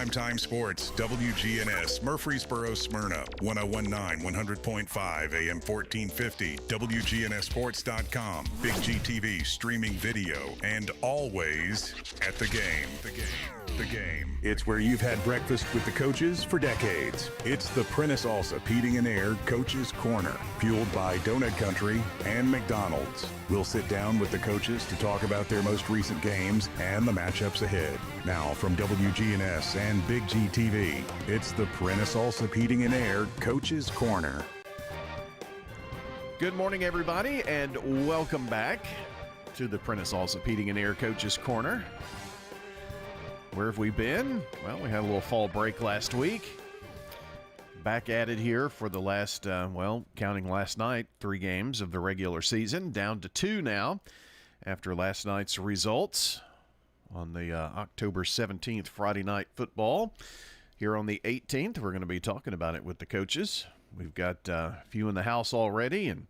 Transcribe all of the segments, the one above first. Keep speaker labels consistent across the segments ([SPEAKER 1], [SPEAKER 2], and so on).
[SPEAKER 1] Primetime Sports, WGNS, Murfreesboro, Smyrna, 1019, 100.5, AM 1450, WGNSsports.com, Big G TV, streaming video, and always at the game. The game. It's where you've had breakfast with the coaches for decades. It's the Prentice Allsup Heating and Air Coaches Corner, fueled by Donut Country and McDonald's. We'll sit down with the coaches to talk about their most recent games and the matchups ahead. Now from WGNS and Big G TV, it's the Prentice Allsup Heating and Air Coaches Corner.
[SPEAKER 2] Good morning, everybody, and welcome back to the Prentice Allsup Heating and Air Coaches Corner. Where have we been? Well, we had a little fall break last week. Back at it here for the last, counting last night, 3 games of the regular season, down to 2 now after last night's results on the October 17th Friday night football. Here on the 18th, we're going to be talking about it with the coaches. We've got a few in the house already, and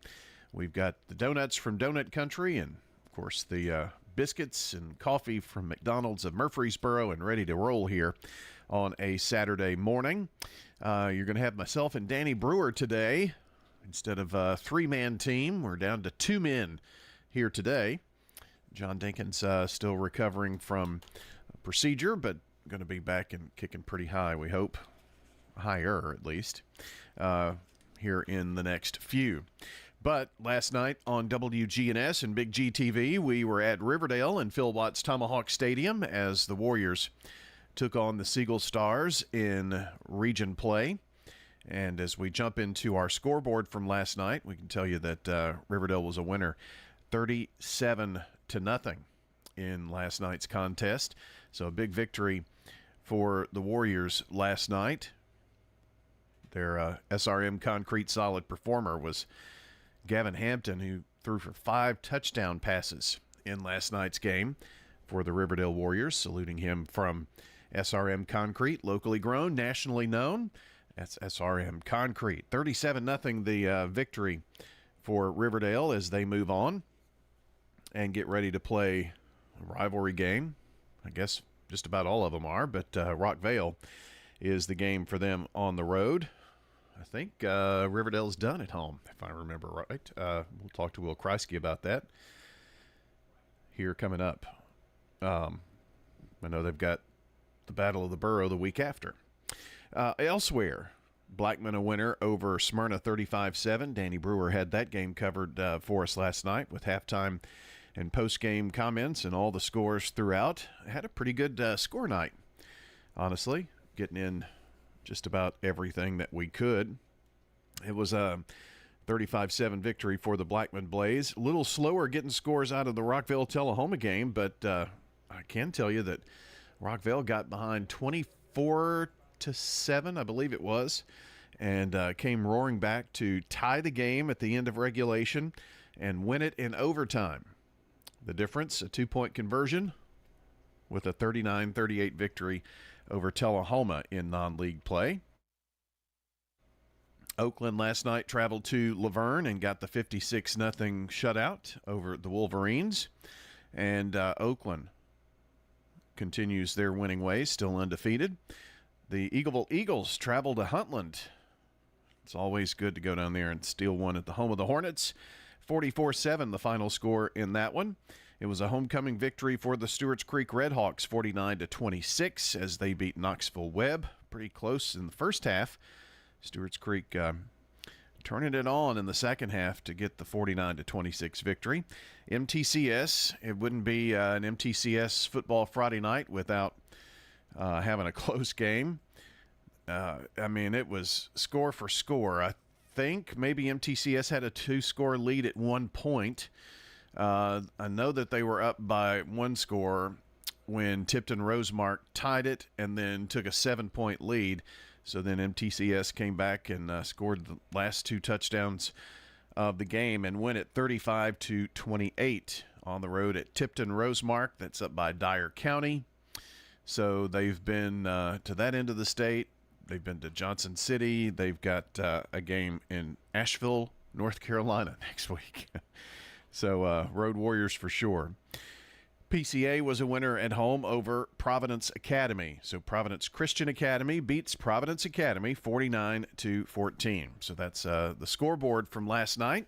[SPEAKER 2] we've got the donuts from Donut Country and, of course, the biscuits and coffee from McDonald's of Murfreesboro, and ready to roll here on a Saturday morning. You're going to have myself and Danny Brewer today. Instead of a 3-man team, we're down to 2 men here today. John Dinkins still recovering from a procedure, but going to be back and kicking pretty high, we hope. Higher, at least, here in the next few. But last night on WGNS and Big G TV, we were at Riverdale and Phil Watts Tomahawk Stadium as the Warriors took on the Seagull Stars in region play. And as we jump into our scoreboard from last night, we can tell you that Riverdale was a winner 37-0 in last night's contest. So a big victory for the Warriors last night. Their SRM Concrete solid performer was Gavin Hampton, who threw for 5 touchdown passes in last night's game for the Riverdale Warriors, saluting him from SRM Concrete, locally grown, nationally known. That's SRM Concrete. 37-0 the victory for Riverdale as they move on and get ready to play a rivalry game. I guess just about all of them are, but Rockvale is the game for them on the road. I think Riverdale's done at home, if I remember right. We'll talk to Will Kreisky about that here coming up. I know they've got the Battle of the Borough the week after. Elsewhere, Blackman a winner over Smyrna 35-7. Danny Brewer had that game covered for us last night with halftime and post-game comments and all the scores throughout. Had a pretty good score night, honestly, getting in just about everything that we could. It was a 35-7 victory for the Blackman Blaze. A little slower getting scores out of the Rockville-Tullahoma game, but I can tell you that Rockville got behind 24-7, I believe it was, and came roaring back to tie the game at the end of regulation and win it in overtime. The difference, a 2-point conversion with a 39-38 victory over Tullahoma in non-league play. Oakland last night traveled to Laverne and got the 56-0 shutout over the Wolverines. And Oakland continues their winning ways, still undefeated. The Eagleville Eagles travel to Huntland. It's always good to go down there and steal one at the home of the Hornets. 44-7 the final score in that one. It was a homecoming victory for the Stewart's Creek Redhawks, 49-26, as they beat Knoxville Webb. Pretty close in the first half. Stewart's Creek turning it on in the second half to get the 49-26 victory. MTCS, it wouldn't be an MTCS football Friday night without having a close game. It was score for score. I think maybe MTCS had a 2-score lead at one point. I know that they were up by 1 score when Tipton Rosemark tied it and then took a 7-point lead. So then MTCS came back and scored the last 2 touchdowns of the game and win it 35-28 on the road at Tipton Rosemark. That's up by Dyer County. So they've been to that end of the state. They've been to Johnson City. They've got a game in Asheville, North Carolina next week. So Road Warriors for sure. PCA was a winner at home over Providence Academy. So Providence Christian Academy beats Providence Academy 49-14. So that's the scoreboard from last night.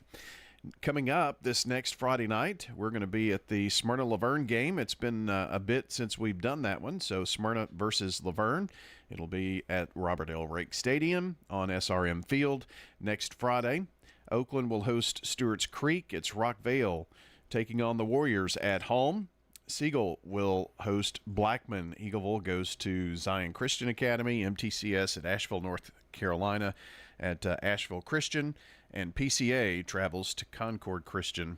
[SPEAKER 2] Coming up this next Friday night, we're going to be at the Smyrna-Laverne game. It's been a bit since we've done that one. So Smyrna versus Laverne. It'll be at Robert L. Rake Stadium on SRM Field next Friday. Oakland will host Stewart's Creek. It's Rockvale taking on the Warriors at home. Siegel will host Blackman. Eagleville goes to Zion Christian Academy. MTCS at Asheville, North Carolina at Asheville Christian. And PCA travels to Concord Christian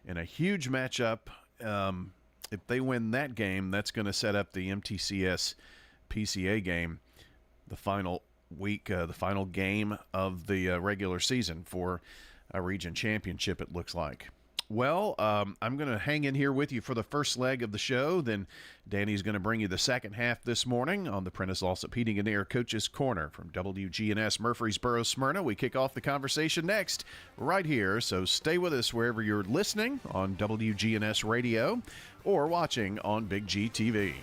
[SPEAKER 2] in a huge matchup. If they win that game, that's going to set up the MTCS PCA game, the final week, the final game of the regular season for a region championship, it looks like. Well, I'm going to hang in here with you for the first leg of the show. Then Danny's going to bring you the second half this morning on the Prentice Allsup Heating and Air Coach's Corner from WGNS Murfreesboro, Smyrna. We kick off the conversation next right here, so stay with us wherever you're listening on WGNS Radio or watching on Big G TV.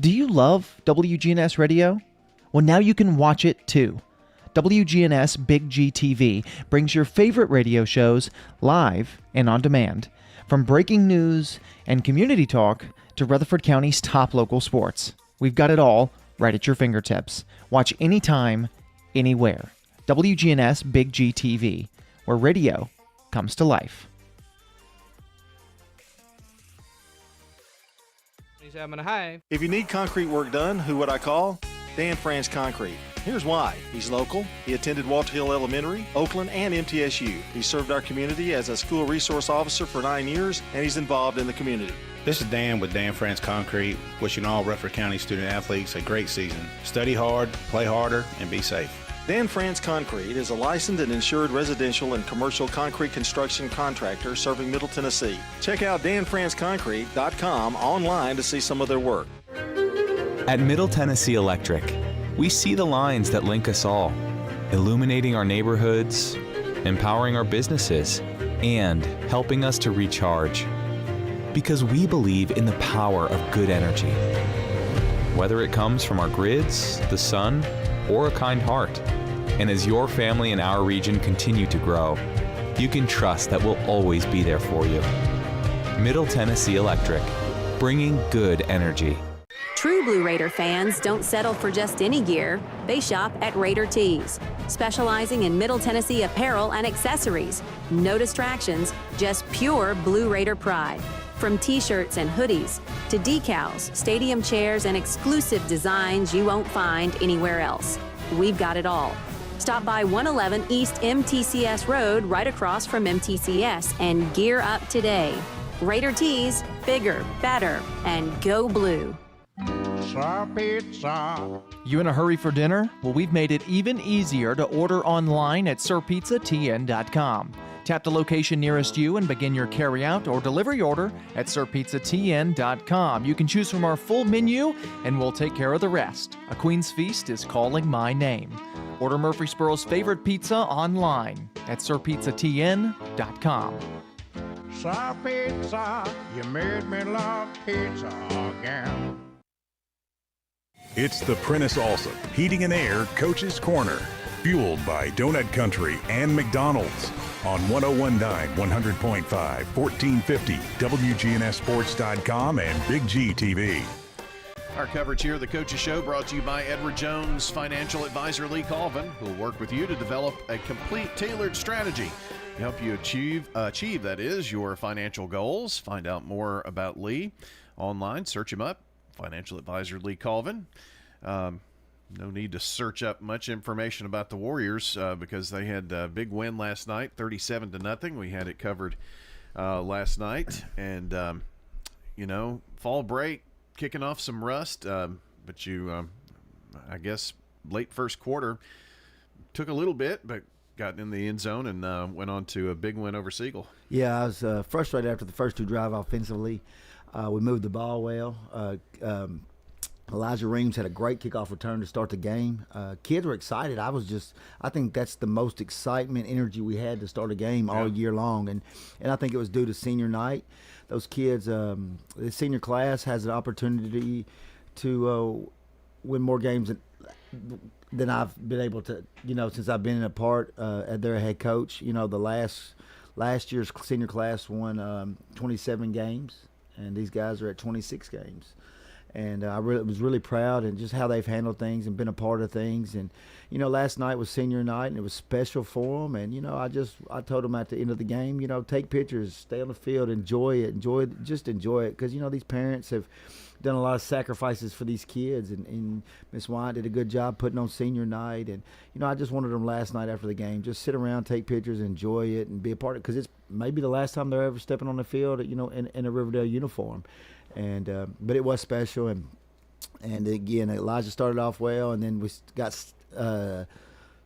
[SPEAKER 3] Do you love WGNS Radio? Well, now you can watch it too. WGNS Big G TV brings your favorite radio shows live and on demand. From breaking news and community talk to Rutherford County's top local sports. We've got it all right at your fingertips. Watch anytime, anywhere. WGNS Big G TV, where radio comes to life.
[SPEAKER 4] If you need concrete work done, who would I call? Dan France Concrete. Here's why. He's local. He attended Walter Hill Elementary, Oakland, and MTSU. He served our community as a school resource officer for 9 years, and he's involved in the community.
[SPEAKER 5] This is Dan with Dan France Concrete, wishing all Rutherford County student athletes a great season. Study hard, play harder, and be safe.
[SPEAKER 4] Dan France Concrete is a licensed and insured residential and commercial concrete construction contractor serving Middle Tennessee. Check out danfranceconcrete.com online to see some of their work.
[SPEAKER 6] At Middle Tennessee Electric, we see the lines that link us all, illuminating our neighborhoods, empowering our businesses, and helping us to recharge. Because we believe in the power of good energy. Whether it comes from our grids, the sun, or a kind heart. And as your family and our region continue to grow, you can trust that we'll always be there for you. Middle Tennessee Electric, bringing good energy.
[SPEAKER 7] True Blue Raider fans don't settle for just any gear. They shop at Raider Tees, specializing in Middle Tennessee apparel and accessories. No distractions, just pure Blue Raider pride. From t-shirts and hoodies to decals, stadium chairs, and exclusive designs you won't find anywhere else. We've got it all. Stop by 111 East MTCS Road right across from MTCS and gear up today. Raider Tees, bigger, better, and go blue.
[SPEAKER 3] You in a hurry for dinner? Well, we've made it even easier to order online at sirpizzatn.com. Tap the location nearest you and begin your carry-out or delivery order at sirpizzatn.com. You can choose from our full menu, and we'll take care of the rest. A Queen's Feast is calling my name. Order Murfreesboro's favorite pizza online at sirpizzatn.com.
[SPEAKER 8] Sir Pizza, you made me love pizza again.
[SPEAKER 1] It's the Prentice Allsup Heating and Air Coach's Corner, fueled by Donut Country and McDonald's on 101.9, 100.5, 1450, wgnssports.com, and Big G TV.
[SPEAKER 2] Our coverage here, the Coach's Show, brought to you by Edward Jones Financial Advisor Lee Colvin, who will work with you to develop a complete tailored strategy to help you achieve that is, your financial goals. Find out more about Lee online. Search him up, Financial Advisor Lee Colvin. No need to search up much information about the Warriors because they had a big win last night, 37-0. We had it covered last night. And, fall break, kicking off some rust. But I guess, late first quarter, took a little bit, but got in the end zone and went on to a big win over Siegel.
[SPEAKER 9] Yeah, I was frustrated after the first two drives offensively. We moved the ball well. Elijah Reams had a great kickoff return to start the game. Kids were excited. I think that's the most excitement, energy we had to start a game all year long. And I think it was due to senior night. Those kids, the senior class has an opportunity to win more games than I've been able to, since I've been a part as their head coach. The last year's senior class won 27 games, and these guys are at 26 games. And I was really proud and just how they've handled things and been a part of things. And, last night was senior night, and it was special for them. And, I told them at the end of the game, take pictures, stay on the field, enjoy it. Because, these parents have done a lot of sacrifices for these kids. And Miss Wyatt did a good job putting on senior night. And, I just wanted them last night after the game, just sit around, take pictures, enjoy it, and be a part of it. Because it's maybe the last time they're ever stepping on the field, in a Riverdale uniform. And but it was special, and again, Elijah started off well, and then we got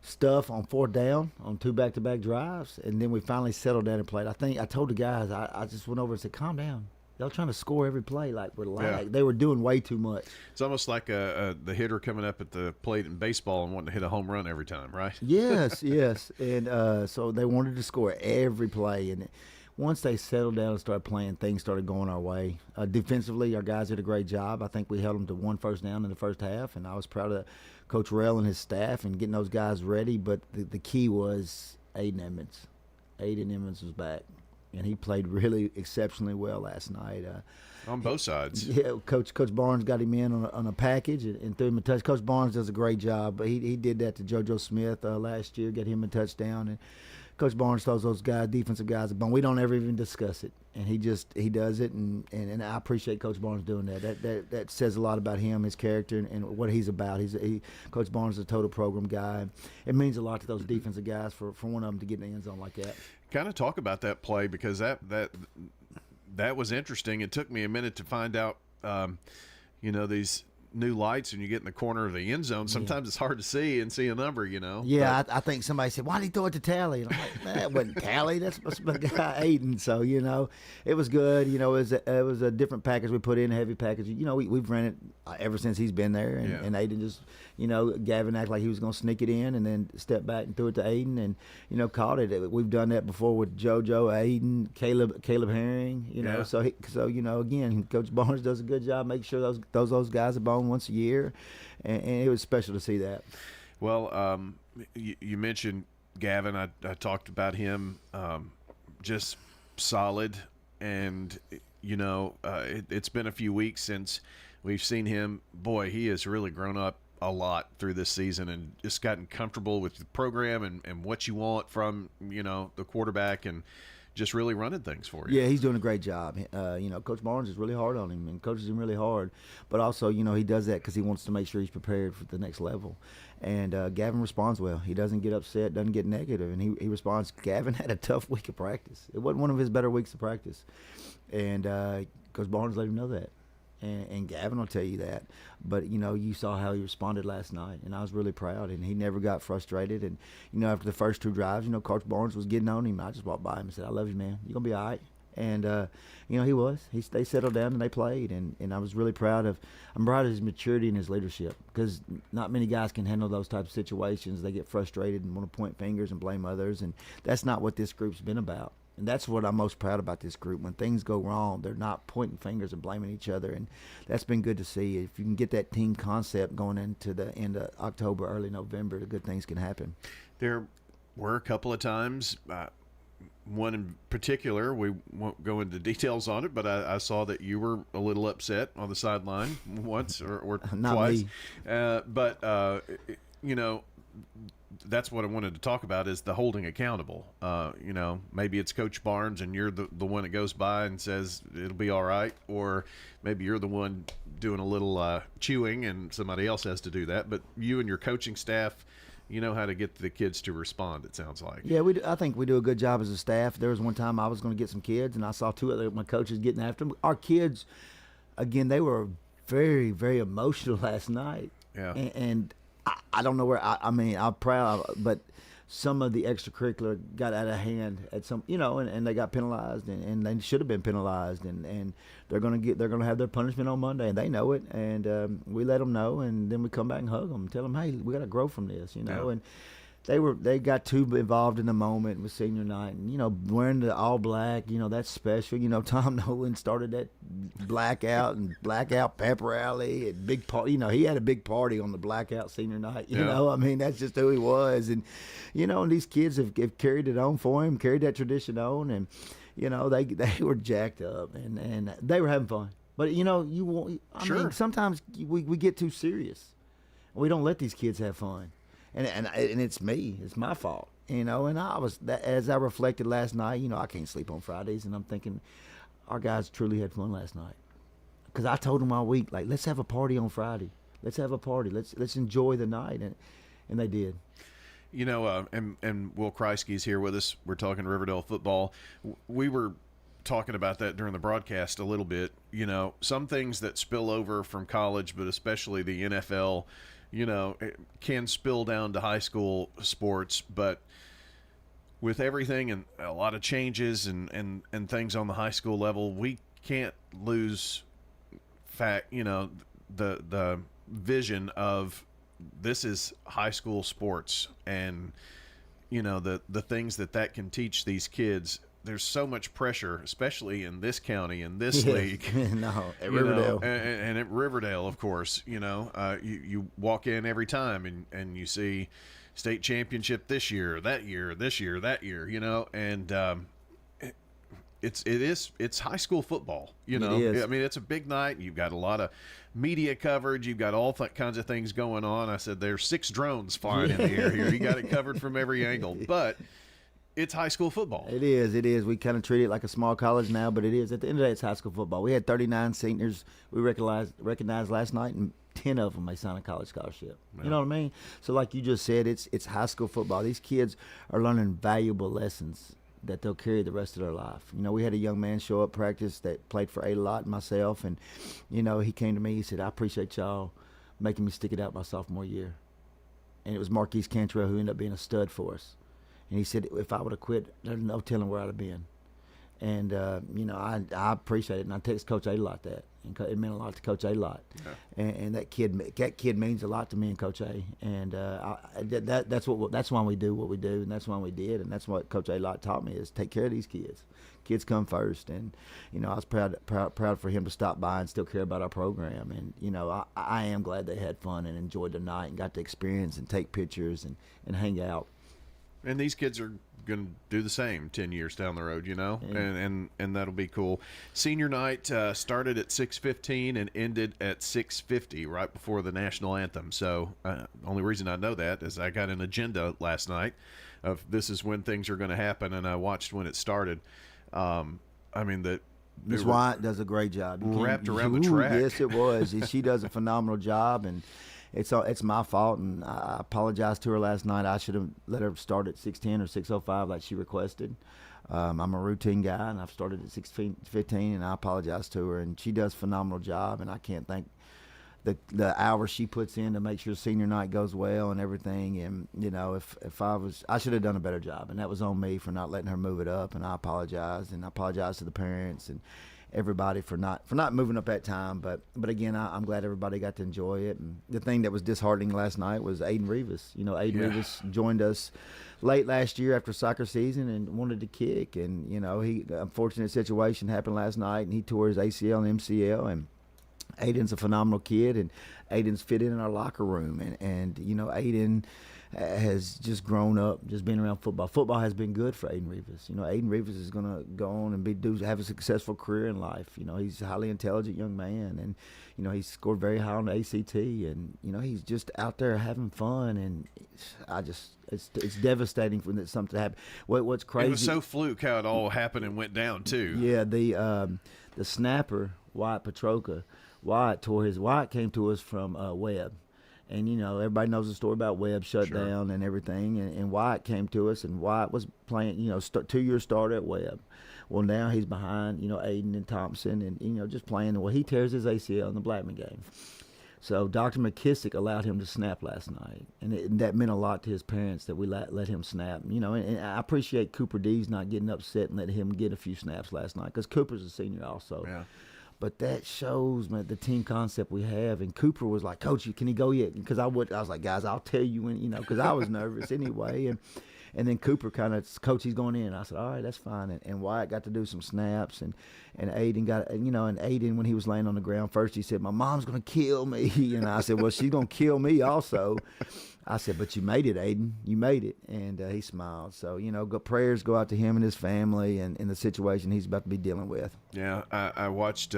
[SPEAKER 9] stuff on 4th down on 2 back-to-back drives, and then we finally settled down and played. I told the guys, I just went over and said, calm down. They're trying to score every play relax. Yeah. They were doing way too much.
[SPEAKER 2] It's almost like the hitter coming up at the plate in baseball and wanting to hit a home run every time, right?
[SPEAKER 9] Yes, yes. And so they wanted to score every play, and once they settled down and started playing, things started going our way. Defensively, our guys did a great job. I think we held them to 1 first down in the first half, and I was proud of Coach Rell and his staff and getting those guys ready. But the key was Aiden Emmons. Aiden Emmons was back, and he played really exceptionally well last night.
[SPEAKER 2] On both sides.
[SPEAKER 9] Yeah, Coach Barnes got him in on a package and threw him a touch. Coach Barnes does a great job. He did that to JoJo Smith last year, get him a touchdown. And Coach Barnes throws those guys, defensive guys, a bone. We don't ever even discuss it, and he does it, and I appreciate Coach Barnes doing that. That says a lot about him, his character, and what he's about. Coach Barnes is a total program guy. It means a lot to those defensive guys for one of them to get in the end zone like that.
[SPEAKER 2] Kind of talk about that play, because that was interesting. It took me a minute to find out, these new lights, and you get in the corner of the end zone. Sometimes it's hard to see and see a number,
[SPEAKER 9] Yeah, I think somebody said, why did he throw it to Tally? And I'm like, that wasn't Tally. That's supposed to be the guy Aiden. So, it was good. It was a different package we put in, a heavy package. We've ran it ever since he's been there. And Aiden just, Gavin acted like he was going to sneak it in and then step back and threw it to Aiden and, caught it. We've done that before with JoJo, Aiden, Caleb Herring,
[SPEAKER 2] Yeah.
[SPEAKER 9] So again, Coach Barnes does a good job making sure those guys are bone once a year, and it was special to see that.
[SPEAKER 2] Well, you mentioned Gavin. I talked about him, just solid, and it's been a few weeks since we've seen him. Boy, he has really grown up a lot through this season and just gotten comfortable with the program and what you want from the quarterback, and just really running things for you.
[SPEAKER 9] Yeah, he's doing a great job. Coach Barnes is really hard on him and coaches him really hard. But also, he does that because he wants to make sure he's prepared for the next level. And Gavin responds well. He doesn't get upset, doesn't get negative, and he responds. Gavin had a tough week of practice. It wasn't one of his better weeks of practice. And Coach Barnes let him know that. And Gavin will tell you that. But, you saw how he responded last night, and I was really proud. And he never got frustrated. And, after the first 2 drives, Coach Barnes was getting on him. I just walked by him and said, I love you, man. You're going to be all right. And, he was. They settled down and they played. And I was really proud of his maturity and his leadership, because not many guys can handle those types of situations. They get frustrated and want to point fingers and blame others. And that's not what this group's been about. And that's what I'm most proud about this group. When things go wrong, they're not pointing fingers and blaming each other. And that's been good to see. If you can get that team concept going into the end of October, early November, the good things can happen.
[SPEAKER 2] There were a couple of times, one in particular, we won't go into details on it, but I saw that you were a little upset on the sideline once or twice. But that's what I wanted to talk about, is the holding accountable. Maybe it's Coach Barnes and you're the one that goes by and says it'll be all right, or maybe you're the one doing a little chewing and somebody else has to do that. But you and your coaching staff, how to get the kids to respond, it sounds like.
[SPEAKER 9] Yeah, I think we do a good job as a staff. There was one time I was going to get some kids, and I saw 2 other my coaches getting after them. Our kids, again, they were very, very emotional last night.
[SPEAKER 2] Yeah.
[SPEAKER 9] And I don't know where. I'm proud, but some of the extracurricular got out of hand at some, and they got penalized, and they should have been penalized, and they're gonna have their punishment on Monday, and they know it, and we let them know, and then we come back and hug them, and tell them, hey, we got to grow from this, and they got too involved in the moment with senior night, and wearing the all black, that's special. Tom Nolan started that blackout and blackout pep rally and big party. He had a big party on the blackout senior night. I mean, that's just who he was, and and these kids have carried it on for him, carried that tradition on, and they were jacked up and they were having fun. But you won't. I mean, sometimes we get too serious. We don't let these kids have fun. And it's me. It's my fault, And as I reflected last night, I can't sleep on Fridays, and I'm thinking, our guys truly had fun last night. Because I told them all week, like, let's have a party on Friday. Let's have a party. Let's enjoy the night, and they did.
[SPEAKER 2] And Will Kreisky's here with us. We're talking Riverdale football. We were talking about that during the broadcast a little bit. Some things that spill over from college, but especially the NFL. It can spill down to high school sports, but with everything and a lot of changes and things on the high school level, we can't lose the vision of this is high school sports, and the things that can teach these kids. There's so much pressure, especially in this county, in this league.
[SPEAKER 9] No, at Riverdale.
[SPEAKER 2] And at Riverdale, of course. You walk in every time and you see state championship this year, that year, that year, and it's high school football. It is. I mean, it's a big night. You've got a lot of media coverage. You've got all kinds of things going on. I said there's 6 drones flying in the air here. You got it covered from every angle, but it's high school football. It
[SPEAKER 9] is. We kind of treat it like a small college now, but it is. At the end of the day, it's high school football. We had 39 seniors we recognized last night, and 10 of them they signed a college scholarship. Yeah. You know what I mean? So like you just said, it's high school football. These kids are learning valuable lessons that they'll carry the rest of their life. We had a young man show up practice that played for A-Lot and myself, and, he came to me, he said, I appreciate y'all making me stick it out my sophomore year. And it was Marquise Cantrell who ended up being a stud for us. And he said, if I would have quit, there's no telling where I'd have been. And, I appreciate it. And I text Coach A-Lot that. And it meant a lot to Coach A-Lot. Yeah. And that kid means a lot to me and Coach A. And that's why we do what we do, and that's why we did. And that's what Coach A-Lot taught me is take care of these kids. Kids come first. And, I was proud for him to stop by and still care about our program. And, I am glad they had fun and enjoyed the night and got to experience and take pictures and hang out.
[SPEAKER 2] And these kids are going to do the same 10 years down the road,
[SPEAKER 9] Yeah.
[SPEAKER 2] and that'll be cool. Senior night started at 6:15 and ended at 6:50, right before the national anthem. So only reason I know that is I got an agenda last night of this is when things are going to happen, and I watched when it started.
[SPEAKER 9] Ms. White does a great job.
[SPEAKER 2] Wrapped around the track.
[SPEAKER 9] Yes, it was. She does a phenomenal job, and it's my fault, and I apologized to her last night. I should have let her start at 6:10 or 6:05 like she requested. I'm a routine guy, and I've started at 6:15, and I apologize to her. And she does a phenomenal job, and I can't thank the hours she puts in to make sure senior night goes well and everything. And if I should have done a better job, and that was on me for not letting her move it up. And I apologize, and I apologize to the parents and everybody for not moving up that time, but again, I'm glad everybody got to enjoy it. And the thing that was disheartening last night was Aiden Rivas. Rivas joined us late last year after soccer season and wanted to kick, and he unfortunate situation happened last night, and he tore his ACL and MCL. And Aiden's a phenomenal kid, and Aiden's fit in our locker room, and Aiden has just grown up, just being around football. Football has been good for Aiden Rivas. Aiden Rivas is going to go on and have a successful career in life. He's a highly intelligent young man, and he's scored very high on the ACT, and he's just out there having fun. And it's devastating for something to happen. What's crazy?
[SPEAKER 2] It was so fluke how it all happened and went down too.
[SPEAKER 9] Yeah, the snapper Wyatt Petroka. Wyatt came to us from Webb. And, everybody knows the story about Webb shut down and everything. And Wyatt came to us, and Wyatt was playing, 2-year starter at Webb. Well, now he's behind, Aiden and Thompson and, just playing. Well, he tears his ACL in the Blackman game. So Dr. McKissick allowed him to snap last night, and that meant a lot to his parents that we let him snap. You know, and I appreciate Cooper Dees not getting upset and letting him get a few snaps last night, because Cooper's a senior also.
[SPEAKER 2] Yeah.
[SPEAKER 9] But that shows, man, the team concept we have. And Cooper was like, "Coach, can he go yet?" Because I was like, "Guys, I'll tell you when," because I was nervous anyway. And then Cooper kind of, "Coach, he's going in." I said, "All right, that's fine." And Wyatt got to do some snaps, and Aiden got, and Aiden, when he was laying on the ground first, he said, "My mom's going to kill me." And I said, "Well, she's going to kill me also." I said, "But you made it, Aiden. You made it." And he smiled. So, prayers go out to him and his family and the situation he's about to be dealing with.
[SPEAKER 2] Yeah, I watched,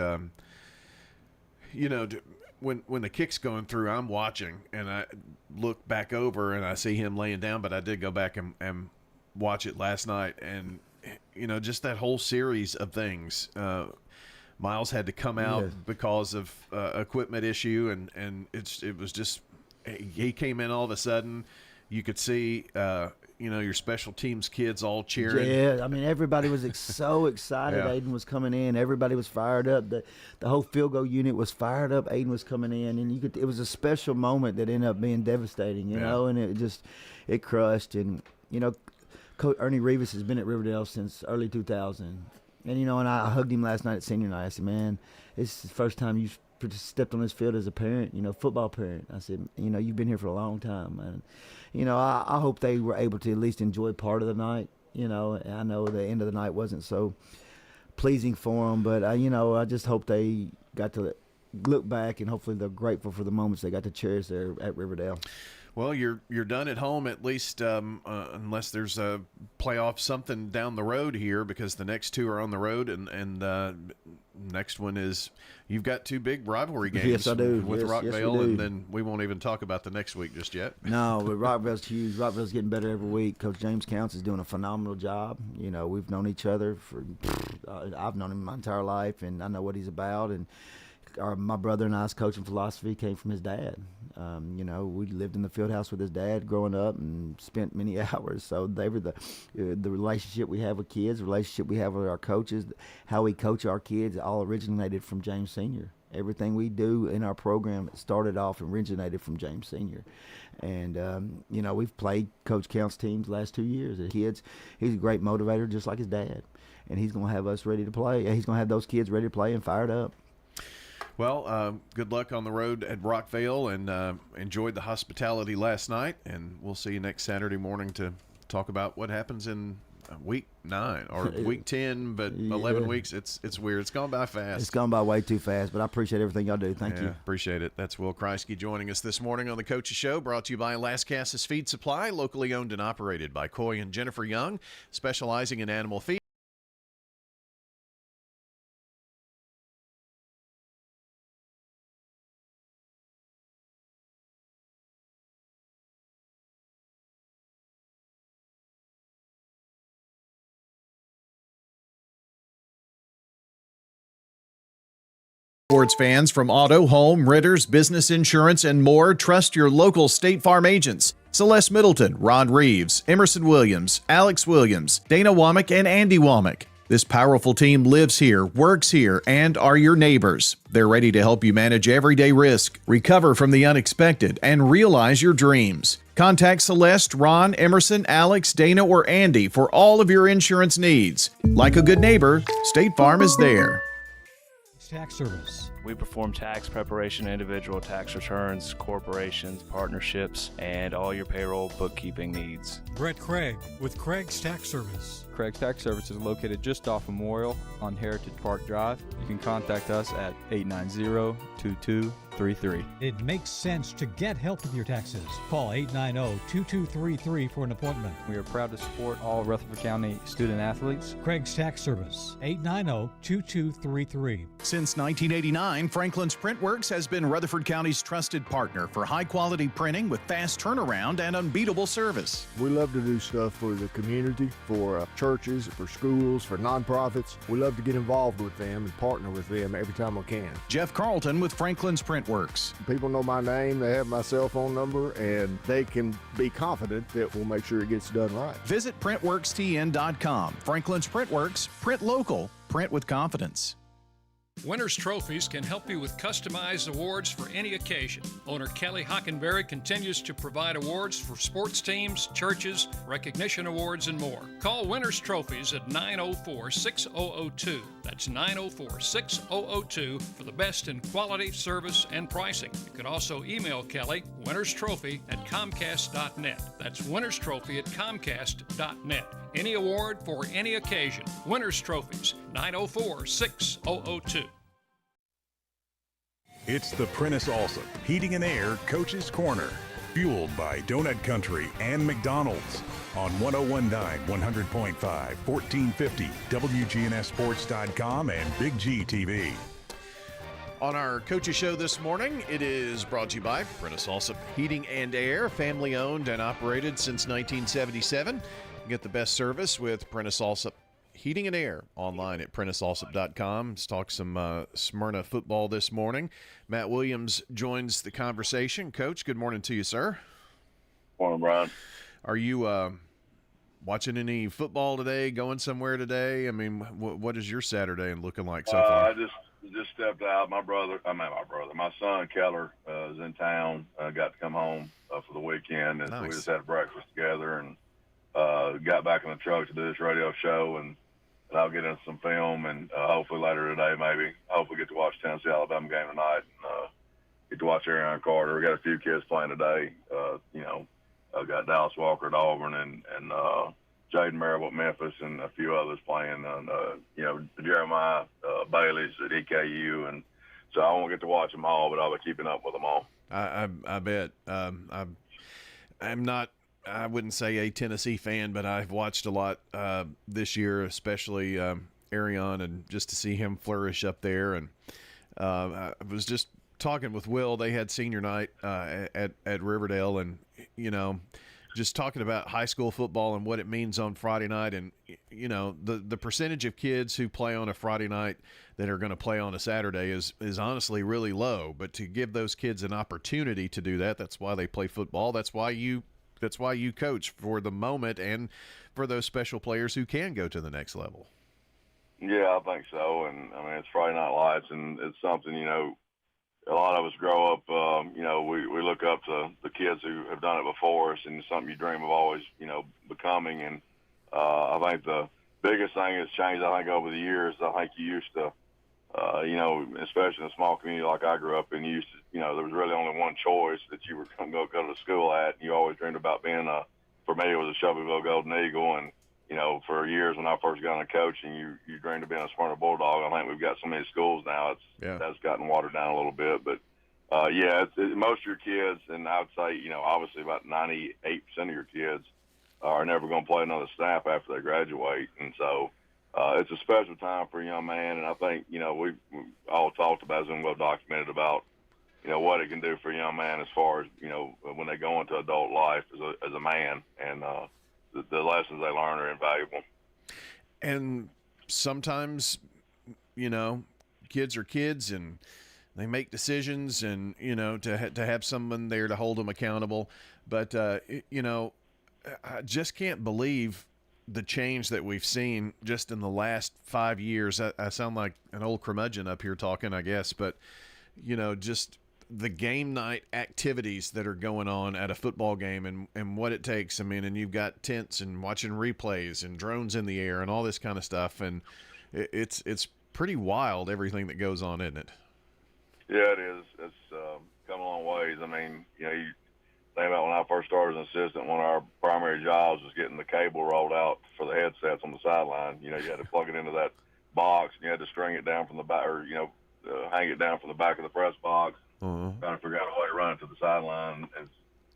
[SPEAKER 2] when the kick's going through, I'm watching, and I look back over and I see him laying down, but I did go back and watch it last night. And, just that whole series of things. Miles had to come out because of equipment issue, and it was just, he came in all of a sudden. You could see, your special teams kids all cheering.
[SPEAKER 9] Yeah, I mean, everybody was so excited.
[SPEAKER 2] Yeah.
[SPEAKER 9] Aiden was coming in. Everybody was fired up. The whole field goal unit was fired up. Aiden was coming in, and it was a special moment that ended up being devastating, you know, and it crushed. And, Coach Ernie Rivas has been at Riverdale since early 2000. And, and I hugged him last night at senior night. I said, "Man, it's the first time you've stepped on this field as a parent, football parent." I said, "You've been here for a long time, man." I hope they were able to at least enjoy part of the night. I know the end of the night wasn't so pleasing for them, but, I just hope they got to look back, and hopefully they're grateful for the moments they got to cherish there at Riverdale.
[SPEAKER 2] Well, you're done at home, at least, unless there's a playoff something down the road here, because the next two are on the road, and next one is, you've got two big rivalry games.
[SPEAKER 9] Yes, I do.
[SPEAKER 2] With
[SPEAKER 9] Yes,
[SPEAKER 2] Rockvale,
[SPEAKER 9] we do.
[SPEAKER 2] and then we won't even talk about the next week just yet.
[SPEAKER 9] No, but Rockville's huge. Rockville's getting better every week. Coach James Counts is doing a phenomenal job. We've known each other for I've known him my entire life, and I know what he's about. And my brother and I's coaching philosophy came from his dad. We lived in the field house with his dad growing up and spent many hours. So they were the relationship we have with kids, the relationship we have with our coaches, how we coach our kids, all originated from James Sr. Everything we do in our program started off and originated from James Sr. And, we've played Coach Count's teams the last 2 years. The kids, he's a great motivator just like his dad. And he's going to have us ready to play. He's going to have those kids ready to play and fired up.
[SPEAKER 2] Well, good luck on the road at Rockvale, and enjoyed the hospitality last night, and we'll see you next Saturday morning to talk about what happens in week 9 or week 10, but 11 weeks. It's weird. It's gone by fast.
[SPEAKER 9] It's gone by way too fast, but I appreciate everything y'all do. Thank you.
[SPEAKER 2] Appreciate it. That's Will Kreisky joining us this morning on the Coach's Show, brought to you by Lascassas Feed Supply, locally owned and operated by Coy and Jennifer Young, specializing in animal feed. Sports fans from auto, home, renters, business insurance, and more, trust your local State Farm agents. Celeste Middleton, Ron Reeves, Emerson Williams, Alex Williams, Dana Womack, and Andy Womack. This powerful team lives here, works here, and are your neighbors. They're ready to help you manage everyday risk, recover from the unexpected, and realize your dreams. Contact Celeste, Ron, Emerson, Alex, Dana, or Andy for all of your insurance needs. Like a good neighbor, State Farm is there.
[SPEAKER 10] Tax Service.
[SPEAKER 11] We perform tax preparation, individual tax returns, corporations, partnerships, and all your payroll bookkeeping needs.
[SPEAKER 10] Brett Craig with Craig's Tax Service.
[SPEAKER 12] Craig's Tax Service is located just off Memorial on Heritage Park Drive. You can contact us at 890-2233.
[SPEAKER 10] It makes sense to get help with your taxes. Call 890-2233 for an appointment.
[SPEAKER 12] We are proud to support all Rutherford County student athletes.
[SPEAKER 10] Craig's Tax Service, 890-2233.
[SPEAKER 2] Since 1989, Franklin's Printworks has been Rutherford County's trusted partner for high-quality printing with fast turnaround and unbeatable service.
[SPEAKER 8] We love to do stuff for the community, for churches, for schools, for nonprofits. We love to get involved with them and partner with them every time we can.
[SPEAKER 2] Jeff Carlton with Franklin's Printworks.
[SPEAKER 8] People know my name, they have my cell phone number, and they can be confident that we'll make sure it gets done right.
[SPEAKER 2] Visit printworkstn.com. Franklin's Printworks, print local, print with confidence.
[SPEAKER 13] Winners Trophies can help you with customized awards for any occasion. Owner Kelly Hockenberry continues to provide awards for sports teams, churches, recognition awards, and more. Call Winners Trophies at 904-6002. That's 904-6002 for the best in quality, service, and pricing. You can also email Kelly, winnerstrophy@comcast.net. That's winnerstrophy@comcast.net. Any award for any occasion. Winners Trophies, 904-6002.
[SPEAKER 1] It's the Prentice Allsup Heating and Air Coach's Corner, fueled by Donut Country and McDonald's on 1019 100.5, 1450, wgnssports.com, and Big G TV.
[SPEAKER 2] On our Coaches Show this morning, it is brought to you by Prentice Allsup Heating and Air, family owned and operated since 1977. Get the best service with Prentice Allsup Heating and Air online at PrenticeAllsup.com. Let's talk some Smyrna football this morning. Matt Williams joins the conversation. Coach, good morning to you, sir.
[SPEAKER 14] Morning, Brian.
[SPEAKER 2] Are you watching any football today, going somewhere today? I mean, what is your Saturday looking like so far?
[SPEAKER 14] I just stepped out. My son, Keller, is in town. Got to come home for the weekend, and so we just had breakfast together and got back in the truck to do this radio show, and I'll get into some film, and hopefully later today, hopefully get to watch Tennessee-Alabama game tonight, and get to watch Arion Carter. We got a few kids playing today. I've got Dallas Walker at Auburn, and Jaden Marable at Memphis, and a few others playing, Jeremiah Bailey's at EKU, and so I won't get to watch them all, but I'll be keeping up with them all.
[SPEAKER 2] I bet. I'm not, I wouldn't say a Tennessee fan, but I've watched a lot this year, especially Arion, and just to see him flourish up there. And I was just talking with Will. They had senior night at Riverdale, and, just talking about high school football and what it means on Friday night. And, the percentage of kids who play on a Friday night that are going to play on a Saturday is honestly really low. But to give those kids an opportunity to do that, that's why they play football. That's why you coach for the moment and for those special players who can go to the next level.
[SPEAKER 14] Yeah, I think so. And, it's Friday Night Lights, and it's something, a lot of us grow up, we look up to the kids who have done it before us, and it's something you dream of always, becoming. And I think the biggest thing that's changed, over the years, I think you used to, especially in a small community like I grew up in, you used to, there was really only one choice that you were going to go to school at. And you always dreamed about being for me, it was a Shelbyville Golden Eagle. And, for years when I first got into coaching, you dreamed of being a Smyrna Bulldog. I think we've got so many schools now, that's gotten watered down a little bit. But, most of your kids, and I would say, obviously about 98% of your kids are never going to play another snap after they graduate. And so it's a special time for a young man. And I think, we've all talked about it and well documented about, what it can do for a young man as far as, when they go into adult life as a man. And the lessons they learn are invaluable.
[SPEAKER 2] And sometimes, kids are kids, and they make decisions, and, to have someone there to hold them accountable. But, I just can't believe the change that we've seen just in the last 5 years. I sound like an old curmudgeon up here talking, I guess, but, just the game night activities that are going on at a football game, and what it takes. And you've got tents and watching replays and drones in the air and all this kind of stuff. And it's pretty wild, everything that goes on, isn't it?
[SPEAKER 14] Yeah, it is. It's come a long ways. You think about when I first started as an assistant, one of our primary jobs was getting the cable rolled out for the headsets on the sideline. You had to plug it into that box, and you had to string it down from the back, or, hang it down from the back of the press box. Trying to figure out a way to run it to the sideline. It's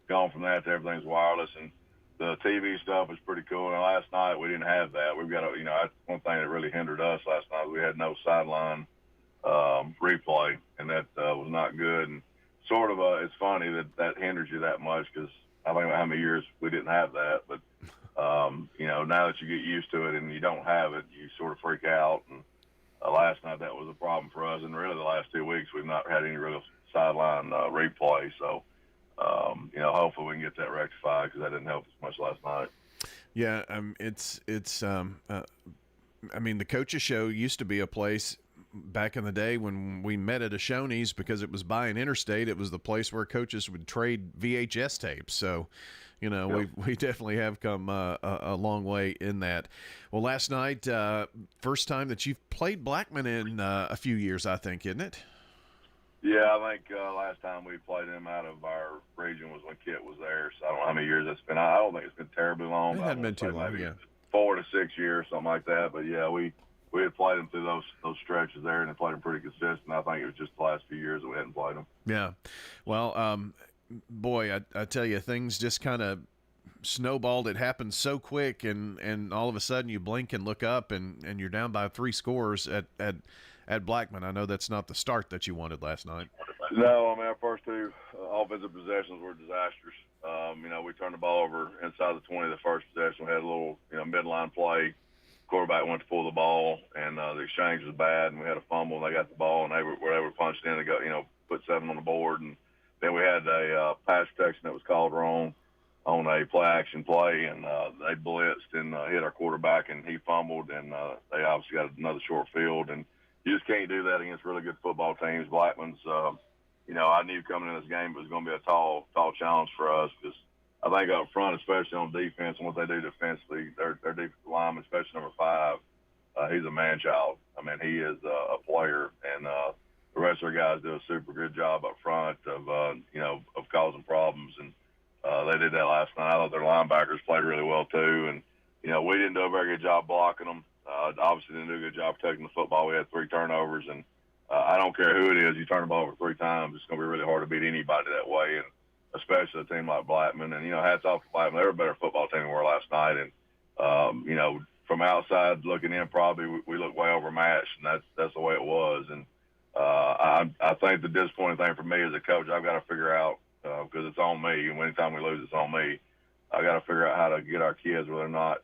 [SPEAKER 14] gone from that to everything's wireless, and the TV stuff is pretty cool. And last night we didn't have that. We've got that's one thing that really hindered us last night. We had no sideline replay, and that was not good. And sort of it's funny that hinders you that much, because I think about how many years we didn't have that. But now that you get used to it and you don't have it, you sort of freak out. And last night that was a problem for us, and really the last 2 weeks we've not had any real sideline replay. So, hopefully we can get that rectified, because that didn't help us much last night.
[SPEAKER 2] Yeah, the Coaches Show used to be a place back in the day when we met at a Shoney's, because it was by an interstate, it was the place where coaches would trade VHS tapes. So, you know, we definitely have come a long way in that. Well, last night, first time that you've played Blackman in a few years, I think, isn't it?
[SPEAKER 14] Yeah, I think last time we played him out of our region was when Kit was there. So I don't know how many years it's been. I don't think it's been terribly long.
[SPEAKER 2] It hadn't been too long,
[SPEAKER 14] maybe
[SPEAKER 2] yeah.
[SPEAKER 14] 4 to 6 years, something like that. But yeah, we had played him through those stretches there, and they played him pretty consistent. I think it was just the last few years that we hadn't played him.
[SPEAKER 2] Yeah. Well, boy, I tell you, things just kind of snowballed. It happened so quick, and all of a sudden you blink and look up, and you're down by 3 scores at Blackman. I know that's not the start that you wanted last night.
[SPEAKER 14] No, I mean, our first 2 offensive possessions were disastrous. We turned the ball over inside the 20 the first possession. We had a little, midline play. Quarterback went to pull the ball, and the exchange was bad, and we had a fumble, and they got the ball, and they were punched in to go, put 7 on the board. And then we had a pass protection that was called wrong on a play-action play, and they blitzed and hit our quarterback, and he fumbled, and they obviously got another short field. And you just can't do that against really good football teams. Blackman's, I knew coming in this game it was going to be a tall challenge for us, because I think up front, especially on defense and what they do defensively, their defensive lineman, especially number 5, he's a man-child. I mean, he is a player, and the rest of our guys do a super good job up front of causing problems, and they did that last night. I thought their linebackers played really well too, and we didn't do a very good job blocking them. Obviously didn't do a good job protecting the football. We had 3 turnovers, and I don't care who it is. You turn the ball over 3 times, it's going to be really hard to beat anybody that way, and especially a team like Blackman. And hats off to Blackman. They were a better football team than we were last night, and from outside looking in, probably we looked way overmatched, and that's the way it was. And I think the disappointing thing for me as a coach, I've got to figure out, because it's on me, and anytime we lose, it's on me. I got to figure out how to get our kids where they're not,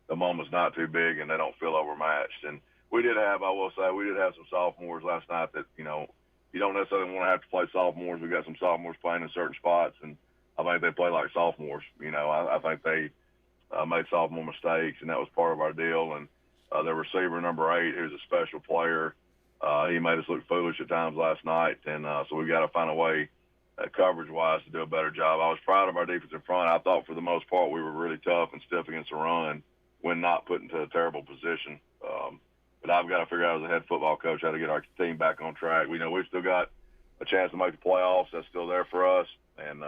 [SPEAKER 14] the moment's not too big and they don't feel overmatched. And I will say, we did have some sophomores last night that, you don't necessarily want to have to play sophomores. We got some sophomores playing in certain spots, and I think they play like sophomores. I think they made sophomore mistakes, and that was part of our deal. And their receiver, number 8, who's a special player, he made us look foolish at times last night, and so we got to find a way, coverage-wise, to do a better job. I was proud of our defensive front. I thought for the most part we were really tough and stiff against the run when not put into a terrible position. But I've got to figure out as a head football coach how to get our team back on track. We know we've still got a chance to make the playoffs. That's still there for us. And,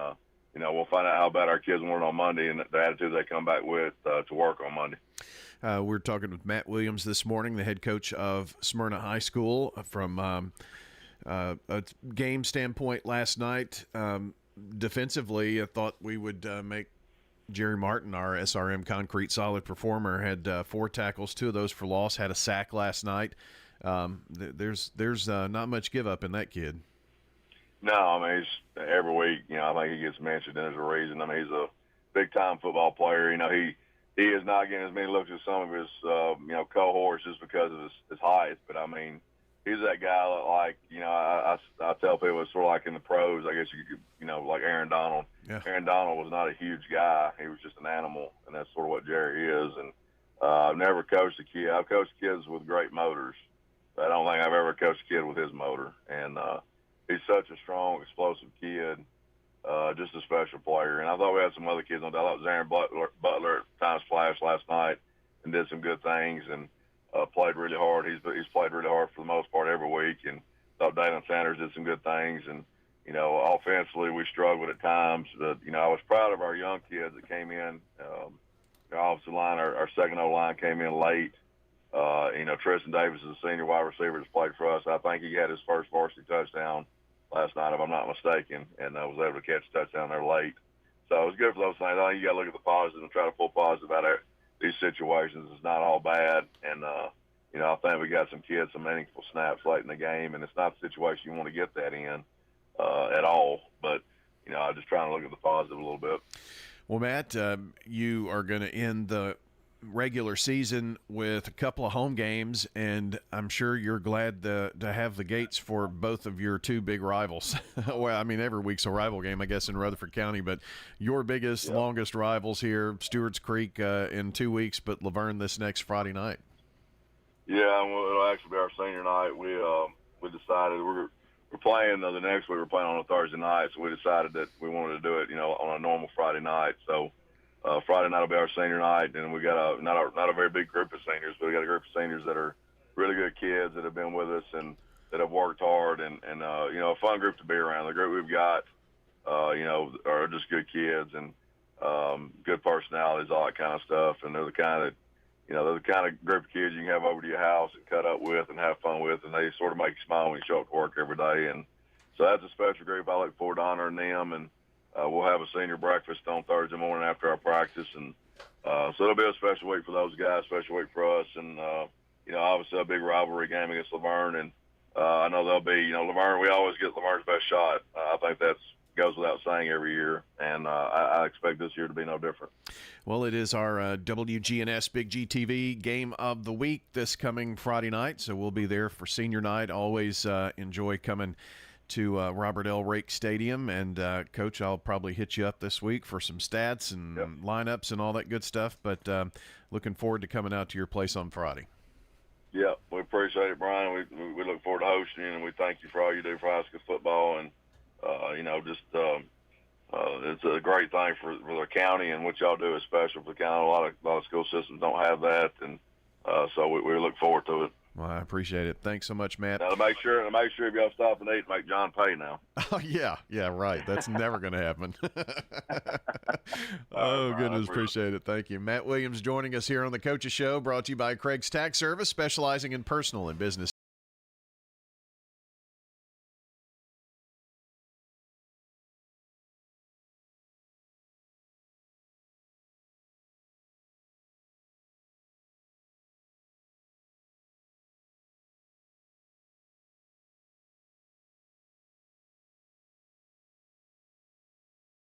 [SPEAKER 14] we'll find out how bad our kids want on Monday and the attitude they come back with to work on Monday.
[SPEAKER 2] We're talking with Matt Williams this morning, the head coach of Smyrna High School. From a game standpoint last night, defensively, I thought we would make Jerry Martin, our SRM Concrete solid performer, had 4 tackles, 2 of those for loss, had a sack last night. There's not much give up in that kid.
[SPEAKER 14] No, I mean, every week, I think he gets mentioned, and there's a reason. I mean, he's a big-time football player. He is not getting as many looks as some of his, cohorts just because of his height. But, I mean, he's that guy that, like, I tell people it's sort of like in the pros, I guess you could, like Aaron Donald.
[SPEAKER 2] Yeah.
[SPEAKER 14] Aaron Donald was not a huge guy. He was just an animal, and that's sort of what Jerry is. And I've never coached a kid. I've coached kids with great motors, but I don't think I've ever coached a kid with his motor. And he's such a strong, explosive kid, just a special player. And I thought we had some other kids on that. I thought Zarin Butler at times flashed last night and did some good things and played really hard. He's played really hard for the most part every week. And I thought Dalen Sanders did some good things. And, offensively we struggled at times. But, I was proud of our young kids that came in. Our offensive line, our second O-line came in late. Tristan Davis is a senior wide receiver that's played for us. I think he had his first varsity touchdown last night, if I'm not mistaken, and I was able to catch a touchdown there late. So it was good for those things. I think you got to look at the positives and try to pull positive out of these situations. It's not all bad. And, I think we got some kids, some meaningful snaps late in the game, and it's not the situation you want to get that in at all. But, I'm just trying to look at the positive a little bit.
[SPEAKER 2] Well, Matt, you are going to end the regular season with a couple of home games, and I'm sure you're glad to have the gates for both of your 2 big rivals. Well, I mean, every week's a rival game, I guess, in Rutherford County, but your biggest, longest rivals here, Stewart's Creek in 2 weeks, but Laverne this next Friday night.
[SPEAKER 14] Yeah, and it'll actually be our senior night. We decided we're playing the next week. We're playing on a Thursday night, so we decided that we wanted to do it, on a normal Friday night. So Friday night will be our senior night, and we got not a very big group of seniors, but we got a group of seniors that are really good kids that have been with us and that have worked hard, and a fun group to be around. The group we've got, are just good kids and good personalities, all that kind of stuff, and they're the kind of group of kids you can have over to your house and cut up with and have fun with, and they sort of make you smile when you show up to work every day. And so that's a special group. I look forward to honoring them, and we'll have a senior breakfast on Thursday morning after our practice, and so it'll be a special week for those guys, special week for us, and obviously a big rivalry game against Laverne, and I know they'll be, Laverne. We always get Laverne's best shot. I think that goes without saying every year, and I expect this year to be no different.
[SPEAKER 2] Well, it is our WGNS Big GTV game of the week this coming Friday night, so we'll be there for senior night. Always enjoy coming to Robert L. Rake Stadium, and Coach, I'll probably hit you up this week for some stats and lineups and all that good stuff, but looking forward to coming out to your place on Friday.
[SPEAKER 14] Yeah, we appreciate it, Brian. We look forward to hosting you, and we thank you for all you do for high school football, and it's a great thing for the county, and what y'all do is special for the county. A lot of school systems don't have that, and so we look forward to it.
[SPEAKER 2] Well, I appreciate it. Thanks so much, Matt.
[SPEAKER 14] Now, to make sure if y'all stop and eat, make John pay now.
[SPEAKER 2] Oh, yeah, right. That's never going to happen. Oh, goodness, appreciate it. Thank you. Matt Williams joining us here on the Coaches Show, brought to you by Craig's Tax Service, specializing in personal and business.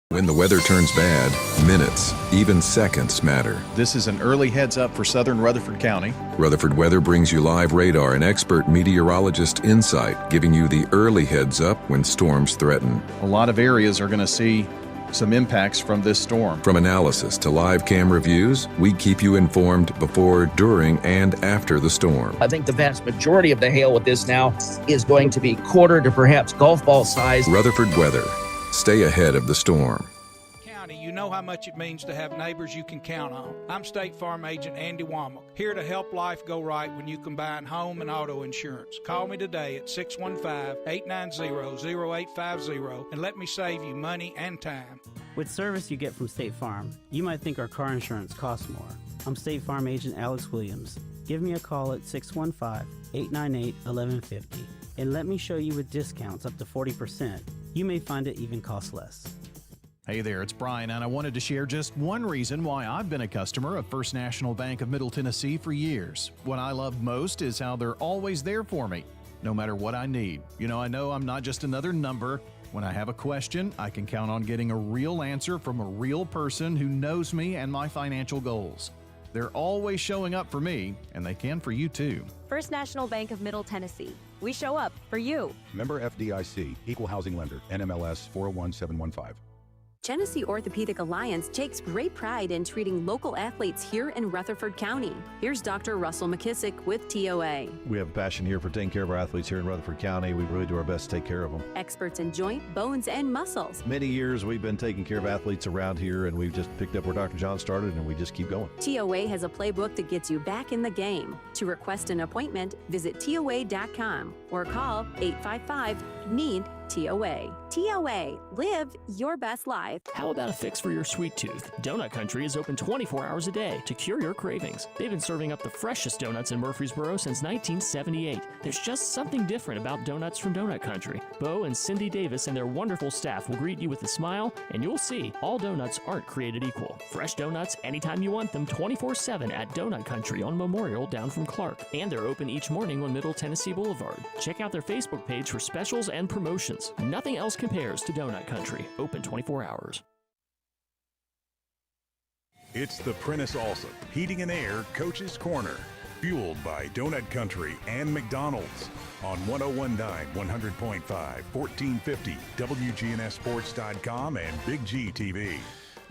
[SPEAKER 15] When the weather turns bad, minutes, even seconds matter.
[SPEAKER 2] This is an early heads up for southern Rutherford County.
[SPEAKER 15] Rutherford Weather brings you live radar and expert meteorologist insight, giving you the early heads up when storms threaten.
[SPEAKER 2] A lot of areas are going to see some impacts from this storm.
[SPEAKER 15] From analysis to live camera views, we keep you informed before, during, and after the storm.
[SPEAKER 16] I think the vast majority of the hail with this now is going to be quarter to perhaps golf ball size.
[SPEAKER 15] Rutherford Weather. Stay ahead of the storm.
[SPEAKER 17] You know how much it means to have neighbors you can count on. I'm State Farm Agent Andy Womack, here to help life go right when you combine home and auto insurance. Call me today at 615-890-0850 and let me save you money and time.
[SPEAKER 18] With service you get from State Farm, you might think our car insurance costs more. I'm State Farm Agent Alex Williams. Give me a call at 615-898-1150 and let me show you with discounts up to 40%. You may find it even costs less.
[SPEAKER 2] Hey there, it's Brian, and I wanted to share just one reason why I've been a customer of First National Bank of Middle Tennessee for years. What I love most is how they're always there for me, no matter what I need. I know I'm not just another number. When I have a question, I can count on getting a real answer from a real person who knows me and my financial goals. They're always showing up for me, and they can for you too.
[SPEAKER 19] First National Bank of Middle Tennessee. We show up for you.
[SPEAKER 20] Member FDIC, Equal Housing Lender, NMLS 401715.
[SPEAKER 7] Genesee Orthopedic Alliance takes great pride in treating local athletes here in Rutherford County. Here's Dr. Russell McKissick with TOA.
[SPEAKER 21] We have a passion here for taking care of our athletes here in Rutherford County. We really do our best to take care of them.
[SPEAKER 7] Experts in joint, bones, and muscles.
[SPEAKER 21] Many years we've been taking care of athletes around here, and we've just picked up where Dr. John started, and we just keep going.
[SPEAKER 7] TOA has a playbook that gets you back in the game. To request an appointment, visit TOA.com or call 855-NEED-TOA. TOA, live your best life.
[SPEAKER 22] How about a fix for your sweet tooth? Donut Country is open 24 hours a day to cure your cravings. They've been serving up the freshest donuts in Murfreesboro since 1978. There's just something different about donuts from Donut Country. Bo and Cindy Davis and their wonderful staff will greet you with a smile, and you'll see all donuts aren't created equal. Fresh donuts anytime you want them, 24/7 at Donut Country on Memorial down from Clark. And they're open each morning on Middle Tennessee Boulevard. Check out their Facebook page for specials and promotions. Nothing else compares to Donut Country. Open 24 hours.
[SPEAKER 1] It's the Prentice Allsup Heating and Air Coach's Corner, fueled by Donut Country and McDonald's on 101.9, 100.5, 1450, WGNSsports.com, and Big G TV.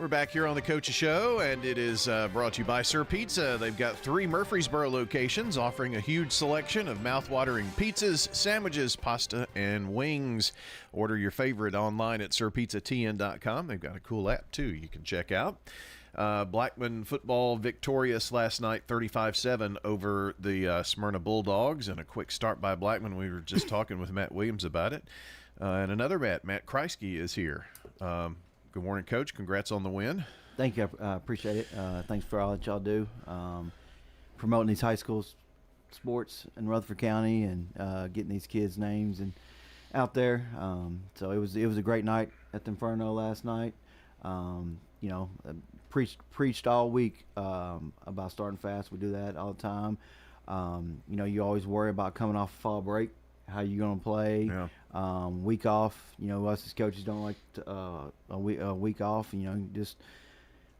[SPEAKER 2] We're back here on the Coach's Show, and it is brought to you by Sir Pizza. They've got 3 Murfreesboro locations offering a huge selection of mouth-watering pizzas, sandwiches, pasta, and wings. Order your favorite online at sirpizzatn.com. They've got a cool app, too, you can check out. Blackman football victorious last night, 35-7 over the Smyrna Bulldogs, and a quick start by Blackman. We were just talking with Matt Williams about it. And another Matt Kreisky, is here. Good morning, Coach. Congrats on the win.
[SPEAKER 4] Thank you. I appreciate it. Thanks for all that y'all do. Promoting these high school sports in Rutherford County and getting these kids' names and out there. So it was a great night at the Inferno last night. Preached all week about starting fast. We do that all the time. You always worry about coming off fall break, how you going to play.
[SPEAKER 2] Yeah.
[SPEAKER 4] Week off. Us as coaches don't like a week off. I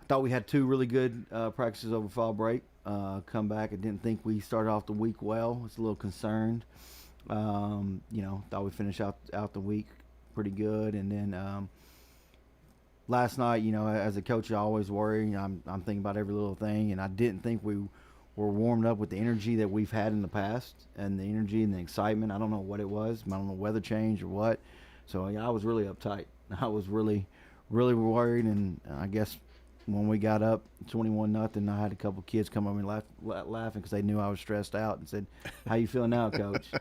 [SPEAKER 4] thought we had 2 really good practices over fall break. Come back. I didn't think we started off the week well. I was a little concerned. Thought we finished out the week pretty good, and then last night, as a coach, I always worry. I'm thinking about every little thing, and I didn't think we were warmed up with the energy that we've had in the past, and the energy and the excitement. I don't know what it was. I don't know weather change or what. So I was really uptight. I was really, really worried, and I guess when we got up 21-0, I had a couple kids come up and laughing because they knew I was stressed out and said, "How you feeling now, Coach?"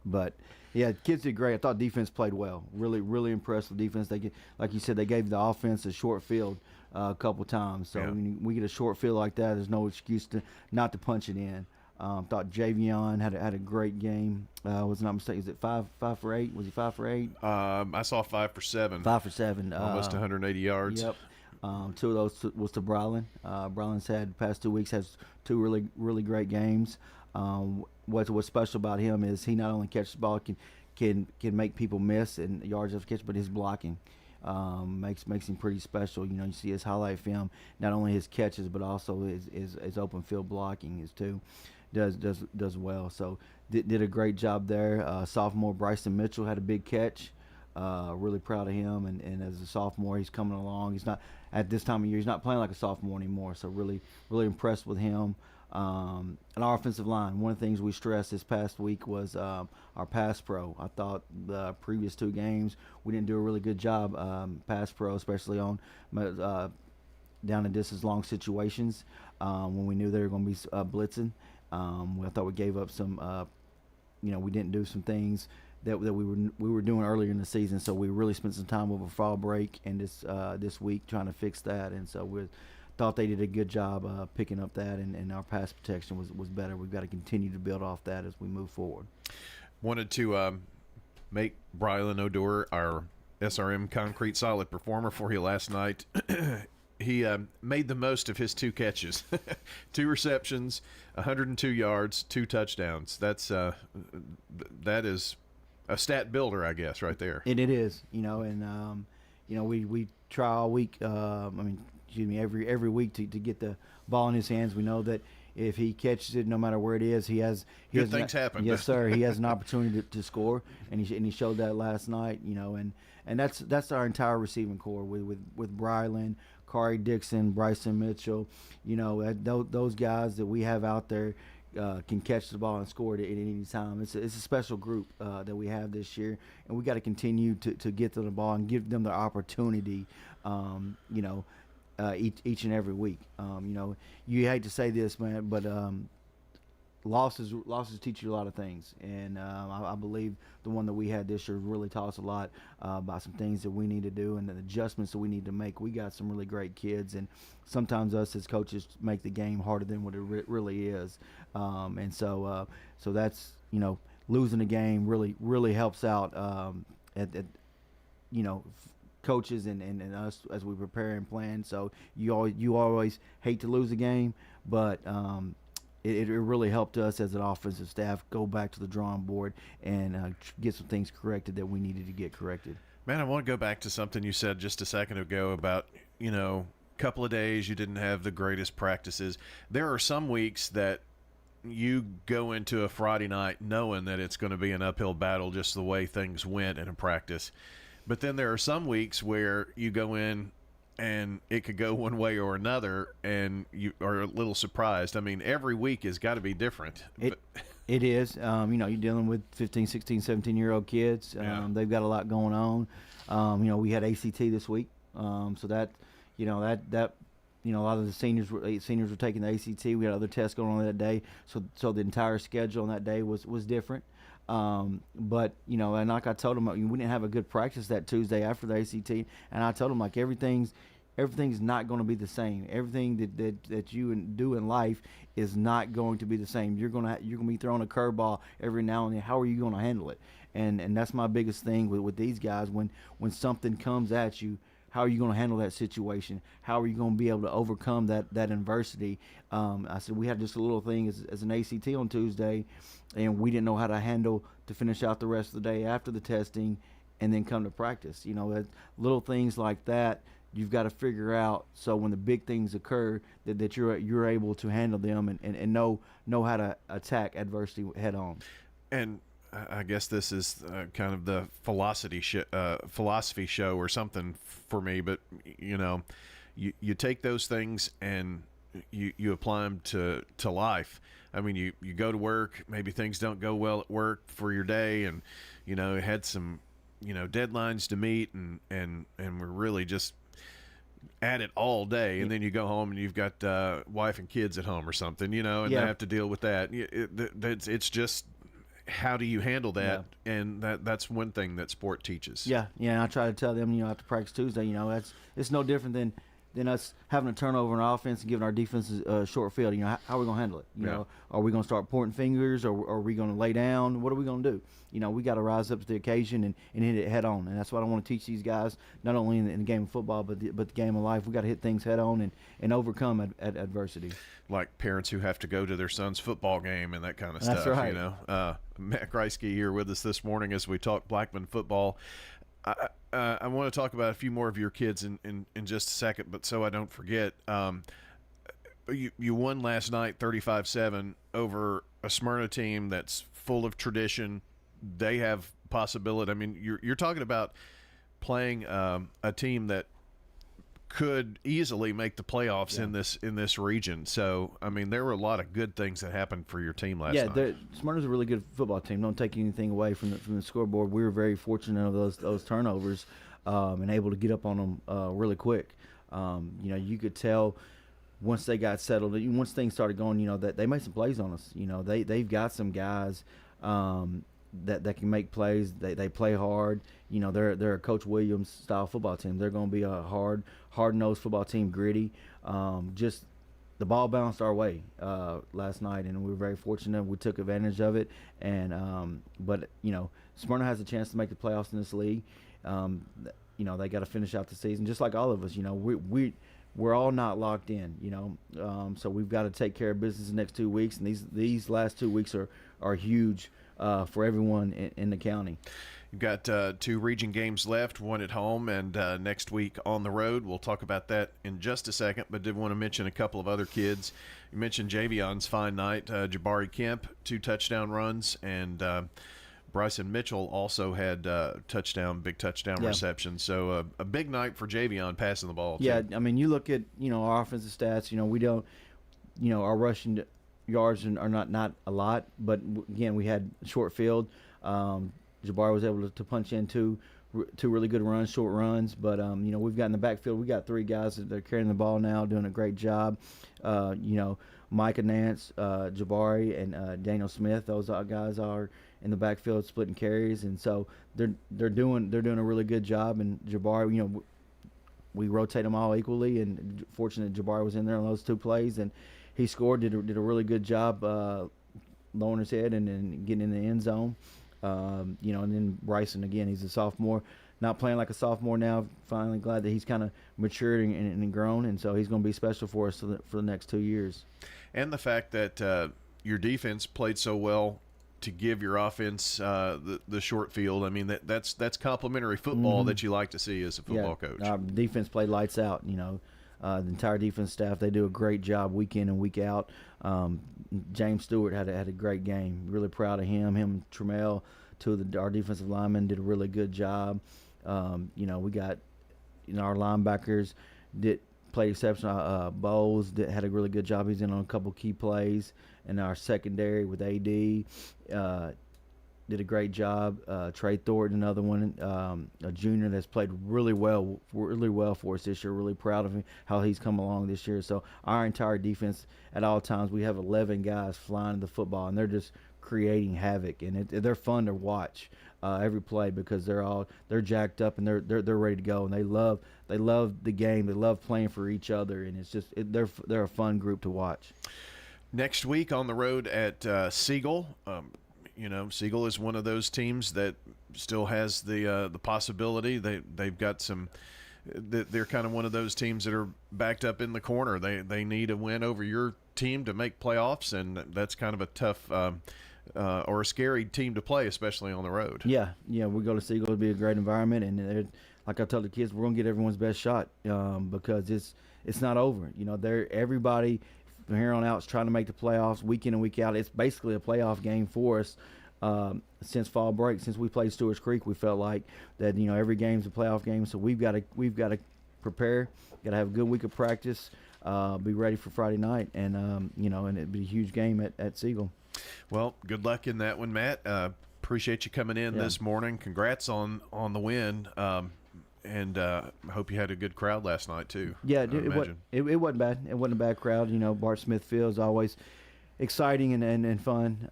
[SPEAKER 4] But yeah, kids did great. I thought defense played well. Really, really impressed with defense. Like you said, they gave the offense a short field a couple times. So when we get a short field like that, there's no excuse not to punch it in. Thought Javion had a great game. Was not mistaken. Is it 5 for 8? Was he 5 for 8?
[SPEAKER 2] I saw 5 for 7.
[SPEAKER 4] 5 for 7.
[SPEAKER 2] Almost 180 yards.
[SPEAKER 4] Yep. 2 of those was to Brylan. Brylan's had the past 2 weeks has 2 really, really great games. What's special about him is he not only catches the ball, can make people miss and yards after catch, but his blocking makes him pretty special. You see his highlight film, not only his catches but also his open field blocking is too. Does well. So did a great job there. Sophomore Bryson Mitchell had a big catch. Really proud of him, and as a sophomore, he's coming along. He's not at this time of year. He's not playing like a sophomore anymore. So really, really impressed with him. And our offensive line. One of the things we stressed this past week was our pass pro. I thought the previous 2 games we didn't do a really good job pass pro, especially on down and distance long situations when we knew they were going to be blitzing. I thought we gave up some. We didn't do some things that we were doing earlier in the season. So we really spent some time over fall break and this week trying to fix that. And so we thought they did a good job picking up that, and our pass protection was better. We've got to continue to build off that as we move forward.
[SPEAKER 2] Wanted to make Brylan Odor our SRM Concrete Solid Performer for you last night. He made the most of his 2 catches, 2 receptions, 102 yards, 2 touchdowns. That is a stat builder, I guess, right there.
[SPEAKER 4] And it is, and we try all week. Every week to get the ball in his hands. We know that if he catches it, no matter where it is,
[SPEAKER 2] good things happen.
[SPEAKER 4] Yes, sir. He has an opportunity to score, and he showed that last night. And that's our entire receiving core with Brylan, Kari Dixon, Bryson Mitchell. Those guys that we have out there can catch the ball and score it at any time. It's a special group that we have this year, and we got to continue to get to the ball and give them the opportunity. Each and every week. You hate to say this, man, but losses teach you a lot of things, and I believe the one that we had this year really taught us a lot about some things that we need to do and the adjustments that we need to make. We got some really great kids, and sometimes us as coaches make the game harder than what it really is, and so that's losing a game really helps out at coaches and us as we prepare and plan. So you always hate to lose a game, but it really helped us as an offensive staff go back to the drawing board and get some things corrected that we needed to get corrected.
[SPEAKER 2] Man, I want to go back to something you said just a second ago about, couple of days you didn't have the greatest practices. There are some weeks that you go into a Friday night knowing that it's going to be an uphill battle just the way things went in a practice. But then there are some weeks where you go in and it could go one way or another, and you are a little surprised. I mean, every week has got to be different.
[SPEAKER 4] It is. You're dealing with 15, 16, 17-year-old kids. They've got a lot going on. We had ACT this week, so that a lot of the seniors were taking the ACT. We had other tests going on that day, so the entire schedule on that day was different. But and like I told them, we didn't have a good practice that Tuesday after the ACT, and I told them like everything's not going to be the same. Everything that you do in life is not going to be the same. You're gonna be throwing a curveball every now and then. How are you going to handle it? And that's my biggest thing with these guys. When something comes at you, how are you going to handle that situation? How are you going to be able to overcome that adversity? I said we had just a little thing as an ACT on Tuesday, and we didn't know how to handle to finish out the rest of the day after the testing, and then come to practice. Little things like that you've got to figure out, so when the big things occur, that you're able to handle them and know how to attack adversity head on.
[SPEAKER 2] And I guess this is kind of the philosophy show or something for me, but you take those things and you apply them to life. I mean, you go to work, maybe things don't go well at work for your day, and had some deadlines to meet, and we're really just at it all day, and then you go home and you've got wife and kids at home or something, and they have to deal with that. It's just, how do you handle that? Yeah. And that's one thing that sport teaches.
[SPEAKER 4] Yeah. I try to tell them, after practice Tuesday, it's no different than us having a turnover in our offense and giving our defense a short field. How are we going to handle it? You know, are we going to start pointing fingers, or are we going to lay down? What are we going to do? We got to rise up to the occasion and hit it head on. And that's what I want to teach these guys, not only in the game of football, but the game of life. We got to hit things head on and overcome adversity.
[SPEAKER 2] Like parents who have to go to their son's football game and that kind of
[SPEAKER 4] That's
[SPEAKER 2] stuff.
[SPEAKER 4] Right.
[SPEAKER 2] Matt Kreisky here with us this morning as we talk Blackman football. I want to talk about a few more of your kids in just a second, but so I don't forget, you won last night 35-7 over a Smyrna team that's full of tradition. They have possibility. I mean, you're talking about playing a team that could easily make the playoffs in this region. So, I mean, there were a lot of good things that happened for your team last night. Yeah,
[SPEAKER 4] Smyrna's a really good football team. Don't take anything away from the scoreboard. We were very fortunate of those turnovers and able to get up on them really quick. You could tell once they got settled, once things started going, that they made some plays on us. They've got some guys that can make plays. They play hard. They're a Coach Williams style football team. They're going to be a hard-nosed football team, gritty. Just the ball bounced our way last night, and we were very fortunate. We took advantage of it. And but Smyrna has a chance to make the playoffs in this league. They got to finish out the season, just like all of us. We're all not locked in. So we've got to take care of business the next 2 weeks, and these last 2 weeks are huge for everyone in the county.
[SPEAKER 2] You've got 2 region games left, one at home and next week on the road. We'll talk about that in just a second, but did want to mention a couple of other kids. You mentioned Javion's fine night. Jabari Kemp, 2 touchdown runs, and Bryson Mitchell also had big touchdown reception. So a big night for Javion passing the ball, too.
[SPEAKER 4] Yeah, I mean, you look at, our offensive stats, we don't, our rushing yards are not a lot, but again, we had short field. Jabari was able to punch in two really good runs, short runs. But we've got in the backfield, we got 3 guys that are carrying the ball now, doing a great job. Micah Nance, Jabari, and Daniel Smith. Those guys are in the backfield splitting carries, and so they're doing a really good job. And Jabari, we rotate them all equally, and fortunate Jabari was in there on those 2 plays, and he scored. Did a really good job lowering his head and getting in the end zone. And then Bryson, again, he's a sophomore, not playing like a sophomore now. Finally glad that he's kind of matured and grown, and so he's going to be special for us for the next 2 years.
[SPEAKER 2] And the fact that your defense played so well to give your offense the short field. I mean, that's complimentary football that you like to see as a football coach.
[SPEAKER 4] Our defense played lights out. The entire defense staff, they do a great job week in and week out. James Stewart had a great game. Really proud of him. Him and Trammell, 2 of our defensive linemen, did a really good job. We got our linebackers, played exceptional. Bowles had a really good job. He's in on a couple key plays. And our secondary with AD did a great job. Trey Thornton, another one, a junior that's played really well for us this year. Really proud of him, how he's come along this year. So our entire defense, at all times, we have 11 guys flying the football, and they're just creating havoc, and they're fun to watch every play because they're jacked up and they're ready to go, and they love the game. They love playing for each other, and it's just they're a fun group to watch.
[SPEAKER 2] Next week on the road at Siegel. Siegel is one of those teams that still has the possibility. They've got some. They're kind of one of those teams that are backed up in the corner. They need a win over your team to make playoffs, and that's kind of a tough or a scary team to play, especially on the road. Yeah, we go to Siegel. It'll be a great environment, and like I tell the kids, we're gonna get everyone's best shot because it's not over. Everybody from here on out is trying to make the playoffs week in and week out. It's basically a playoff game for us since fall break. Since we played Stewart's Creek, we felt like that every game's a playoff game. So we've got to prepare. Got to have a good week of practice. Be ready for Friday night, and and it'd be a huge game at Siegel. Well, good luck in that one, Matt. Appreciate you coming in this morning. Congrats on the win. And I hope you had a good crowd last night, too. Yeah, it wasn't bad. It wasn't a bad crowd. Bart Smith Field is always exciting and fun.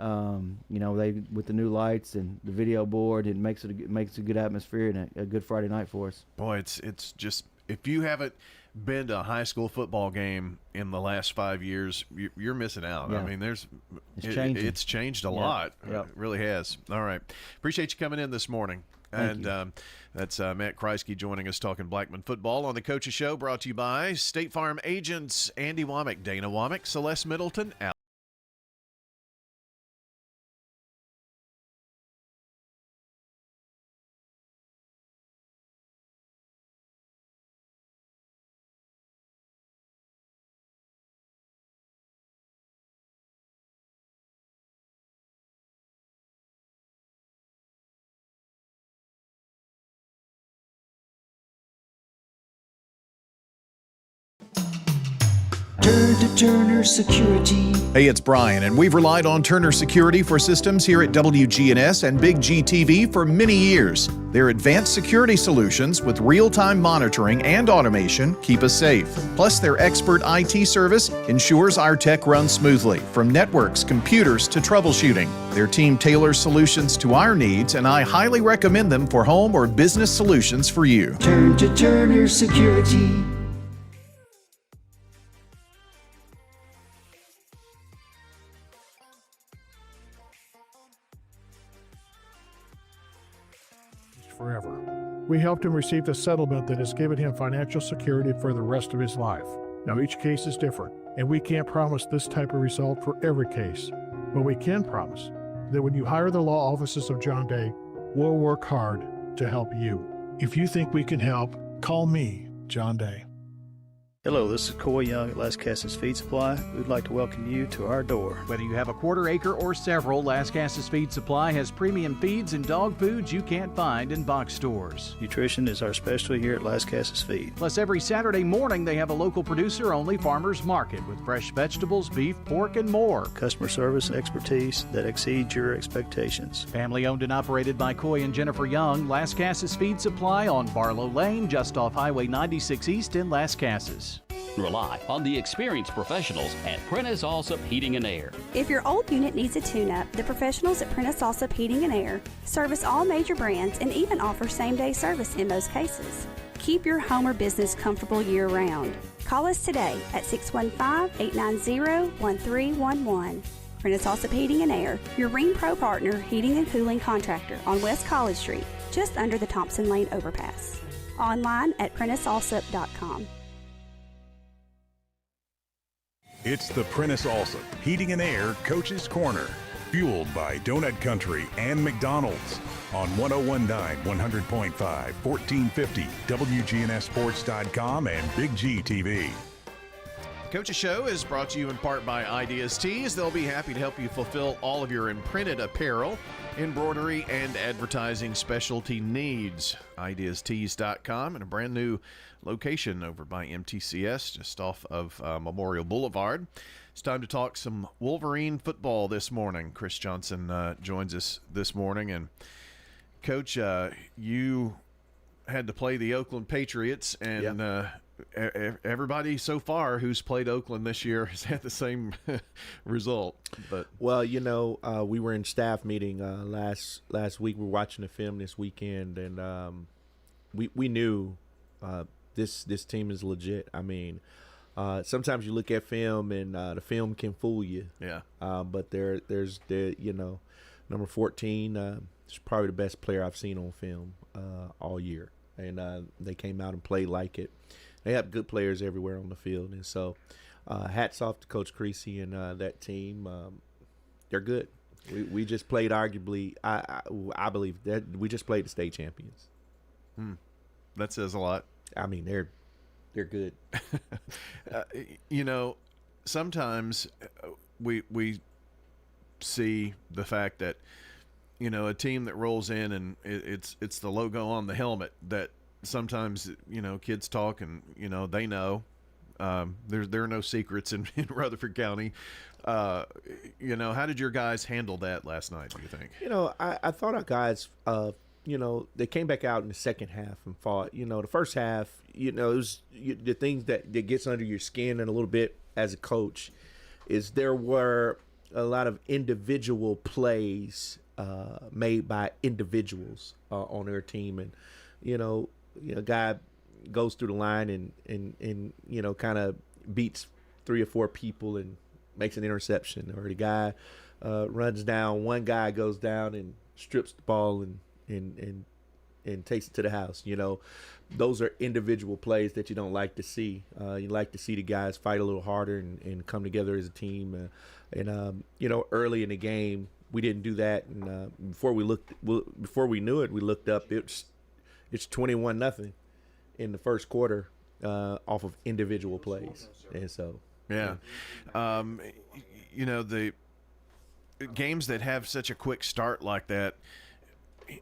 [SPEAKER 2] They with the new lights and the video board, it makes a good atmosphere and a good Friday night for us. Boy, it's just, if you haven't been to a high school football game in the last 5 years, you're missing out. Yeah. I mean, it's changed a lot. Yep. It really has. All right. Appreciate you coming in this morning. Thank you. That's Matt Kreisky joining us talking Blackman football on the Coach's Show, brought to you by State Farm agents Andy Womack, Dana Womack, Celeste Middleton, Al.
[SPEAKER 5] Turn to Turner Security. Hey, it's Brian, and we've relied on Turner Security for systems here at WGNS and Big G TV for many years. Their advanced security solutions with real-time monitoring and automation keep us safe. Plus, their expert IT service ensures our tech runs smoothly, from networks, computers to troubleshooting. Their team tailors solutions to our needs, and I highly recommend them for home or business solutions for you. Turn to Turner Security.
[SPEAKER 6] Forever. We helped him receive a settlement that has given him financial security for the rest of his life. Now, each case is different, and we can't promise this type of result for every case. But we can promise that when you hire the law offices of John Day, we'll work hard to help you. If you think we can help, call me, John Day.
[SPEAKER 23] Hello, this is Coy Young at Las Casas Feed Supply. We'd like to welcome you to our door.
[SPEAKER 24] Whether you have a quarter acre or several, Las Casas Feed Supply has premium feeds and dog foods you can't find in box stores.
[SPEAKER 23] Nutrition is our specialty here at Las Casas Feed.
[SPEAKER 24] Plus, every Saturday morning they have a local producer-only farmers market with fresh vegetables, beef, pork, and more.
[SPEAKER 23] Customer service and expertise that exceeds your expectations.
[SPEAKER 24] Family owned and operated by Coy and Jennifer Young, Las Casas Feed Supply on Barlow Lane, just off Highway 96 East in Las Casas.
[SPEAKER 25] Rely on the experienced professionals at Prentice Allsup Heating and Air.
[SPEAKER 26] If your old unit needs a tune-up, the professionals at Prentice Allsup Heating and Air service all major brands and even offer same-day service in most cases. Keep your home or business comfortable year-round. Call us today at 615-890-1311. Prentice Allsup Heating and Air, your Ring Pro partner heating and cooling contractor on West College Street, just under the Thompson Lane overpass. Online at PrenticeAllsup.com.
[SPEAKER 1] It's the Prentice Allsup Heating and Air Coach's Corner, fueled by Donut Country and McDonald's on 101.9, 100.5, 1450, WGNSsports.com, and Big G TV.
[SPEAKER 2] Coach's Show is brought to you in part by Ideas Tees. They'll be happy to help you fulfill all of your imprinted apparel, embroidery, and advertising specialty needs. IdeasTees.com and a brand new location over by MTCS just off of Memorial Boulevard. It's time to talk some Wolverine football this morning. Chris Johnson joins us this morning. And, Coach, you had to play the Oakland Patriots, and everybody so far who's played Oakland this year has had the same result. But
[SPEAKER 3] well, we were in staff meeting last week. We were watching the film this weekend, and we knew this team is legit. I mean, sometimes you look at film and the film can fool you.
[SPEAKER 2] Yeah.
[SPEAKER 3] But there's number 14. Is probably the best player I've seen on film all year, and they came out and played like it. They have good players everywhere on the field, and so hats off to Coach Creasy and that team. They're good. We just played arguably. I believe that we just played the state champions.
[SPEAKER 2] That says a lot.
[SPEAKER 3] I mean, they're good.
[SPEAKER 2] Sometimes we see the fact that a team that rolls in and it's the logo on the helmet that sometimes kids talk and they know. There are no secrets in Rutherford County. How did your guys handle that last night, do you think?
[SPEAKER 3] I thought our guys they came back out in the second half and fought. The first half, it was the things that gets under your skin and a little bit as a coach is there were a lot of individual plays made by individuals on their team, and a guy goes through the line and kind of beats 3 or 4 people and makes an interception, or the guy runs down, one guy goes down and strips the ball and takes it to the house. Those are individual plays that you don't like to see. You like to see the guys fight a little harder and come together as a team. Early in the game, we didn't do that, and before we knew it, we looked up. It's 21-0 in the first quarter off of individual plays, and so
[SPEAKER 2] the games that have such a quick start like that,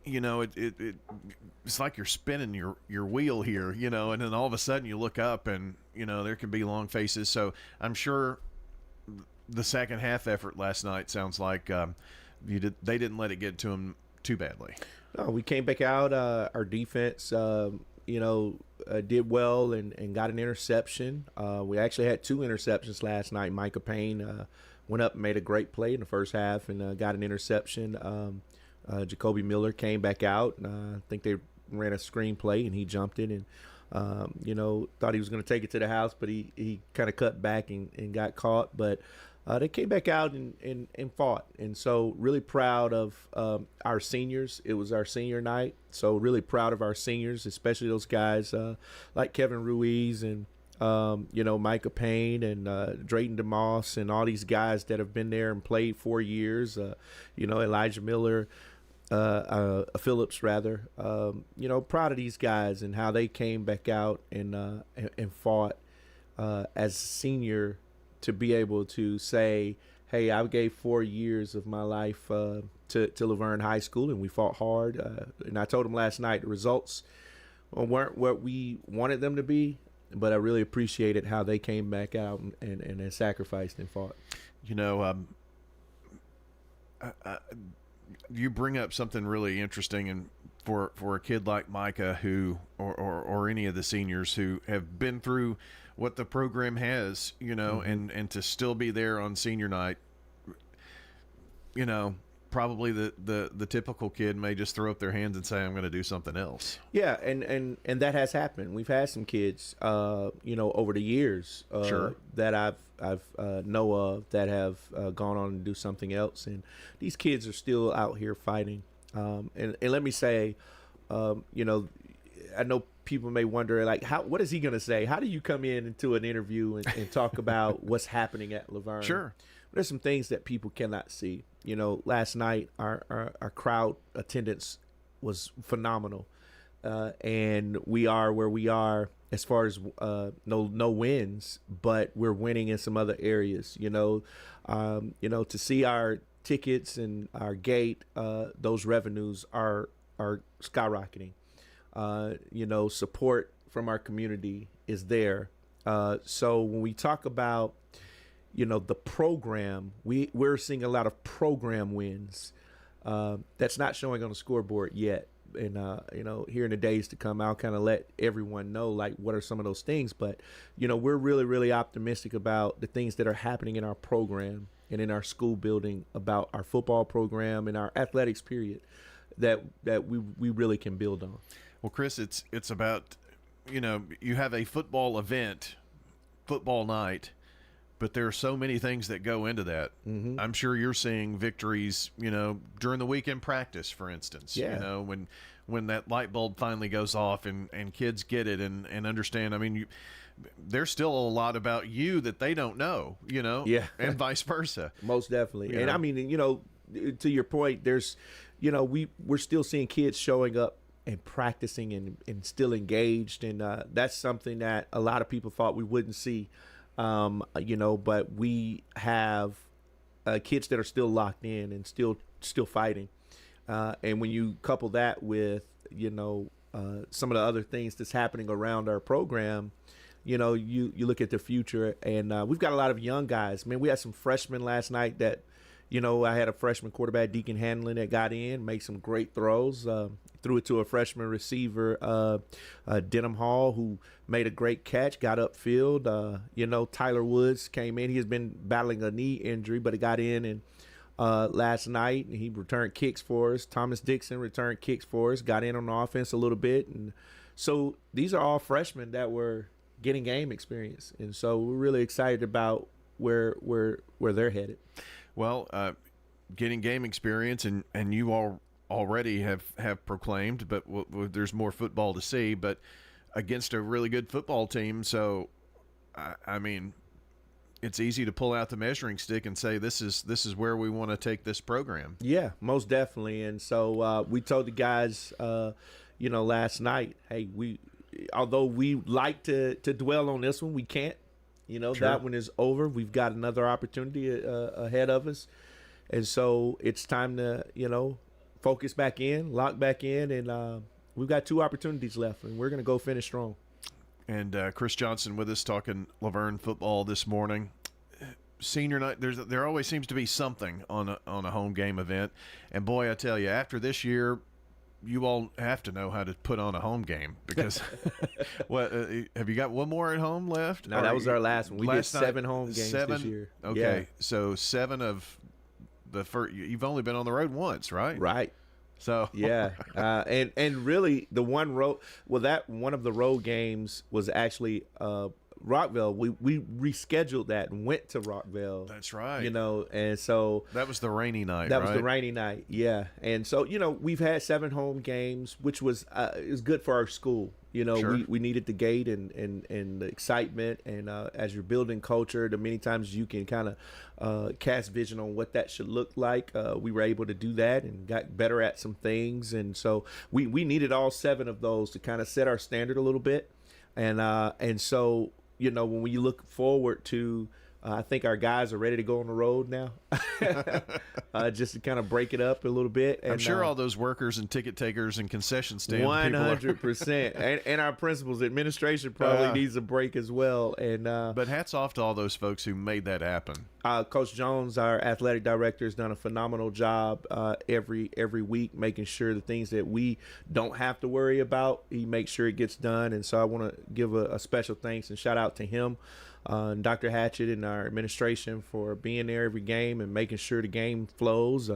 [SPEAKER 2] it's like you're spinning your wheel here, and then all of a sudden you look up and there can be long faces. So I'm sure the second half effort last night sounds like they didn't let it get to them too badly.
[SPEAKER 3] No, we came back out. Our defense, did well and got an interception. We actually had 2 interceptions last night. Micah Payne went up and made a great play in the first half and got an interception. Jacoby Miller came back out. I think they ran a screen play and he jumped it and thought he was going to take it to the house, but he kind of cut back and got caught. But they came back out and fought. And so really proud of our seniors. It was our senior night. So really proud of our seniors, especially those guys like Kevin Ruiz and, Micah Payne and Drayton DeMoss and all these guys that have been there and played 4 years. Elijah Miller, Phillips rather. Proud of these guys and how they came back out and fought as a senior to be able to say, hey, I gave 4 years of my life to Laverne High School, and we fought hard. And I told them last night the results weren't what we wanted them to be, but I really appreciated how they came back out and sacrificed and fought.
[SPEAKER 2] You bring up something really interesting, and for a kid like Micah who or any of the seniors who have been through what the program has, and to still be there on senior night, probably the typical kid may just throw up their hands and say, I'm going to do something else.
[SPEAKER 3] Yeah, and that has happened. We've had some kids, over the years
[SPEAKER 2] sure.
[SPEAKER 3] that I've know of that have gone on to do something else, and these kids are still out here fighting. And let me say, I know people may wonder, like, what is he going to say? How do you come into an interview and talk about what's happening at Laverne?
[SPEAKER 2] Sure.
[SPEAKER 3] There's some things that people cannot see. Last night our crowd attendance was phenomenal, and we are where we are as far as no wins, but we're winning in some other areas. To see our tickets and our gate, those revenues are skyrocketing. Support from our community is there. So when we talk about the program, we're seeing a lot of program wins. That's not showing on the scoreboard yet. And here in the days to come, I'll kind of let everyone know like what are some of those things. But we're really, really optimistic about the things that are happening in our program and in our school building, about our football program and our athletics period, that we really can build on.
[SPEAKER 2] Well, Chris, it's about you have a football event, football night, but there are so many things that go into that. Mm-hmm. I'm sure you're seeing victories, during the weekend practice, for instance.
[SPEAKER 3] Yeah.
[SPEAKER 2] When that light bulb finally goes off and kids get it and understand. I mean, there's still a lot about you that they don't know,
[SPEAKER 3] Yeah.
[SPEAKER 2] and vice versa.
[SPEAKER 3] Most definitely. And I mean, to your point, there's, we're still seeing kids showing up and practicing and still engaged. And that's something that a lot of people thought we wouldn't see. But we have kids that are still locked in and still fighting. And when you couple that with, some of the other things that's happening around our program, you look at the future, and we've got a lot of young guys. Man, we had some freshmen last night that, I had a freshman quarterback, Deacon Hanlon, that got in, made some great throws. Threw it to a freshman receiver, Denham Hall, who made a great catch, got upfield. Tyler Woods came in. He has been battling a knee injury, but he got in and last night, and he returned kicks for us. Thomas Dixon returned kicks for us, got in on the offense a little bit. And so these are all freshmen that were getting game experience. And so we're really excited about where they're headed.
[SPEAKER 2] Well, getting game experience, and you all already have proclaimed, but there's more football to see, but against a really good football team. So, I mean, it's easy to pull out the measuring stick and say, this is where we want to take this program.
[SPEAKER 3] Yeah, most definitely. And so we told the guys, last night, hey, although we like to dwell on this one, we can't. Sure. That one is over. We've got another opportunity ahead of us. And so it's time to, focus back in, lock back in, and we've got 2 opportunities left, and we're going to go finish strong.
[SPEAKER 2] And Chris Johnson with us talking Laverne football this morning. Senior night, there always seems to be something on a home game event. And boy, I tell you, after this year, you all have to know how to put on a home game, because what have you got one more at home left?
[SPEAKER 3] No, that was our last one. We did 7 home games this year.
[SPEAKER 2] Okay, yeah. So 7 of the first. You've only been on the road once, right?
[SPEAKER 3] Right.
[SPEAKER 2] So
[SPEAKER 3] yeah, and really the one of the road games was actually Rockville. We rescheduled that and went to Rockville.
[SPEAKER 2] That's right.
[SPEAKER 3] And so
[SPEAKER 2] that was the rainy night.
[SPEAKER 3] That was the rainy night. Yeah. And so we've had 7 home games, which was is good for our school.
[SPEAKER 2] Sure.
[SPEAKER 3] We needed the gate and the excitement, and as you're building culture, the many times you can kind of cast vision on what that should look like. We were able to do that and got better at some things, and so we needed all 7 of those to kind of set our standard a little bit, and so when we look forward to. I think our guys are ready to go on the road now, just to kind of break it up a little bit. And,
[SPEAKER 2] I'm sure all those workers and ticket takers and concession stand
[SPEAKER 3] 100%, and our principals, administration probably needs a break as well. And
[SPEAKER 2] but hats off to all those folks who made that happen.
[SPEAKER 3] Coach Jones, our athletic director, has done a phenomenal job every week, making sure the things that we don't have to worry about, he makes sure it gets done. And so I want to give a special thanks and shout out to him. And Dr. Hatchett and our administration for being there every game and making sure the game flows.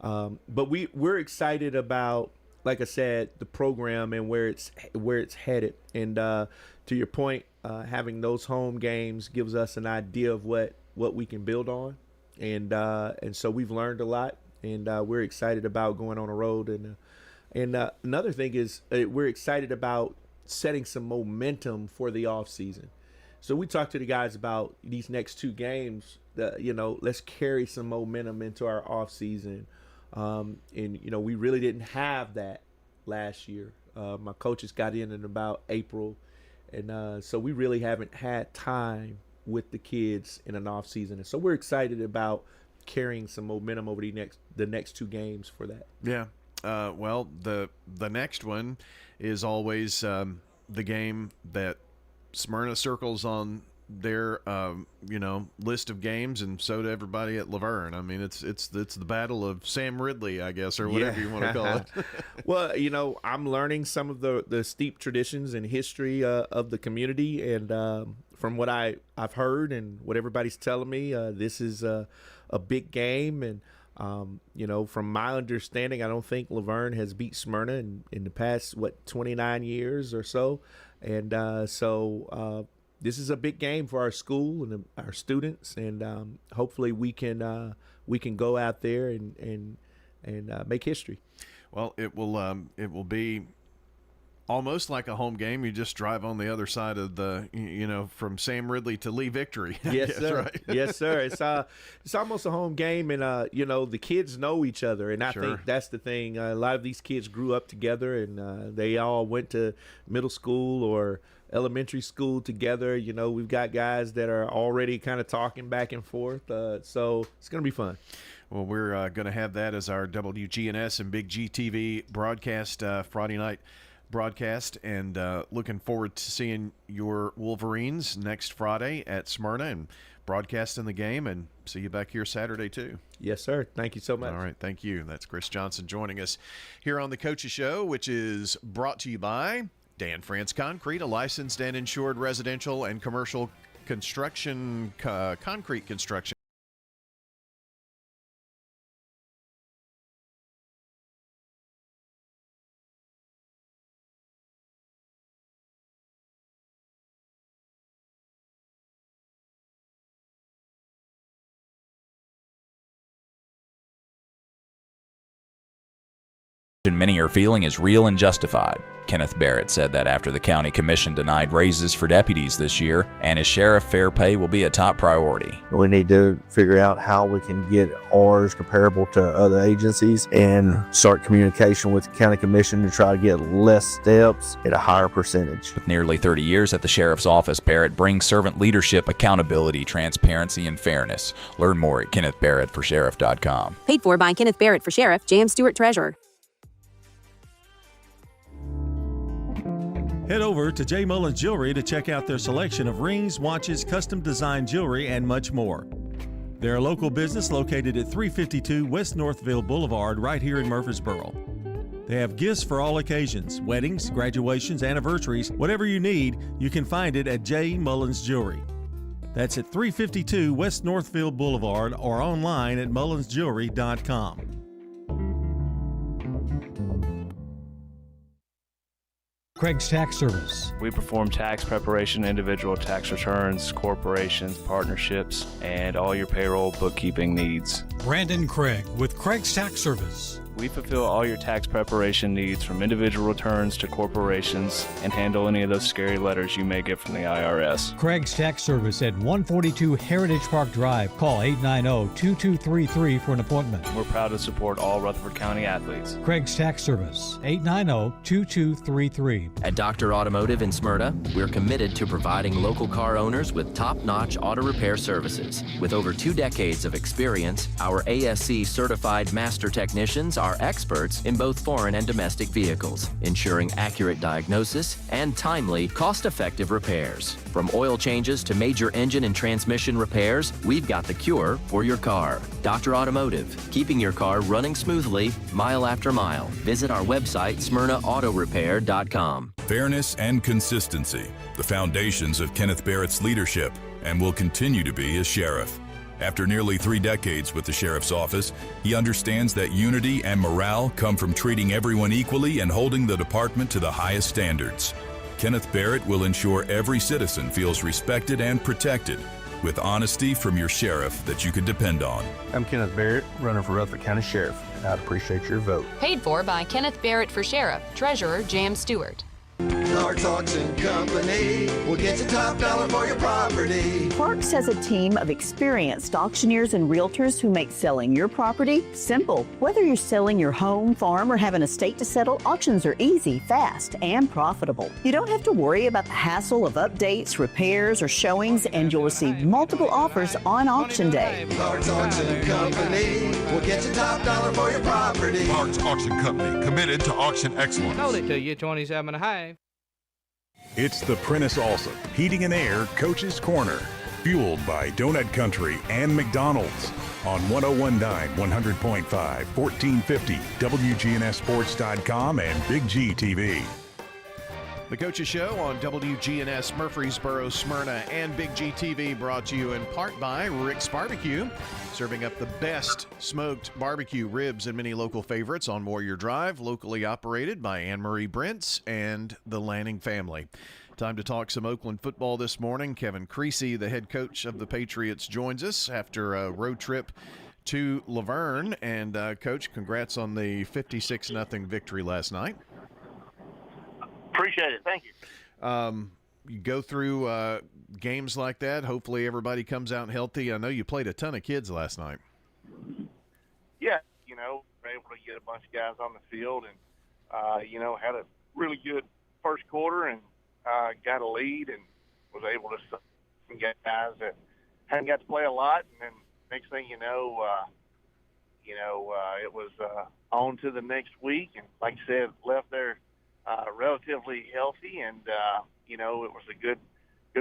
[SPEAKER 3] But we're excited about, like I said, the program and where it's headed. And to your point, having those home games gives us an idea of what we can build on. And so we've learned a lot, and we're excited about going on the road. And another thing is we're excited about setting some momentum for the off season. So we talked to the guys about these next 2 games. Let's carry some momentum into our off season. And we really didn't have that last year. My coaches got in about April, And so we really haven't had time with the kids in an off season. And so we're excited about carrying some momentum over the next 2 games for that.
[SPEAKER 2] Yeah. Well, the next one is always the game that Smyrna circles on their list of games, and so do everybody at Laverne. I mean, it's the battle of Sam Ridley, I guess, or whatever you want to call it.
[SPEAKER 3] Well, I'm learning some of the steep traditions and history of the community, and from what I've heard and what everybody's telling me, this is a big game. And from my understanding, I don't think Laverne has beat Smyrna in the past 29 years or so, and so this is a big game for our school and our students, and hopefully we can go out there and make history.
[SPEAKER 2] Well, it will be almost like a home game. You just drive on the other side of from Sam Ridley to Lee Victory.
[SPEAKER 3] Yes, sir.
[SPEAKER 2] Right?
[SPEAKER 3] Yes, sir. It's almost a home game, and the kids know each other, and I think that's the thing. A lot of these kids grew up together, and they all went to middle school or elementary school together. We've got guys that are already kind of talking back and forth, so it's going to be fun.
[SPEAKER 2] Well, we're going to have that as our WGNS and Big GTV broadcast, Friday night broadcast, and looking forward to seeing your Wolverines next Friday at Smyrna and broadcasting the game, and see you back here Saturday too.
[SPEAKER 3] Yes, sir. Thank you so much.
[SPEAKER 2] All right, thank you. That's Chris Johnson joining us here on the Coaches Show, which is brought to you by Dan France Concrete, a licensed and insured residential and commercial construction, concrete construction.
[SPEAKER 8] Many are feeling is real and justified. Kenneth Barrett said that after the county commission denied raises for deputies this year, and as sheriff, fair pay will be a top priority.
[SPEAKER 9] We need to figure out how we can get ours comparable to other agencies and start communication with the county commission to try to get less steps at a higher percentage.
[SPEAKER 8] With nearly 30 years at the sheriff's office, Barrett brings servant leadership, accountability, transparency, and fairness. Learn more at KennethBarrettForSheriff.com.
[SPEAKER 7] Paid for by Kenneth Barrett for Sheriff, J.M. Stewart Treasurer.
[SPEAKER 10] Head over to J. Mullins Jewelry to check out their selection of rings, watches, custom design jewelry, and much more. They're a local business located at 352 West Northville Boulevard right here in Murfreesboro. They have gifts for all occasions, weddings, graduations, anniversaries, whatever you need, you can find it at J. Mullins Jewelry. That's at 352 West Northville Boulevard or online at mullinsjewelry.com.
[SPEAKER 11] Craig's Tax Service.
[SPEAKER 12] We perform tax preparation, individual tax returns, corporations, partnerships, and all your payroll bookkeeping needs.
[SPEAKER 11] Brandon Craig with Craig's Tax Service.
[SPEAKER 12] We fulfill all your tax preparation needs from individual returns to corporations and handle any of those scary letters you may get from the IRS.
[SPEAKER 11] Craig's Tax Service at 142 Heritage Park Drive. Call 890-2233 for an appointment.
[SPEAKER 12] We're proud to support all Rutherford County athletes.
[SPEAKER 11] Craig's Tax Service, 890-2233.
[SPEAKER 13] At Dr. Automotive in Smyrna, we're committed to providing local car owners with top-notch auto repair services. With over 2 decades of experience, our ASC certified master technicians are experts in both foreign and domestic vehicles, ensuring accurate diagnosis and timely, cost-effective repairs. From oil changes to major engine and transmission repairs, we've got the cure for your car. Dr. Automotive, keeping your car running smoothly, mile after mile. Visit our website, smyrnaautorepair.com.
[SPEAKER 1] Fairness and consistency, the foundations of Kenneth Barrett's leadership, and will continue to be as sheriff. After nearly 3 decades with the sheriff's office, he understands that unity and morale come from treating everyone equally and holding the department to the highest standards. Kenneth Barrett will ensure every citizen feels respected and protected, with honesty from your sheriff that you can depend on.
[SPEAKER 9] I'm Kenneth Barrett, running for Rutherford County Sheriff, and I'd appreciate your vote.
[SPEAKER 27] Paid for by Kenneth Barrett for Sheriff, Treasurer J.M. Stewart.
[SPEAKER 14] Clark's Auction Company will get you top dollar for your property.
[SPEAKER 15] Clark's has a team of experienced auctioneers and realtors who make selling your property simple. Whether you're selling your home, farm, or have an estate to settle, auctions are easy, fast, and profitable. You don't have to worry about the hassle of updates, repairs, or showings, and you'll receive multiple offers on auction day.
[SPEAKER 14] Clark's Auction Company will get you top dollar for your property.
[SPEAKER 16] Clark's Auction Company, committed to auction excellence.
[SPEAKER 17] Sold it to you, 27.5.
[SPEAKER 1] It's the Prentice Allsup Heating and Air Coach's Corner, fueled by Donut Country and McDonald's on 101.9, 100.5, 1450, wgnssports.com and Big G TV.
[SPEAKER 2] The Coaches Show on WGNS Murfreesboro, Smyrna, and Big G TV, brought to you in part by Rick's Barbecue, serving up the best smoked barbecue ribs and many local favorites on Warrior Drive, locally operated by Anne-Marie Brentz and the Lanning family. Time to talk some Oakland football this morning. Kevin Creasy, the head coach of the Patriots, joins us after a road trip to Laverne. And, Coach, congrats on the 56-0 victory last night.
[SPEAKER 18] Appreciate it. Thank you.
[SPEAKER 2] You go through games like that. Hopefully everybody comes out healthy. I know you played a ton of kids last night.
[SPEAKER 18] Yeah, we're able to get a bunch of guys on the field and, had a really good first quarter and got a lead and was able to some guys that hadn't got to play a lot. And then next thing you know, it was on to the next week. And like I said, left there relatively healthy, and it was a good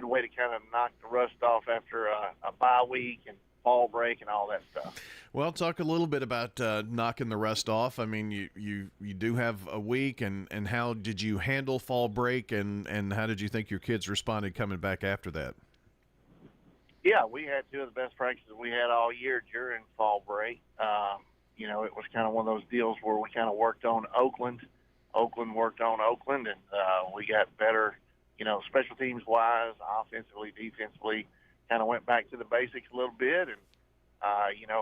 [SPEAKER 18] way to kind of knock the rust off after a bye week and fall break and all that stuff.
[SPEAKER 2] Well, talk a little bit about knocking the rust off. I mean, you do have a week, and how did you handle fall break, and how did you think your kids responded coming back after that?
[SPEAKER 18] Yeah, we had two of the best practices we had all year during fall break. It was kind of one of those deals where we kind of worked on Oakland. Oakland worked on Oakland, and we got better, special teams wise, offensively, defensively, kind of went back to the basics a little bit, and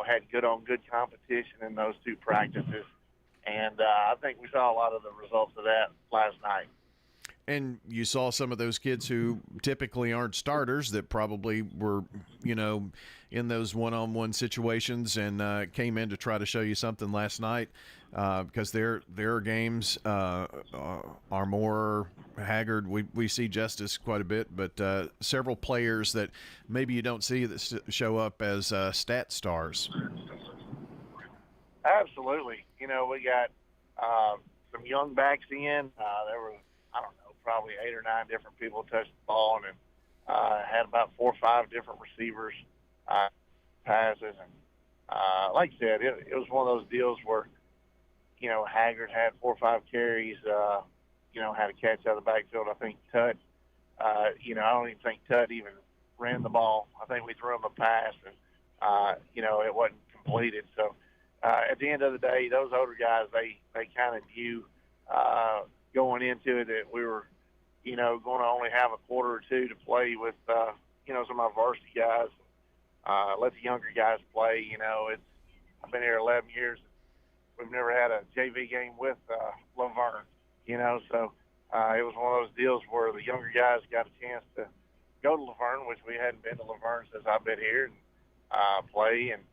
[SPEAKER 18] had good competition in those two practices, and I think we saw a lot of the results of that last night.
[SPEAKER 2] And you saw some of those kids who typically aren't starters that probably were, in those one-on-one situations and came in to try to show you something last night, because their games are more haggard. We see Justice quite a bit, but several players that maybe you don't see that show up as stat stars.
[SPEAKER 18] Absolutely. We got some young backs in. There were, probably 8 or 9 different people touched the ball, and had about 4 or 5 different receivers passes. And like I said, it was one of those deals where, Haggard had 4 or 5 carries, had a catch out of the backfield. I think Tut, I don't even think Tut even ran the ball. I think we threw him a pass, and, it wasn't completed. So at the end of the day, those older guys, they kind of knew going into it that we were, going to only have a quarter or two to play with, some of our varsity guys. Let the younger guys play. I've been here 11 years. We've never had a JV game with Laverne, so it was one of those deals where the younger guys got a chance to go to Laverne, which we hadn't been to Laverne since I've been here, and play and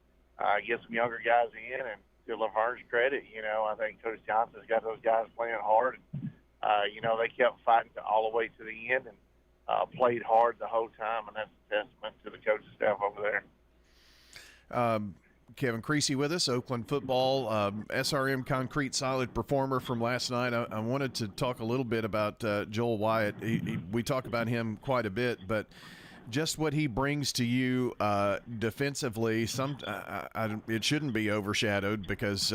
[SPEAKER 18] get some younger guys in. And to Laverne's credit, I think Coach Johnson's got those guys playing hard. And, they kept fighting all the way to the end and played hard the whole time, and that's a testament to the coaching staff over there.
[SPEAKER 2] Kevin Creasy with us, Oakland football, SRM Concrete solid performer from last night. I wanted to talk a little bit about Joel Wyatt. We talk about him quite a bit, but just what he brings to you defensively, it shouldn't be overshadowed, because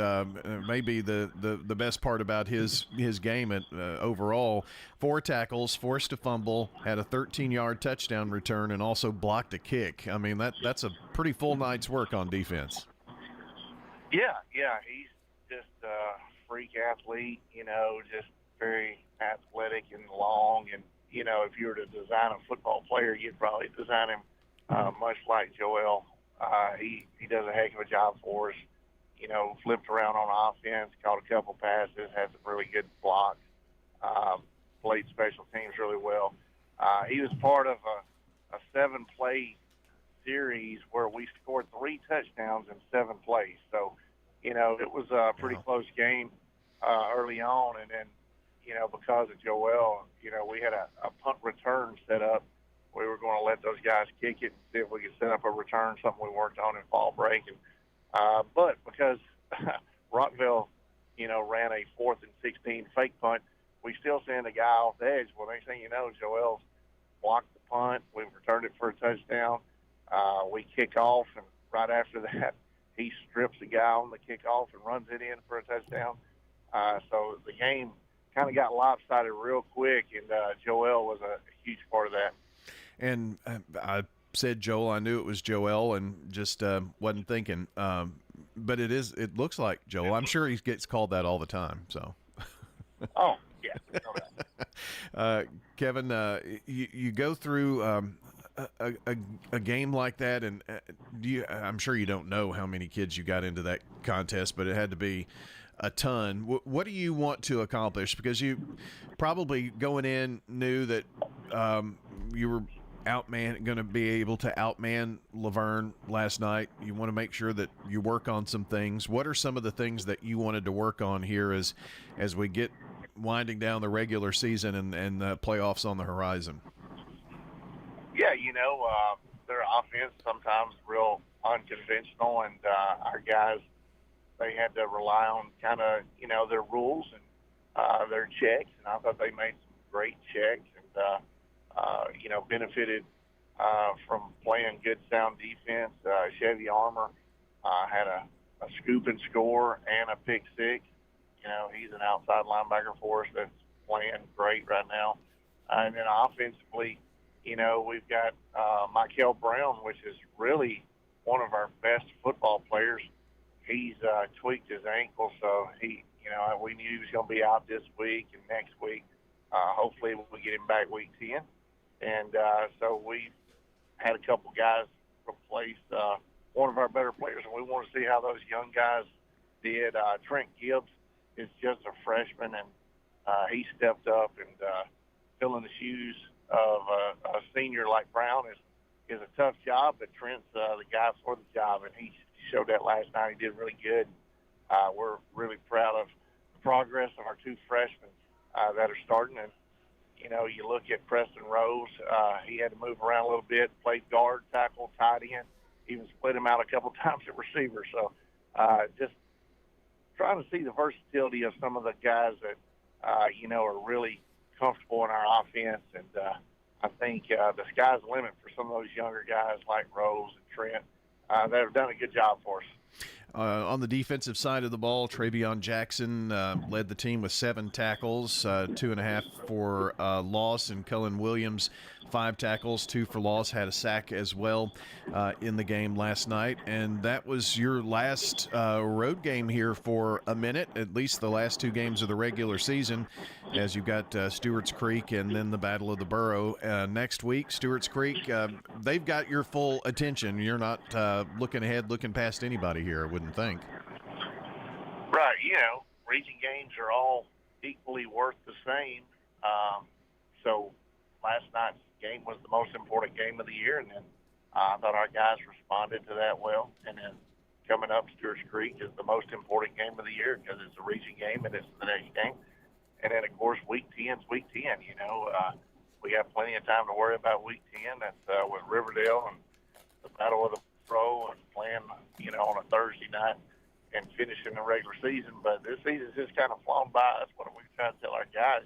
[SPEAKER 2] maybe the best part about his game overall, 4 tackles, forced a fumble, had a 13-yard touchdown return, and also blocked a kick. I mean, that's a pretty full night's work on defense.
[SPEAKER 18] Yeah, he's just a freak athlete, just very athletic and long, and if you were to design a football player, you'd probably design him much like Joel. He does a heck of a job for us. Flipped around on offense, caught a couple passes, had some really good blocks. played special teams really well. He was part of a 7-play series where we scored 3 touchdowns in 7 plays. So, it was a pretty close game early on. And then, because of Joel, we had a punt return set up. We were going to let those guys kick it and see if we could set up a return, something we worked on in fall break. And, but because Rockville, ran a 4th and 16 fake punt, we still send a guy off the edge. Well, next thing you know, Joel's blocked the punt. We returned it for a touchdown. We kick off, and right after that, he strips the guy on the kickoff and runs it in for a touchdown. So the game kind of got lopsided real quick, and Joel was a huge part of that.
[SPEAKER 2] And I said Joel. I knew it was Joel, and just wasn't thinking. But it looks like Joel. I'm sure he gets called that all the time. So.
[SPEAKER 18] Oh yeah.
[SPEAKER 2] Kevin, you go through a game like that, and I'm sure you don't know how many kids you got into that contest, but it had to be a ton. What do you want to accomplish? Because you probably going in knew that you were going to be able to outman Laverne last night. You want to make sure that you work on some things. What are some of the things that you wanted to work on here as we get winding down the regular season and playoffs on the horizon?
[SPEAKER 18] Yeah, their offense sometimes real unconventional, and our guys, they had to rely on kind of, their rules and their checks, and I thought they made some great checks and, benefited from playing good, sound defense. Chevy Armour had a scoop and score and a pick 6. He's an outside linebacker for us that's playing great right now. And then offensively, we've got Michael Brown, which is really one of our best football players. He's tweaked his ankle, so we knew he was going to be out this week and next week. Hopefully we'll get him back week 10. And so we had a couple guys replace one of our better players, and we want to see how those young guys did. Trent Gibbs is just a freshman, and he stepped up, and filling the shoes of a senior like Brown is a tough job, but Trent's the guy for the job, and he showed that last night. He did really good. We're really proud of the progress of our 2 freshmen that are starting. And, you look at Preston Rose, he had to move around a little bit, played guard, tackle, tight end, even split him out a couple times at receiver. So just trying to see the versatility of some of the guys that, are really comfortable in our offense. And I think the sky's the limit for some of those younger guys like Rose and Trent that have done a good job for us.
[SPEAKER 2] On the defensive side of the ball, Travion Jackson led the team with 7 tackles, 2.5 for loss, and Cullen Williams 5 tackles, 2 for loss, had a sack as well in the game last night. And that was your last road game here for a minute, at least the last 2 games of the regular season, as you've got Stewart's Creek and then the Battle of the Borough next week. Stewart's Creek, they've got your full attention. You're not looking ahead, looking past anybody here, I wouldn't think.
[SPEAKER 18] Right, region games are all equally worth the same. So last night's game was the most important game of the year, and then I thought our guys responded to that well. And then coming up, Stewart's Creek is the most important game of the year because it's a region game and it's the next game. And then, of course, week 10's week 10. We have plenty of time to worry about week 10. That's with Riverdale and the Battle of the Pro and playing, on a Thursday night and finishing the regular season. But this season's just kind of flown by. That's what we try to tell our guys.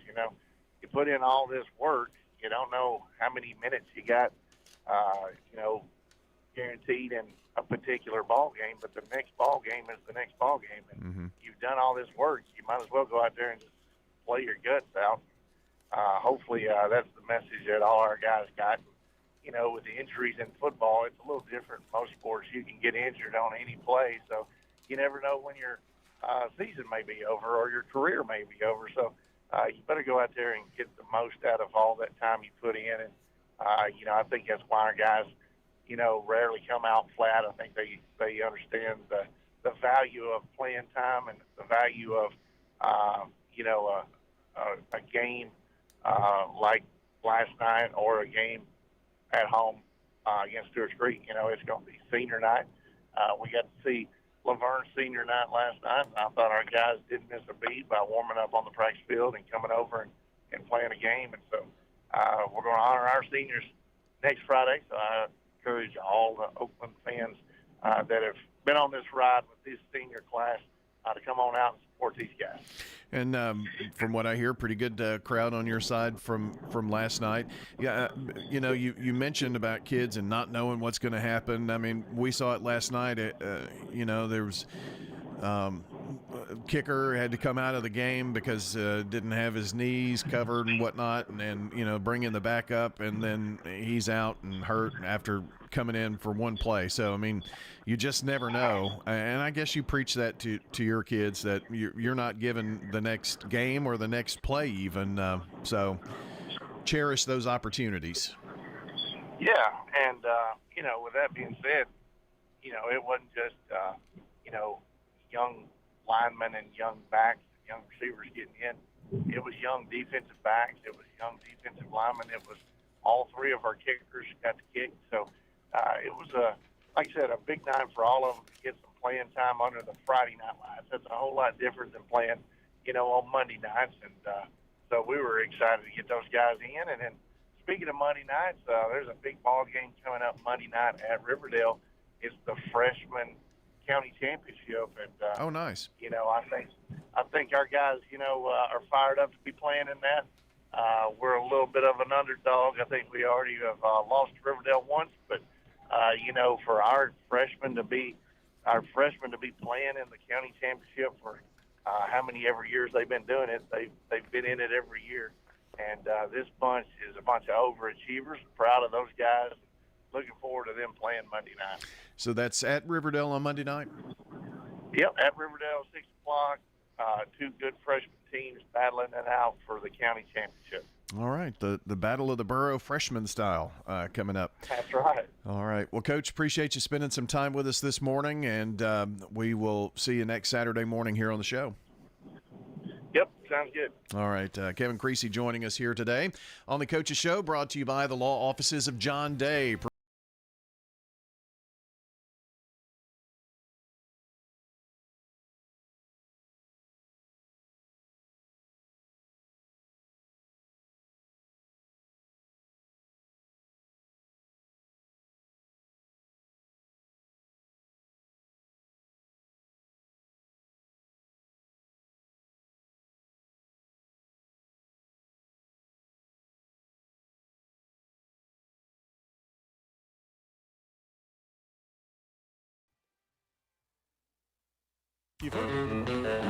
[SPEAKER 18] You put in all this work, you don't know how many minutes you got, guaranteed in a particular ball game, but the next ball game is the next ball game. And you've done all this work, you might as well go out there and just play your guts out. Hopefully that's the message that all our guys got. With the injuries in football, it's a little different. Most sports, you can get injured on any play, so you never know when your season may be over or your career may be over. So you better go out there and get the most out of all that time you put in. And, I think that's why our guys, rarely come out flat. I think they understand the value of playing time and the value of, a game like last night or a game at home against Stewart's Creek. You know, it's going to be senior night. We got to see Laverne's senior night last night, and I thought our guys didn't miss a beat by warming up on the practice field and coming over and playing a game. And so we're going to honor our seniors next Friday. So I encourage all the Oakland fans that have been on this ride with this senior class to come on out and support these guys.
[SPEAKER 2] And from what I hear, pretty good crowd on your side from last night. Yeah, you know, you mentioned about kids and not knowing what's going to happen. I mean, we saw it last night. You know, there was kicker had to come out of the game because didn't have his knees covered and whatnot, and you know, bring in the backup, and then he's out and hurt after coming in for one play. So I mean, you just never know. And I guess you preach that to your kids, that you're not given the next game or the next play even. So cherish those opportunities.
[SPEAKER 18] Yeah, and you know, with that being said, you know, it wasn't just you know, young linemen and young backs and young receivers getting in. It was young defensive backs. It was young defensive linemen. It was all three of our kickers got to kick. So it was like I said, a big night for all of them to get some playing time under the Friday night lights. That's a whole lot different than playing, you know, on Monday nights. And so we were excited to get those guys in. And then speaking of Monday nights, there's a big ball game coming up Monday night at Riverdale. It's the freshman county championship, and
[SPEAKER 2] oh, nice.
[SPEAKER 18] You know, I think our guys, you know, are fired up to be playing in that. We're a little bit of an underdog. I think we already have lost to Riverdale once, but you know, for our freshmen to be playing in the county championship for how many ever years they've been doing it, they've been in it every year, and this bunch is a bunch of overachievers. Proud of those guys. Looking forward to them playing Monday night.
[SPEAKER 2] So that's at Riverdale on Monday night?
[SPEAKER 18] Yep, at Riverdale, 6 o'clock. Two good freshman teams battling it out for the county championship.
[SPEAKER 2] All right, the Battle of the Borough freshman style coming up.
[SPEAKER 18] That's right.
[SPEAKER 2] All right. Well, Coach, appreciate you spending some time with us this morning, and we will see you next Saturday morning here on the show.
[SPEAKER 18] Yep, sounds good.
[SPEAKER 2] All right, Kevin Creasy joining us here today on the Coach's Show, brought to you by the law offices of John Day.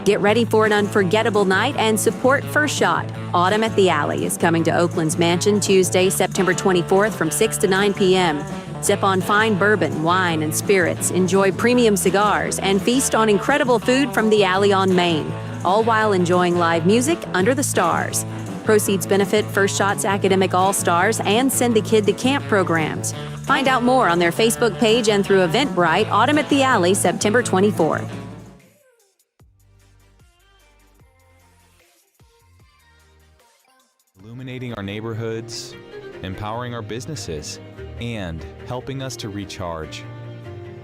[SPEAKER 7] Get ready for an unforgettable night and support First Shot. Autumn at the Alley is coming to Oakland's Mansion Tuesday, September 24th from 6 to 9 p.m. Sip on fine bourbon, wine, and spirits, enjoy premium cigars, and feast on incredible food from the Alley on Main, all while enjoying live music under the stars. Proceeds benefit First Shot's Academic All-Stars and Send the Kid to Camp programs. Find out more on their Facebook page and through Eventbrite. Autumn at the Alley, September 24th.
[SPEAKER 4] Illuminating our neighborhoods, empowering our businesses, and helping us to recharge.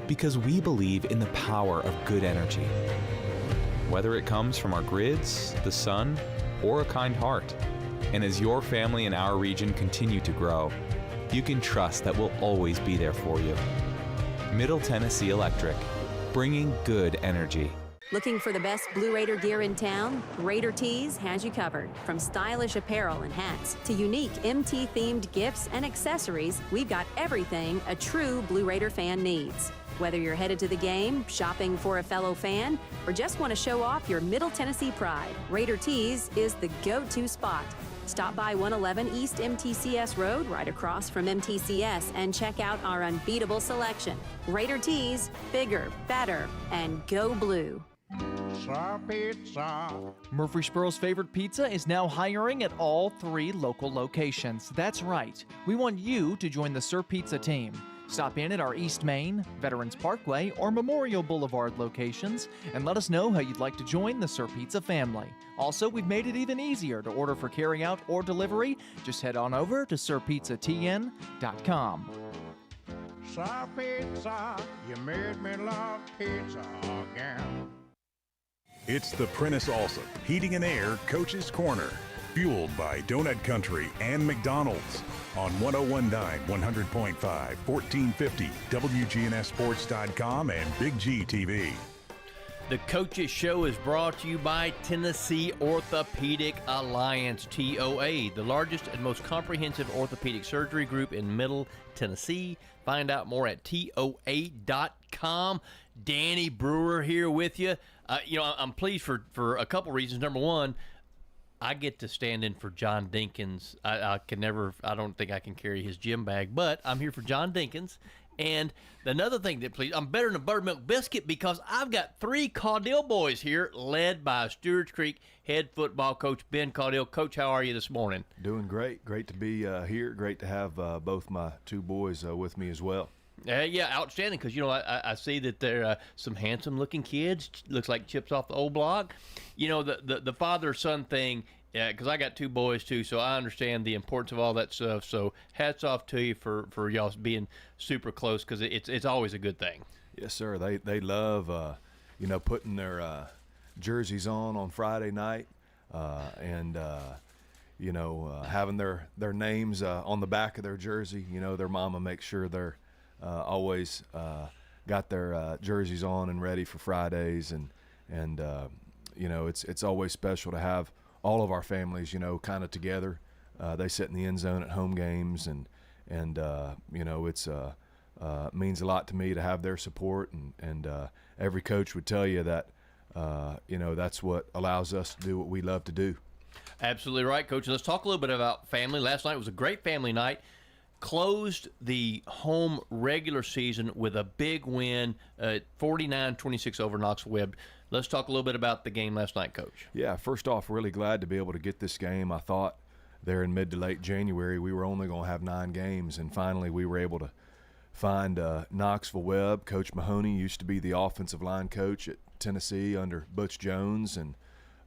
[SPEAKER 4] Because we believe in the power of good energy. Whether it comes from our grids, the sun, or a kind heart. And as your family and our region continue to grow, you can trust that we'll always be there for you. Middle Tennessee Electric, bringing good energy.
[SPEAKER 7] Looking for the best Blue Raider gear in town? Raider Tees has you covered. From stylish apparel and hats to unique MT-themed gifts and accessories, we've got everything a true Blue Raider fan needs. Whether you're headed to the game, shopping for a fellow fan, or just want to show off your Middle Tennessee pride, Raider Tees is the go-to spot. Stop by 111 East MTCS Road, right across from MTCS, and check out our unbeatable selection. Raider Tees, bigger, better, and go blue.
[SPEAKER 5] Murfreesboro's favorite pizza is now hiring at all 3 local locations. That's right. We want you to join the Sir Pizza team. Stop in at our East Main, Veterans Parkway, or Memorial Boulevard locations and let us know how you'd like to join the Sir Pizza family. Also, we've made it even easier to order for carryout or delivery. Just head on over to sirpizzatn.com.
[SPEAKER 6] Sir Pizza, you made me love pizza again.
[SPEAKER 1] It's the Prentice Allsup Heating and Air Coach's Corner, fueled by Donut Country and McDonald's on 101.9, 100.5, 1450, wgnssports.com, and Big G TV.
[SPEAKER 19] The Coaches Show is brought to you by Tennessee Orthopedic Alliance, TOA, the largest and most comprehensive orthopedic surgery group in Middle Tennessee. Find out more at TOA.com. Danny Brewer here with you. I'm pleased for a couple reasons. Number one, I get to stand in for John Dinkins. I don't think I can carry his gym bag, but I'm here for John Dinkins. And another thing that I'm better than a buttermilk biscuit because I've got 3 Caudill boys here, led by Stewart's Creek head football coach Ben Caudill. Coach, how are you this morning?
[SPEAKER 20] Doing great. Great to be here. Great to have both my 2 boys with me as well.
[SPEAKER 19] Yeah, outstanding, because, I see that they're some handsome-looking kids. Looks like chips off the old block. The father-son thing, because I got 2 boys, too, so I understand the importance of all that stuff. So hats off to you for y'all being super close, because it's always a good thing.
[SPEAKER 20] Yes, sir. They love, putting their jerseys on Friday night and having their names on the back of their jersey. Their mama makes sure they're always got their jerseys on and ready for Fridays, and it's always special to have all of our families kind of together. They sit in the end zone at home games, and it's means a lot to me to have their support, and every coach would tell you that that's what allows us to do what we love to do.
[SPEAKER 19] Absolutely right, Coach. Let's talk a little bit about family. Last night was a great family night. Closed the home regular season with a big win, 49-26 over Knoxville Webb. Let's talk a little bit about the game last night, Coach.
[SPEAKER 20] Yeah, first off, really glad to be able to get this game. I thought there in mid to late January we were only going to have 9 games, and finally we were able to find Knoxville Webb. Coach Mahoney used to be the offensive line coach at Tennessee under Butch Jones, and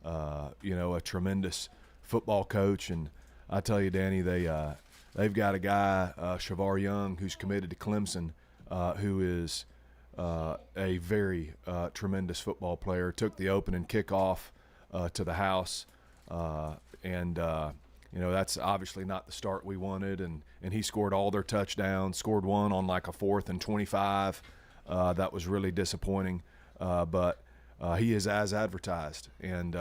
[SPEAKER 20] a tremendous football coach. And I tell you, Danny, they've got a guy, Shavar Young, who's committed to Clemson, who is a very tremendous football player. Took the opening kickoff to the house, and that's obviously not the start we wanted. And he scored all their touchdowns, scored one on like a 4th and 25. That was really disappointing, but he is as advertised, and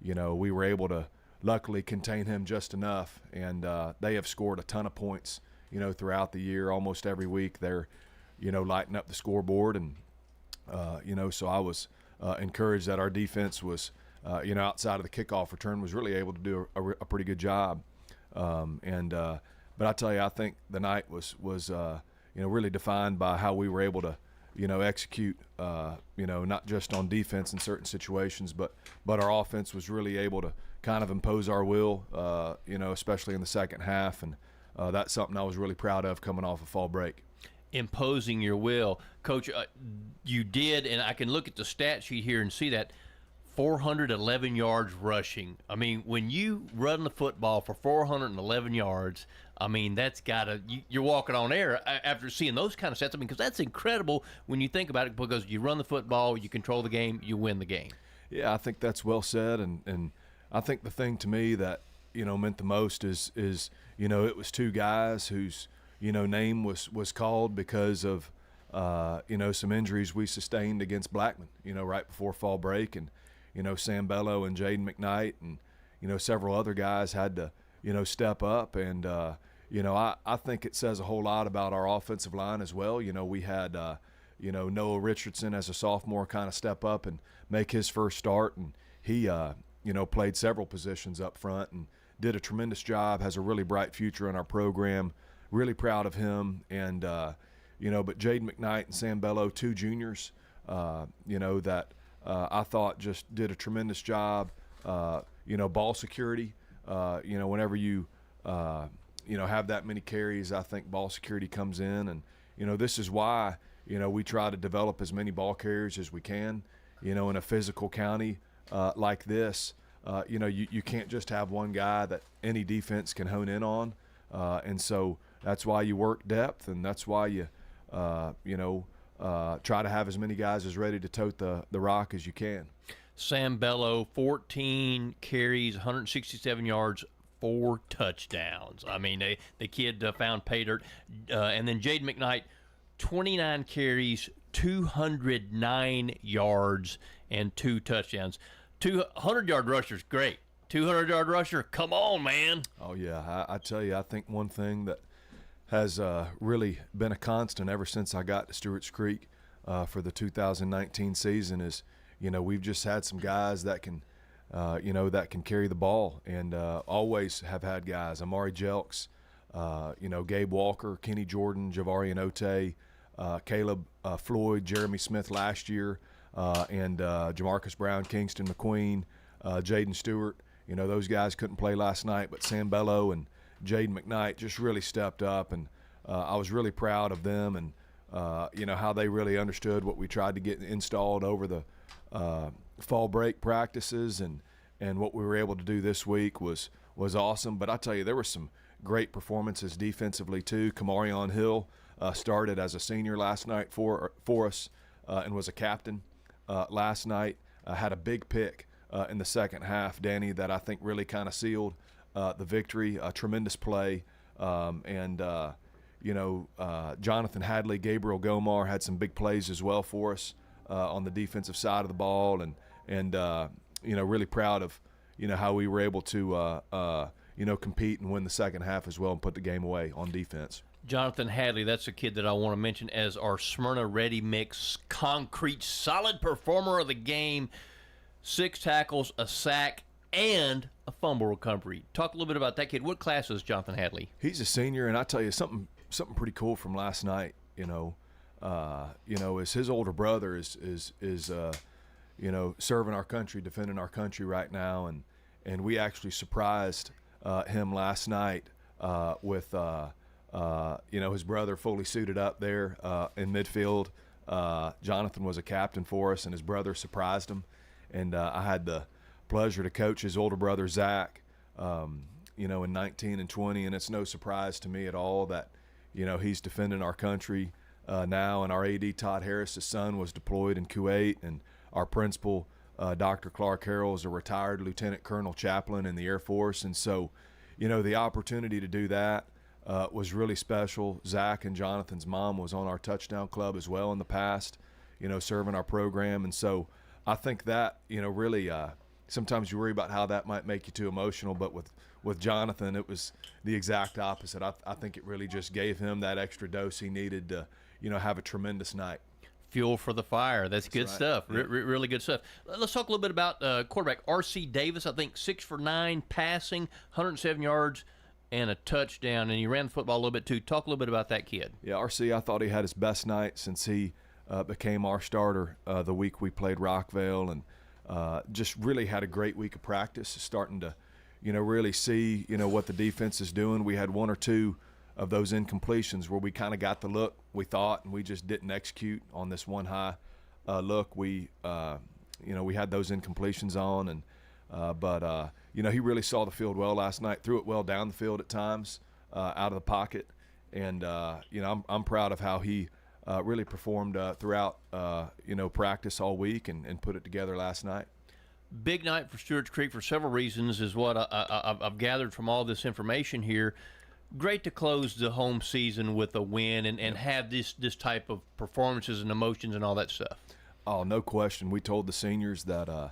[SPEAKER 20] we were able to luckily contain him just enough, and they have scored a ton of points, throughout the year. Almost every week they're, lighting up the scoreboard, and, so I was encouraged that our defense was, outside of the kickoff return, was really able to do a pretty good job. But I tell you, I think the night was really defined by how we were able to, execute, not just on defense in certain situations, but our offense was really able to kind of impose our will, especially in the second half. And that's something I was really proud of coming off of fall break.
[SPEAKER 19] Imposing your will. Coach, you did, and I can look at the stat sheet here and see that 411 yards rushing. I mean, when you run the football for 411 yards, I mean, that's got to – you're walking on air after seeing those kind of stats. I mean, because that's incredible when you think about it, because you run the football, you control the game, you win the game.
[SPEAKER 20] Yeah, I think that's well said, and I think the thing to me that, meant the most is it was 2 guys whose, name was called because of, some injuries we sustained against Blackman, right before fall break. And, Sam Bello and Jaden McKnight and, several other guys had to, step up. And, I think it says a whole lot about our offensive line as well. We had, Noah Richardson as a sophomore kind of step up and make his first start. And he, played several positions up front and did a tremendous job, has a really bright future in our program. Really proud of him. And, but Jaden McKnight and Sam Bello, 2 juniors, that I thought just did a tremendous job. Ball security, whenever you, have that many carries, I think ball security comes in. this is why, we try to develop as many ball carriers as we can, in a physical county like this. You can't just have one guy that any defense can hone in on. And so that's why you work depth, and that's why you, try to have as many guys as ready to tote the rock as you can.
[SPEAKER 19] Sam Bello, 14 carries, 167 yards, 4 touchdowns. I mean, the kid found pay dirt. And then Jaden McKnight, 29 carries, 209 yards, and 2 touchdowns. 200-yard rusher's great. 200-yard rusher, come on, man.
[SPEAKER 20] Oh, yeah. I tell you, I think one thing that has really been a constant ever since I got to Stewart's Creek for the 2019 season is, we've just had some guys that can, that can carry the ball, and always have had guys. Amari Jelks, Gabe Walker, Kenny Jordan, Javari Ote, Caleb Floyd, Jeremy Smith last year, and Jamarcus Brown, Kingston McQueen, Jaden Stewart. Those guys couldn't play last night, but Sam Bello and Jaden McKnight just really stepped up, and I was really proud of them, and how they really understood what we tried to get installed over the fall break practices, and what we were able to do this week was awesome. But I tell you, there were some great performances defensively too. Kamarion Hill started as a senior last night for us and was a captain last night. Had a big pick in the second half, Danny, that I think really kind of sealed the victory. A tremendous play. Jonathan Hadley, Gabriel Gomar had some big plays as well for us on the defensive side of the ball, and really proud of how we were able to compete and win the second half as well and put the game away on defense.
[SPEAKER 19] Jonathan Hadley, that's a kid that I want to mention as our Smyrna Ready Mix concrete solid performer of the game. 6 tackles, a sack, and a fumble recovery. Talk a little bit about that kid. What class is Jonathan Hadley?
[SPEAKER 20] He's a senior, and I tell you something pretty cool from last night. Is his older brother is serving our country, defending our country right now, and we actually surprised him last night with his brother fully suited up there in midfield. Jonathan was a captain for us, and his brother surprised him, and I had the pleasure to coach his older brother Zach, in 19 and 20, and it's no surprise to me at all that he's defending our country now. And our AD Todd Harris' son was deployed in Kuwait, and our principal Dr. Clark Harrell is a retired lieutenant colonel chaplain in the Air Force, and so the opportunity to do that was really special. Zach and Jonathan's mom was on our touchdown club as well in the past, serving our program, and so I think that really sometimes you worry about how that might make you too emotional, but with Jonathan, it was the exact opposite. I think it really just gave him that extra dose he needed to, have a tremendous night.
[SPEAKER 19] Fuel for the fire. That's good
[SPEAKER 20] right.
[SPEAKER 19] stuff. Yeah. Really good stuff. Let's talk a little bit about quarterback R.C. Davis. I think 6 for 9 passing, 107 yards, and a touchdown. And he ran the football a little bit too. Talk a little bit about that kid.
[SPEAKER 20] Yeah, R.C., I thought he had his best night since he became our starter the week we played Rockville, and just really had a great week of practice, starting to, really see, what the defense is doing. We had 1 or 2 of those incompletions where we kind of got the look we thought, and we just didn't execute on this one high look. We had those incompletions on, and but he really saw the field well last night, threw it well down the field at times, out of the pocket, and I'm proud of how he really performed throughout practice all week and put it together last night.
[SPEAKER 19] Big night for Stewart's Creek for several reasons is what I've gathered from all this information here. Great to close the home season with a win and have this type of performances and emotions and all that stuff.
[SPEAKER 20] Oh, no question. We told the seniors that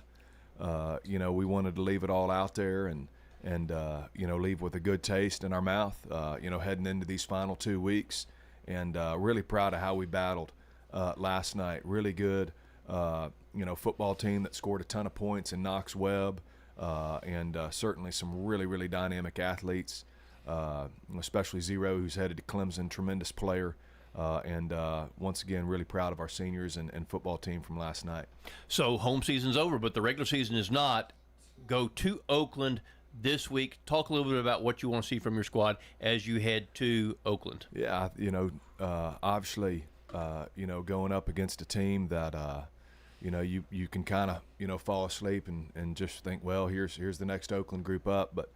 [SPEAKER 20] we wanted to leave it all out there and leave with a good taste in our mouth, heading into these final 2 weeks. And really proud of how we battled last night. Really good, football team that scored a ton of points in Knox Webb, and certainly some really, really dynamic athletes, especially Zero, who's headed to Clemson, tremendous player. And once again, really proud of our seniors and football team from last night.
[SPEAKER 19] So home season's over, but the regular season is not. Go to Oakland this week. Talk a little bit about what you want to see from your squad as you head to Oakland.
[SPEAKER 20] Yeah, obviously, going up against a team that, you can kind of, fall asleep and just think, well, here's the next Oakland group up. But,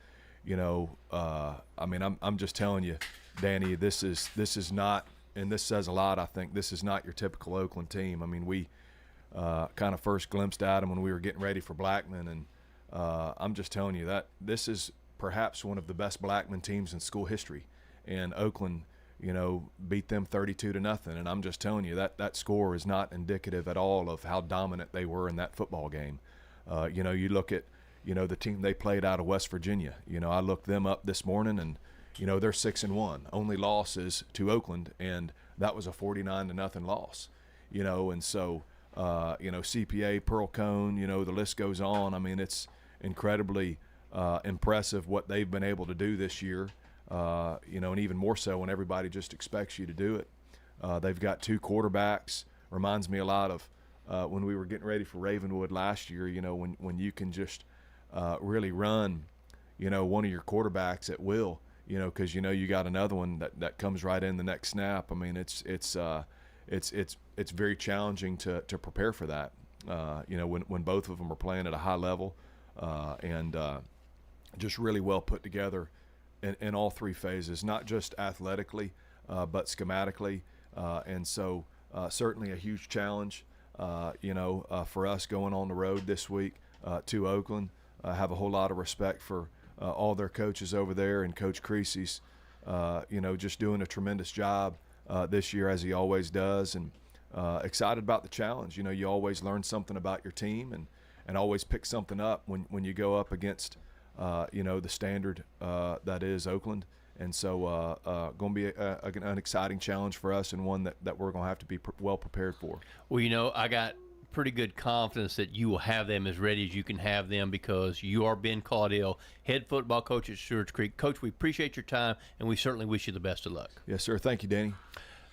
[SPEAKER 20] I'm just telling you, Danny, this is not, and this says a lot, I think, this is not your typical Oakland team. I mean, we kind of first glimpsed at them when we were getting ready for Blackman, and I'm just telling you that this is perhaps one of the best Blackman teams in school history. And Oakland, beat them 32-0. And I'm just telling you that score is not indicative at all of how dominant they were in that football game. You look at, the team they played out of West Virginia. I looked them up this morning, and, they're 6-1. Only loss is to Oakland, and that was a 49-0 loss. And so, CPA, Pearl Cone, the list goes on. I mean, it's incredibly impressive what they've been able to do this year. And even more so when everybody just expects you to do it. They've got two quarterbacks. Reminds me a lot of when we were getting ready for Ravenwood last year, when you can just really run, one of your quarterbacks at will, because, you got another one that comes right in the next snap. I mean, it's very challenging to prepare for that, when both of them are playing at a high level and just really well put together in all three phases, not just athletically, but schematically. And so certainly a huge challenge, for us going on the road this week to Oakland. I have a whole lot of respect for all their coaches over there, and Coach Creasy's, just doing a tremendous job this year, as he always does, and excited about the challenge. You always learn something about your team and always pick something up when you go up against the standard that is Oakland. And so going to be an exciting challenge for us, and one that we're going to have to be well prepared for.
[SPEAKER 19] Well, I got pretty good confidence that you will have them as ready as you can have them, because you are Ben Caudill, head football coach at Stewart's Creek. Coach, we appreciate your time, and we certainly wish you the best of luck.
[SPEAKER 20] Yes, sir. Thank you, Danny.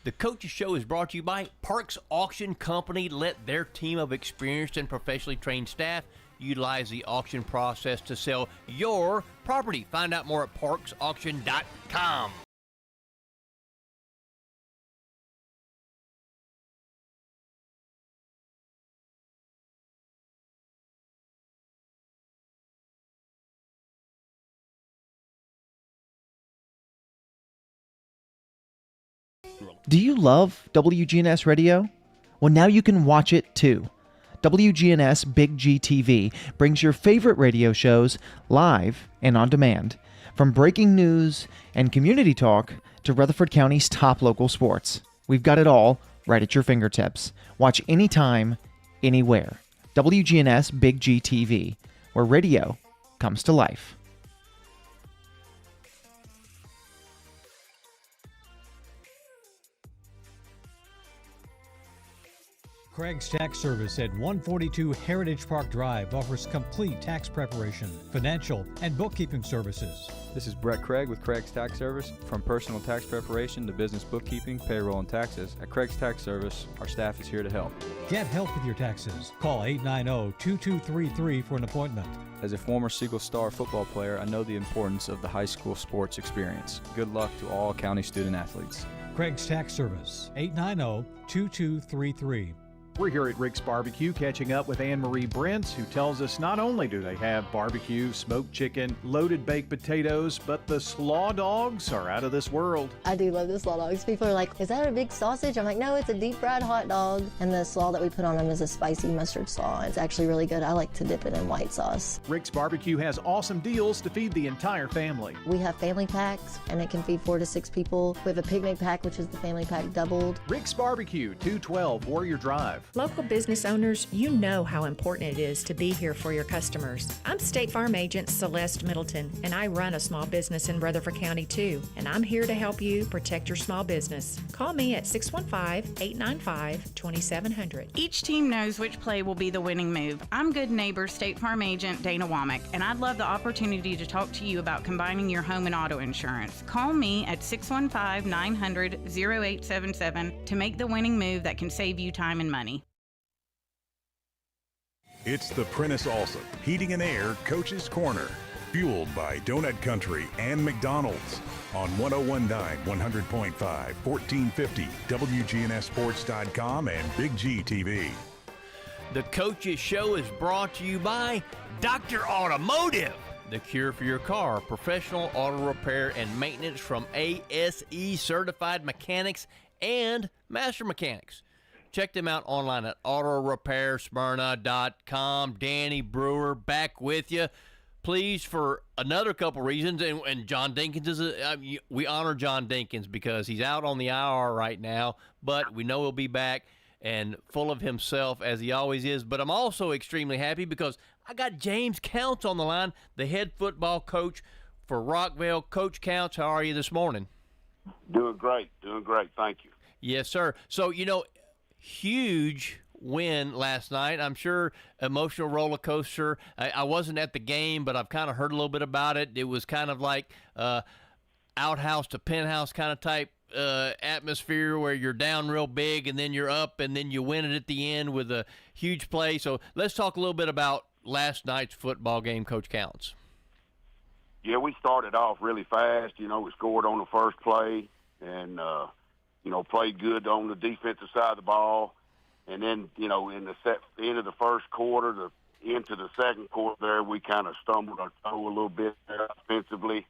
[SPEAKER 19] The Coaches Show is brought to you by Parks Auction Company. Let their team of experienced and professionally trained staff utilize the auction process to sell your property. Find out more at parksauction.com.
[SPEAKER 5] Do you love WGNS Radio? Well, now you can watch it too. WGNS Big GTV brings your favorite radio shows live and on demand. From breaking news and community talk to Rutherford County's top local sports. We've got it all right at your fingertips. Watch anytime, anywhere. WGNS Big GTV, where radio comes to life.
[SPEAKER 11] Craig's Tax Service at 142 Heritage Park Drive offers complete tax preparation, financial, and bookkeeping services.
[SPEAKER 21] This is Brett Craig with Craig's Tax Service. From personal tax preparation to business bookkeeping, payroll, and taxes, at Craig's Tax Service, our staff is here to help.
[SPEAKER 11] Get help with your taxes. Call 890-2233 for an appointment.
[SPEAKER 21] As a former Siegel Star football player, I know the importance of the high school sports experience. Good luck to all county student athletes.
[SPEAKER 11] Craig's Tax Service, 890-2233.
[SPEAKER 2] We're here at Rick's Barbecue catching up with Anne-Marie Brents, who tells us not only do they have barbecue, smoked chicken, loaded baked potatoes, but the slaw dogs are out of this world.
[SPEAKER 22] I do love the slaw dogs. People are like, is that a big sausage? I'm like, no, it's a deep fried hot dog. And the slaw that we put on them is a spicy mustard slaw. It's actually really good. I like to dip it in white sauce.
[SPEAKER 2] Rick's Barbecue has awesome deals to feed the entire family.
[SPEAKER 22] We have family packs, and it can feed 4 to 6 people. We have a picnic pack, which is the family pack doubled.
[SPEAKER 2] Rick's Barbecue, 212 Warrior Drive.
[SPEAKER 23] Local business owners, you know how important it is to be here for your customers. I'm State Farm Agent Celeste Middleton, and I run a small business in Rutherford County too, and I'm here to help you protect your small business. Call me at 615-895-2700.
[SPEAKER 24] Each team knows which play will be the winning move. I'm good neighbor State Farm Agent Dana Womack, and I'd love the opportunity to talk to you about combining your home and auto insurance. Call me at 615-900-0877 to make the winning move that can save you time and money.
[SPEAKER 1] It's the Prentice Allsup Heating and Air Coach's Corner. Fueled by Donut Country and McDonald's on 1019 100.5, 1450 WGNSsports.com and Big G TV.
[SPEAKER 19] The Coaches Show is brought to you by Dr. Automotive, the cure for your car. Professional auto repair and maintenance from ASE certified mechanics and master mechanics. Check them out online at autorepairsmyrna.com. Danny Brewer back with you. Pleased for another couple reasons, and John Dinkins is we honor John Dinkins because he's out on the IR right now, but we know he'll be back and full of himself as he always is. But I'm also extremely happy because I got James Counts on the line, the head football coach for Rockville. Coach Counts, how are you this morning?
[SPEAKER 3] Doing great, thank you.
[SPEAKER 19] Yes, sir. So, huge win last night. I'm sure emotional roller coaster. I wasn't at the game, but I've kind of heard a little bit about it. It was kind of like outhouse to penthouse kind of type atmosphere where you're down real big and then you're up and then you win it at the end with a huge play. So let's talk a little bit about last night's football game, Coach Counts.
[SPEAKER 3] Yeah, we started off really fast. We scored on the first play and, played good on the defensive side of the ball. And then, in the end of the first quarter, into the second quarter there, we kind of stumbled our toe a little bit there offensively.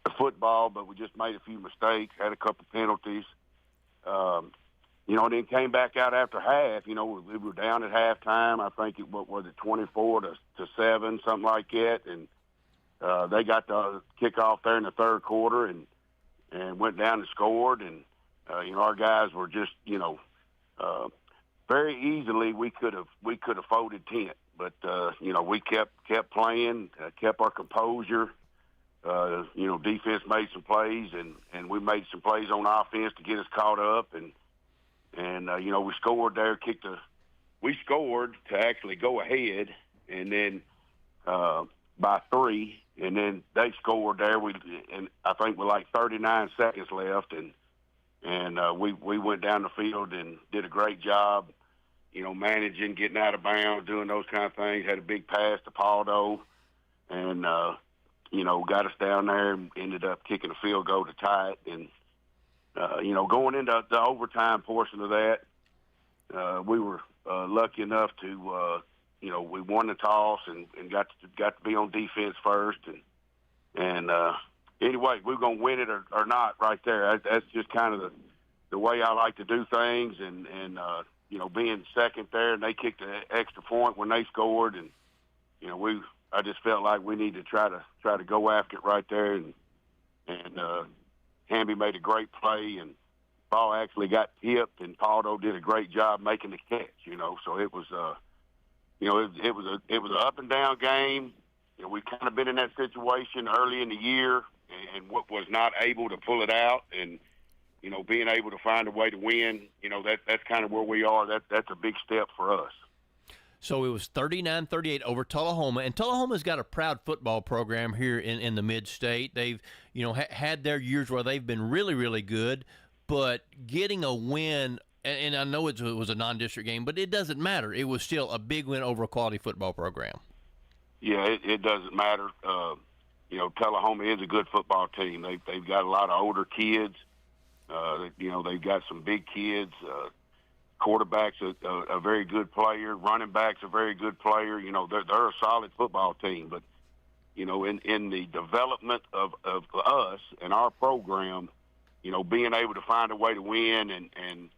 [SPEAKER 3] The football, but we just made a few mistakes, had a couple penalties. Then came back out after half. We were down at halftime. I think it was 24-7, something like that. And they got the kickoff there in the third quarter and went down and scored. And our guys were just very easily we could have folded 10, but we kept playing, kept our composure. Defense made some plays, and we made some plays on offense to get us caught up, and we scored there, we scored to actually go ahead, and then by 3, and then they scored there. And I think with like 39 seconds left, and we went down the field and did a great job, managing, getting out of bounds, doing those kind of things. Had a big pass to Paldo, and got us down there and ended up kicking a field goal to tie it. And going into the overtime portion of that, we were lucky enough to we won the toss and got to be on defense first. And anyway, we're going to win it or not right there. That's just kind of the way I like to do things. And being second there, and they kicked an extra point when they scored. And, I just felt like we need to try to go after it right there. And Hamby made a great play, and ball actually got tipped, and Paldo did a great job making the catch, So it was, it was an up and down game. We kind of been in that situation early in the year and was not able to pull it out, and being able to find a way to win, that's kind of where we are. That's a big step for us.
[SPEAKER 19] So it was 39-38 over Tullahoma, and Tullahoma's got a proud football program here in the mid-state. They've had their years where they've been really, really good, but getting a win, and I know it was a non-district game, but it doesn't matter. It was still a big win over a quality football program.
[SPEAKER 3] Yeah, it doesn't matter. Tullahoma is a good football team. They've got a lot of older kids. They've got some big kids. Quarterback's a very good player. Running back's a very good player. They're a solid football team. But, in the development of us and our program, being able to find a way to win and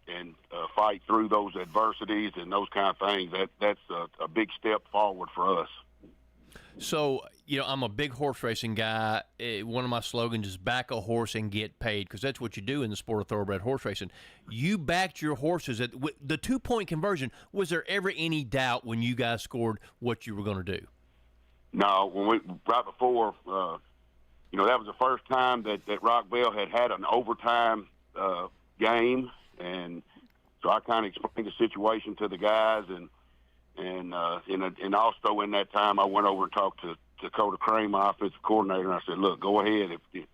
[SPEAKER 3] fight through those adversities and those kind of things, that's a big step forward for us.
[SPEAKER 19] So, I'm a big horse racing guy. One of my slogans is back a horse and get paid, because that's what you do in the sport of thoroughbred horse racing. You backed your horses at the 2-point conversion. Was there ever any doubt when you guys scored what you were going to do?
[SPEAKER 3] No, right before, that was the first time that Rockville had an overtime game, and so I kind of explained the situation to the guys, and also in that time I went over and talked to Dakota Crane, my offensive coordinator, and I said, look, go ahead. If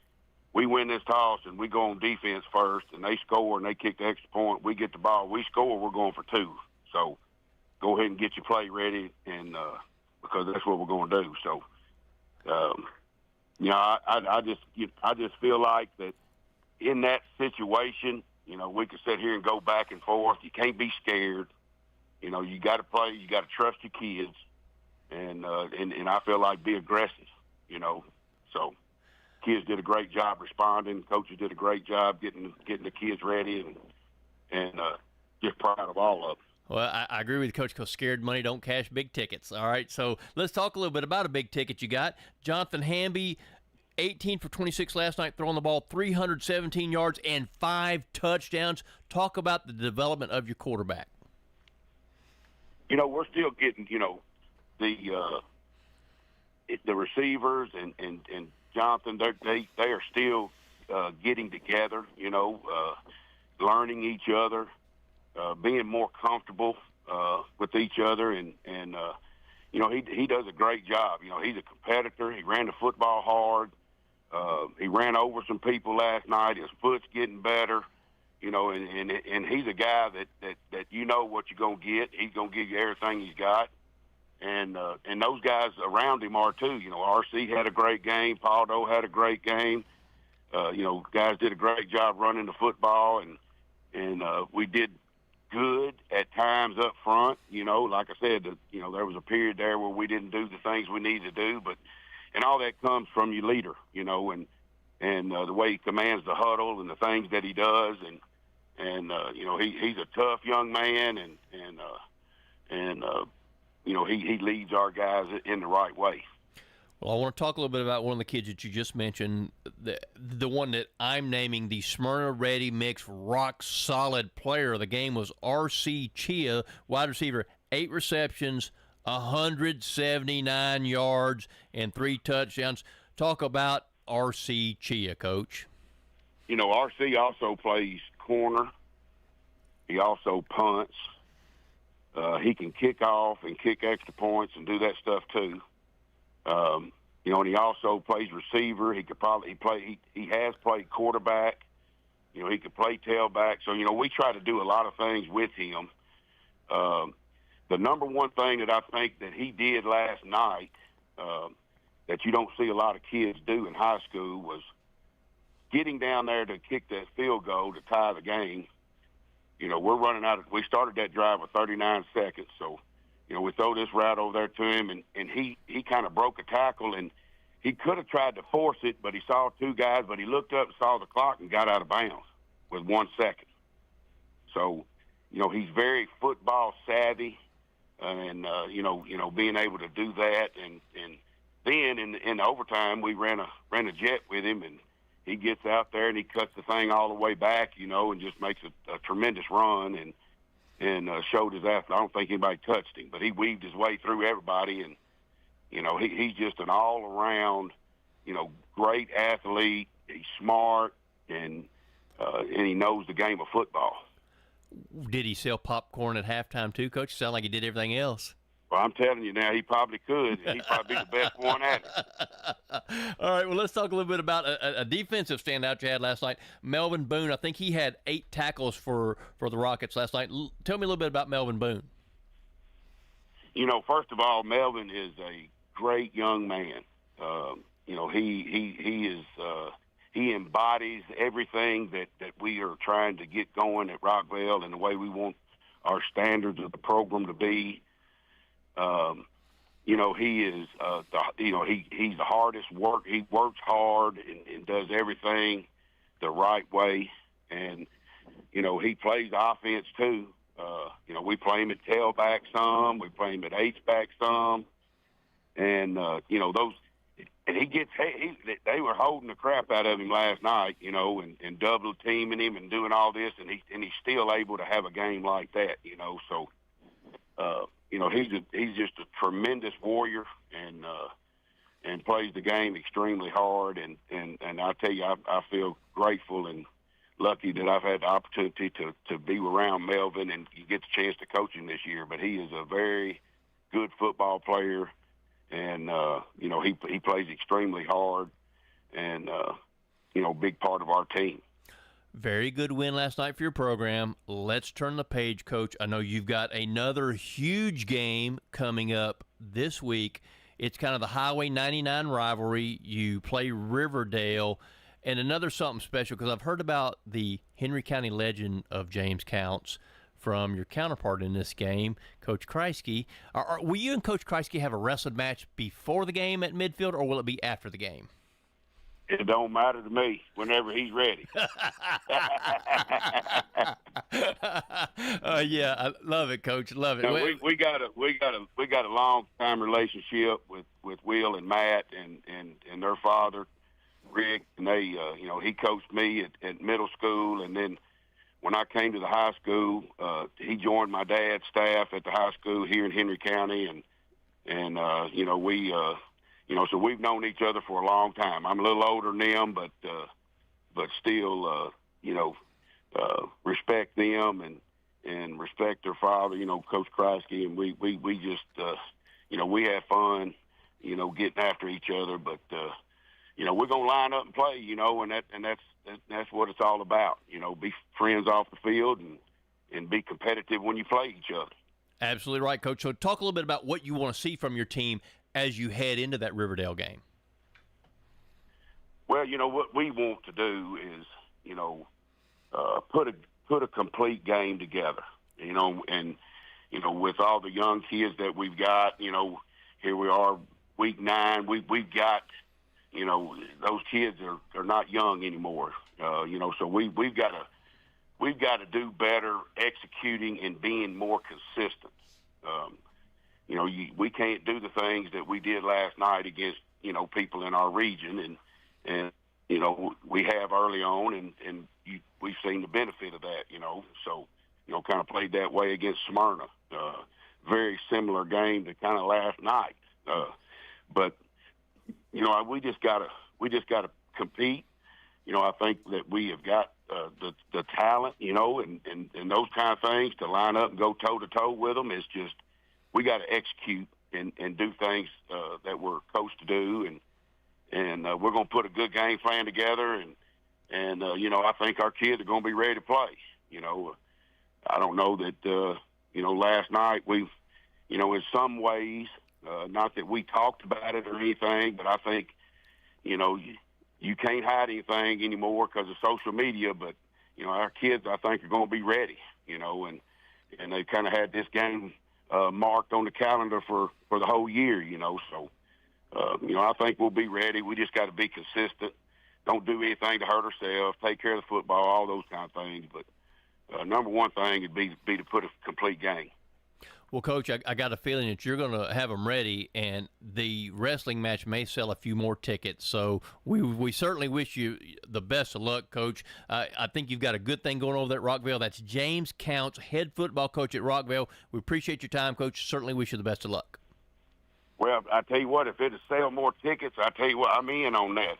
[SPEAKER 3] we win this toss and we go on defense first and they score and they kick the extra point, we get the ball, we score, we're going for 2. So go ahead and get your play ready, and because that's what we're going to do. So I just feel like that in that situation, we could sit here and go back and forth. You can't be scared. You got to play. You got to trust your kids, and I feel like be aggressive. So kids did a great job responding. Coaches did a great job getting the kids ready, and just proud of all of them.
[SPEAKER 19] Well, I agree with Coach, because scared money don't cash big tickets. All right, so let's talk a little bit about a big ticket you got. Jonathan Hamby, 18 for 26 last night, throwing the ball 317 yards and 5 touchdowns. Talk about the development of your quarterback.
[SPEAKER 3] We're still getting, the receivers and Jonathan, they are still getting together, learning each other, being more comfortable with each other, and he does a great job. He's a competitor. He ran the football hard. He ran over some people last night. His foot's getting better, and he's a guy that what you're gonna get. He's gonna give you everything he's got, and those guys around him are too. RC had a great game. Paul Doe had a great game. Guys did a great job running the football, and we did good at times up front. Like I said, there was a period there where we didn't do the things we needed to do, and all that comes from your leader, and the way he commands the huddle and the things that he does, and he's a tough young man, and he leads our guys in the right way.
[SPEAKER 19] Well, I want to talk a little bit about one of the kids that you just mentioned, the one that I'm naming the Smyrna Ready Mix rock solid player of the game was R.C. Chia, wide receiver, 8 receptions, 179 yards, and 3 touchdowns. Talk about R.C. Chia, Coach.
[SPEAKER 3] R.C. also plays corner. He also punts. He can kick off and kick extra points and do that stuff too. And he also plays receiver. He could probably play. He has played quarterback. He could play tailback. So we try to do a lot of things with him. The number one thing that I think that he did last night that you don't see a lot of kids do in high school was getting down there to kick that field goal to tie the game. We're running out. We started that drive with 39 seconds, so. We throw this route over there to him, and he kind of broke a tackle, and he could have tried to force it, but he saw 2 guys, but he looked up and saw the clock and got out of bounds with 1 second. So, he's very football savvy, and being able to do that, and then in overtime we ran a jet with him, and he gets out there and he cuts the thing all the way back, and just makes a tremendous run, and showed his athlete. I don't think anybody touched him, but he weaved his way through everybody, and he's just an all-around, great athlete. He's smart, and he knows the game of football.
[SPEAKER 19] Did he sell popcorn at halftime too, Coach? Sound like he did everything else.
[SPEAKER 3] Well, I'm telling you now, he probably could. He'd probably be the best one at it.
[SPEAKER 19] All right, well, let's talk a little bit about a defensive standout you had last night. Melvin Boone, I think he had 8 tackles for the Rockets last night. Tell me a little bit about Melvin Boone.
[SPEAKER 3] First of all, Melvin is a great young man. He embodies everything that we are trying to get going at Rockville and the way we want our standards of the program to be. He is, he's the hardest work. He works hard and does everything the right way. And, he plays offense too. We play him at tailback some, we play him at H-back some. And, and they were holding the crap out of him last night, and double teaming him and doing all this. And he's still able to have a game like that, so, he's just a tremendous warrior and plays the game extremely hard. And I tell you, I feel grateful and lucky that I've had the opportunity to be around Melvin and get the chance to coach him this year. But he is a very good football player, and he plays extremely hard, and big part of our team.
[SPEAKER 19] Very good win last night for your program. Let's turn the page, Coach. I know you've got another huge game coming up this week. It's kind of the Highway 99 rivalry. You play Riverdale. And another something special, because I've heard about the Henry County legend of James Counts from your counterpart in this game, Coach Kreisky. Will you and Coach Kreisky have a wrestling match before the game at midfield, or will it be after the game?
[SPEAKER 3] It don't matter to me. Whenever he's ready.
[SPEAKER 19] Yeah, I love it, Coach. Love it.
[SPEAKER 3] No, we got a long time relationship with Will and Matt and their father, Rick, and they he coached me at middle school, and then when I came to the high school, he joined my dad's staff at the high school here in Henry County, and so we've known each other for a long time. I'm a little older than them, but still, respect them and respect their father, Coach Kreisky, and we just, we have fun, getting after each other, but, we're going to line up and play, and that's what it's all about, be friends off the field and be competitive when you play each other.
[SPEAKER 19] Absolutely right, Coach. So talk a little bit about what you want to see from your team as you head into that Riverdale game.
[SPEAKER 3] Well, what we want to do is, put a complete game together, and, with all the young kids that we've got, here we are, week 9, we've got, those kids are not young anymore, so we've got to do better executing and being more consistent. We can't do the things that we did last night against, people in our region, and we have early on, and we've seen the benefit of that, so, kind of played that way against Smyrna. Very similar game to kind of last night. But, we just gotta compete. I think that we have got the talent, and those kind of things to line up and go toe-to-toe with them. It's just we got to execute and do things that we're coached to do, and we're going to put a good game plan together, and I think our kids are going to be ready to play. I don't know that last night we've in some ways, not that we talked about it or anything, but I think you can't hide anything anymore because of social media. But our kids, I think, are going to be ready. And they kind of had this game marked on the calendar for the whole year, So, I think we'll be ready. We just got to be consistent. Don't do anything to hurt ourselves. Take care of the football, all those kind of things. But number one thing would be to put a complete game.
[SPEAKER 19] Well, Coach, I got a feeling that you're going to have them ready, and the wrestling match may sell a few more tickets. So we certainly wish you the best of luck, Coach. I think you've got a good thing going over there at Rockville. That's James Counts, head football coach at Rockville. We appreciate your time, Coach. Certainly wish you the best of luck.
[SPEAKER 3] Well, I tell you what, if it'll sell more tickets, I tell you what, I'm in on that.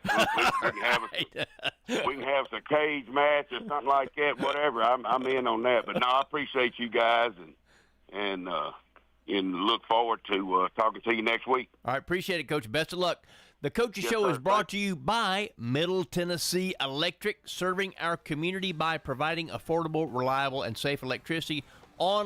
[SPEAKER 3] We can have some cage match or something like that, whatever. I'm in on that. But no, I appreciate you guys and look forward to talking to you next week.
[SPEAKER 19] All right, appreciate it, Coach. Best of luck. The Coaches Show is brought to you by Middle Tennessee Electric, serving our community by providing affordable, reliable, and safe electricity on.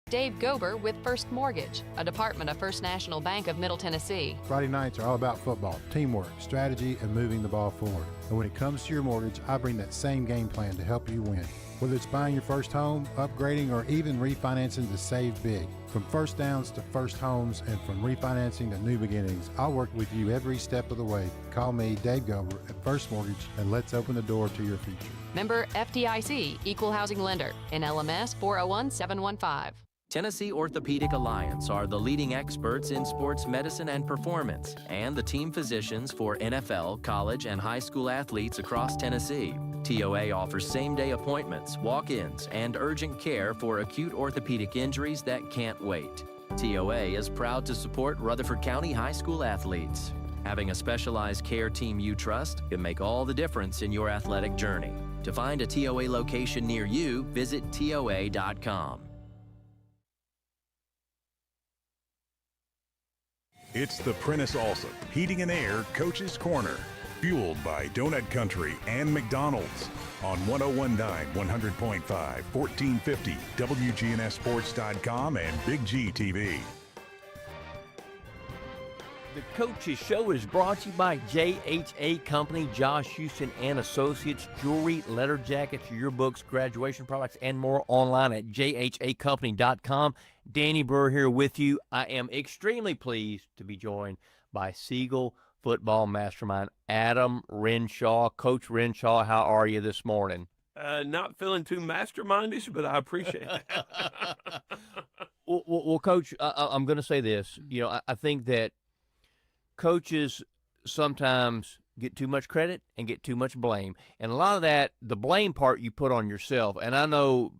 [SPEAKER 8] Dave Gober with First Mortgage, a department of First National Bank of Middle Tennessee.
[SPEAKER 10] Friday nights are all about football, teamwork, strategy, and moving the ball forward. And when it comes to your mortgage, I bring that same game plan to help you win. Whether it's buying your first home, upgrading, or even refinancing to save big. From first downs to first homes and from refinancing to new beginnings, I'll work with you every step of the way. Call me, Dave Gober, at First Mortgage, and let's open the door to your future.
[SPEAKER 8] Member FDIC, Equal Housing Lender, NLMS 401715.
[SPEAKER 12] Tennessee Orthopedic Alliance are the leading experts in sports medicine and performance, and the team physicians for NFL, college, and high school athletes across Tennessee. TOA offers same-day appointments, walk-ins, and urgent care for acute orthopedic injuries that can't wait. TOA is proud to support Rutherford County high school athletes. Having a specialized care team you trust can make all the difference in your athletic journey. To find a TOA location near you, visit TOA.com.
[SPEAKER 1] It's the Prentice Allsup Heating and Air Coach's Corner, fueled by Donut Country and McDonald's on 1019 100.5, 1450 WGNSsports.com and Big G TV.
[SPEAKER 19] The Coach's Show is brought to you by JHA Company, Josh Houston and Associates, jewelry, letter jackets, yearbooks, graduation products, and more online at jhacompany.com. Danny Burr here with you. I am extremely pleased to be joined by Siegel football mastermind Adam Renshaw. Coach Renshaw, how are you this morning?
[SPEAKER 9] Not feeling too mastermindish, but I appreciate it.
[SPEAKER 19] Well, Coach, I'm going to say this. You know, I think that coaches sometimes get too much credit and get too much blame. And a lot of that, the blame part you put on yourself. And I know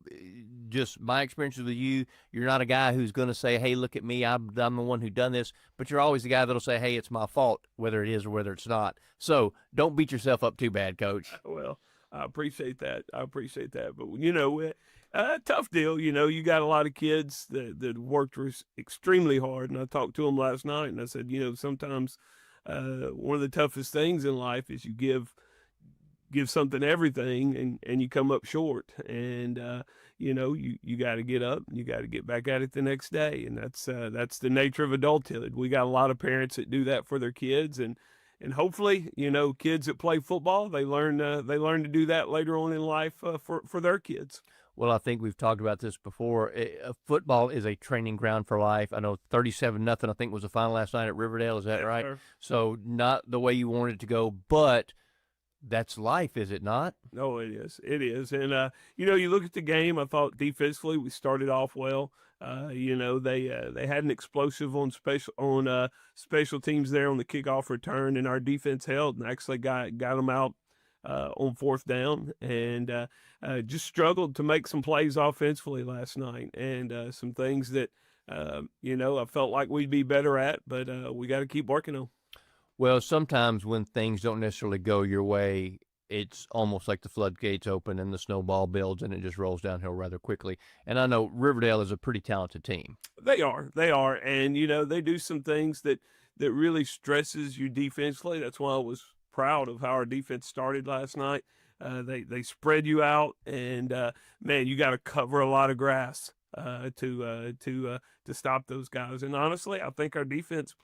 [SPEAKER 19] just my experiences with you, you're not a guy who's going to say, hey, look at me, I'm the one who done this. But you're always the guy that'll say, hey, it's my fault, whether it is or whether it's not. So don't beat yourself up too bad, Coach.
[SPEAKER 9] Well, I appreciate that. But, you know, tough deal. You know, you got a lot of kids that worked extremely hard. And I talked to them last night, and I said, you know, sometimes one of the toughest things in life is you give something everything and you come up short. And, you know, you got to get up and you got to get back at it the next day. And that's the nature of adulthood. We got a lot of parents that do that for their kids. And hopefully, you know, kids that play football, they learn to do that later on in life for their kids.
[SPEAKER 19] Well, I think we've talked about this before. Football is a training ground for life. I know 37-0, I think, was the final last night at Riverdale. Is that right? Sir. So not the way you wanted it to go, but that's life, is it not?
[SPEAKER 9] No, it is. It is. And, you know, you look at the game, I thought defensively we started off well. You know, they had an explosive on special teams there on the kickoff return, and our defense held and actually got them out on fourth down, and just struggled to make some plays offensively last night, and some things that, you know, I felt like we'd be better at, but we got to keep working on.
[SPEAKER 19] Well, sometimes when things don't necessarily go your way, it's almost like the floodgates open and the snowball builds and it just rolls downhill rather quickly. And I know Riverdale is a pretty talented team.
[SPEAKER 9] They are. And, you know, they do some things that really stresses you defensively. That's why I was proud of how our defense started last night. They spread you out, and man, you got to cover a lot of grass to stop those guys. And honestly, I think our defense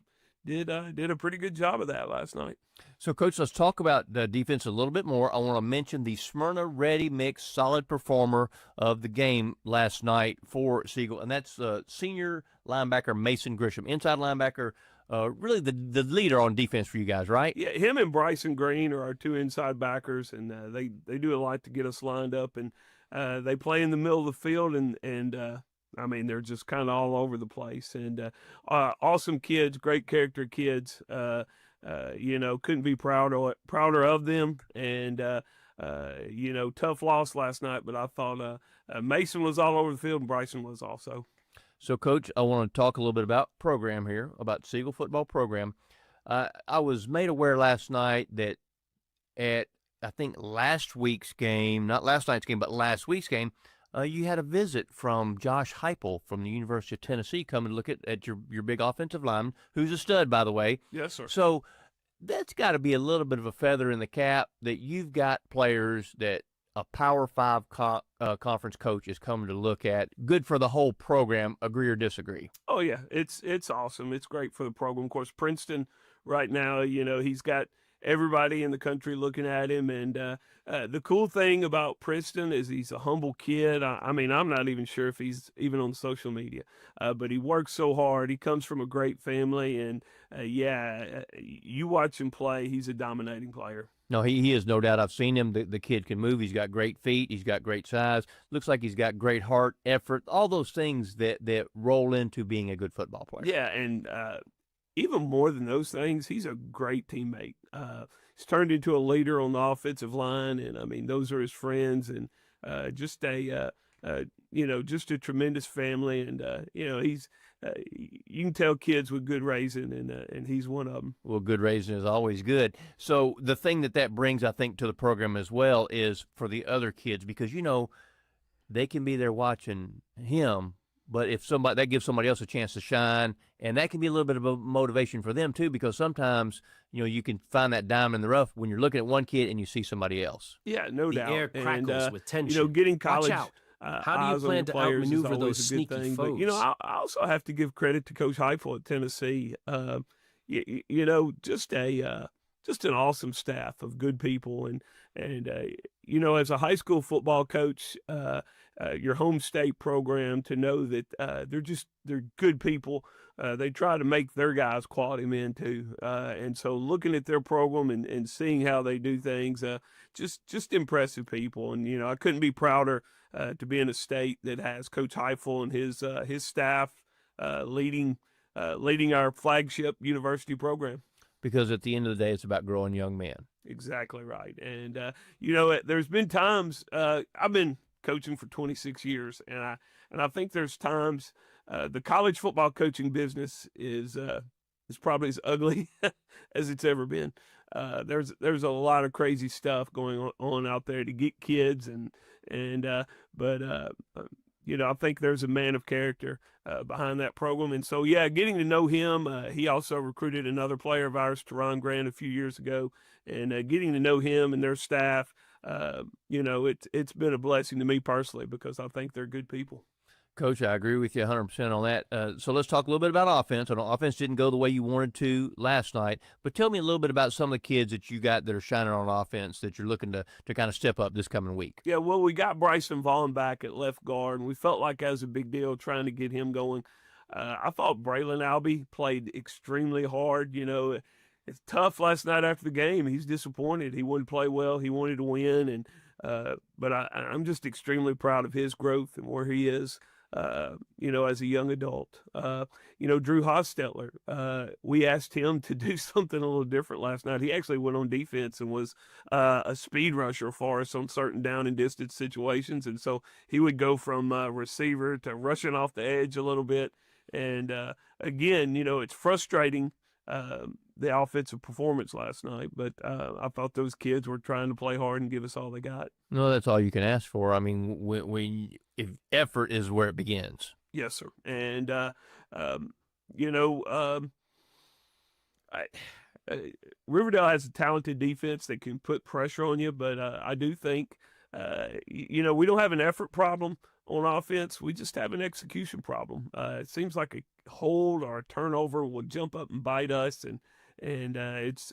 [SPEAKER 9] did a pretty good job of that last night.
[SPEAKER 19] So, Coach, let's talk about the defense a little bit more. I want to mention the Smyrna Ready Mix solid performer of the game last night for Siegel, and that's senior linebacker Mason Grisham, inside linebacker. Really the leader on defense for you guys, right?
[SPEAKER 9] Yeah, him and Bryson Green are our two inside backers, and they do a lot to get us lined up, and they play in the middle of the field, and I mean, they're just kind of all over the place, and awesome kids, great character kids. You know, couldn't be prouder of them, and you know, tough loss last night, but I thought Mason was all over the field and Bryson was also.
[SPEAKER 19] So, Coach, I want to talk a little bit about program here, about Siegel football program. I was made aware last night that at, I think, last week's game, not last night's game, but last week's game, you had a visit from Josh Heupel from the University of Tennessee coming to look at your big offensive lineman, who's a stud, by the way.
[SPEAKER 9] Yes, sir.
[SPEAKER 19] So that's got to be a little bit of a feather in the cap that you've got players that a Power 5 conference coach is coming to look at. Good for the whole program, agree or disagree?
[SPEAKER 9] Oh, yeah, it's awesome. It's great for the program. Of course, Princeton right now, you know, he's got everybody in the country looking at him. And the cool thing about Princeton is he's a humble kid. I mean, I'm not even sure if he's even on social media, but he works so hard. He comes from a great family. And, you watch him play, he's a dominating player.
[SPEAKER 19] No, he is, no doubt. I've seen him. The kid can move. He's got great feet. He's got great size. Looks like he's got great heart, effort, all those things that roll into being a good football player.
[SPEAKER 9] Yeah, and even more than those things, he's a great teammate. He's turned into a leader on the offensive line, and, I mean, those are his friends, and just a just a tremendous family, and he's you can tell kids with good raising, and he's one of them.
[SPEAKER 19] Well, good raising is always good. So the thing that brings, I think, to the program as well is for the other kids, because they can be there watching him, but if that gives somebody else a chance to shine, and that can be a little bit of a motivation for them too, because sometimes you can find that diamond in the rough when you're looking at one kid and you see somebody else.
[SPEAKER 9] Yeah, no doubt.
[SPEAKER 13] The air crackles with tension.
[SPEAKER 9] Getting college.
[SPEAKER 13] Watch out. How do you plan to outmaneuver those sneaky foes?
[SPEAKER 9] But, I also have to give credit to Coach Heifel at Tennessee. Just an awesome staff of good people, and as a high school football coach, your home state program, to know that they're good people. They try to make their guys quality men too, and so looking at their program and seeing how they do things, just impressive people. And I couldn't be prouder to be in a state that has Coach Heifel and his staff leading our flagship university program.
[SPEAKER 19] Because at the end of the day, it's about growing young men.
[SPEAKER 9] Exactly right. And there's been times I've been coaching for 26 years, and I think there's times the college football coaching business is probably as ugly as it's ever been. There's a lot of crazy stuff going on out there to get kids, but I think there's a man of character behind that program. And so, getting to know him, he also recruited another player of ours, Teron Grant, a few years ago, and getting to know him and their staff, it's been a blessing to me personally, because I think they're good people.
[SPEAKER 19] Coach, I agree with you 100% on that. So let's talk a little bit about offense. I know offense didn't go the way you wanted to last night, but tell me a little bit about some of the kids that you got that are shining on offense that you're looking to kind of step up this coming week.
[SPEAKER 9] Yeah, well, we got Bryson Vaughn back at left guard, and we felt like that was a big deal trying to get him going. I thought Braylon Albee played extremely hard. It's tough last night after the game. He's disappointed. He wouldn't play well. He wanted to win, and but I'm just extremely proud of his growth and where he is. As a young adult. Drew Hostetler, we asked him to do something a little different last night. He actually went on defense and was a speed rusher for us on certain down and distance situations. And so he would go from receiver to rushing off the edge a little bit. And again, it's frustrating, the offensive performance last night, but I thought those kids were trying to play hard and give us all they got.
[SPEAKER 19] No, that's all you can ask for. I mean, if effort is where it begins.
[SPEAKER 9] Yes, sir. And Riverdale has a talented defense that can put pressure on you, but I do think we don't have an effort problem on offense. We just have an execution problem. It seems like a hold or a turnover will jump up and bite us, and it's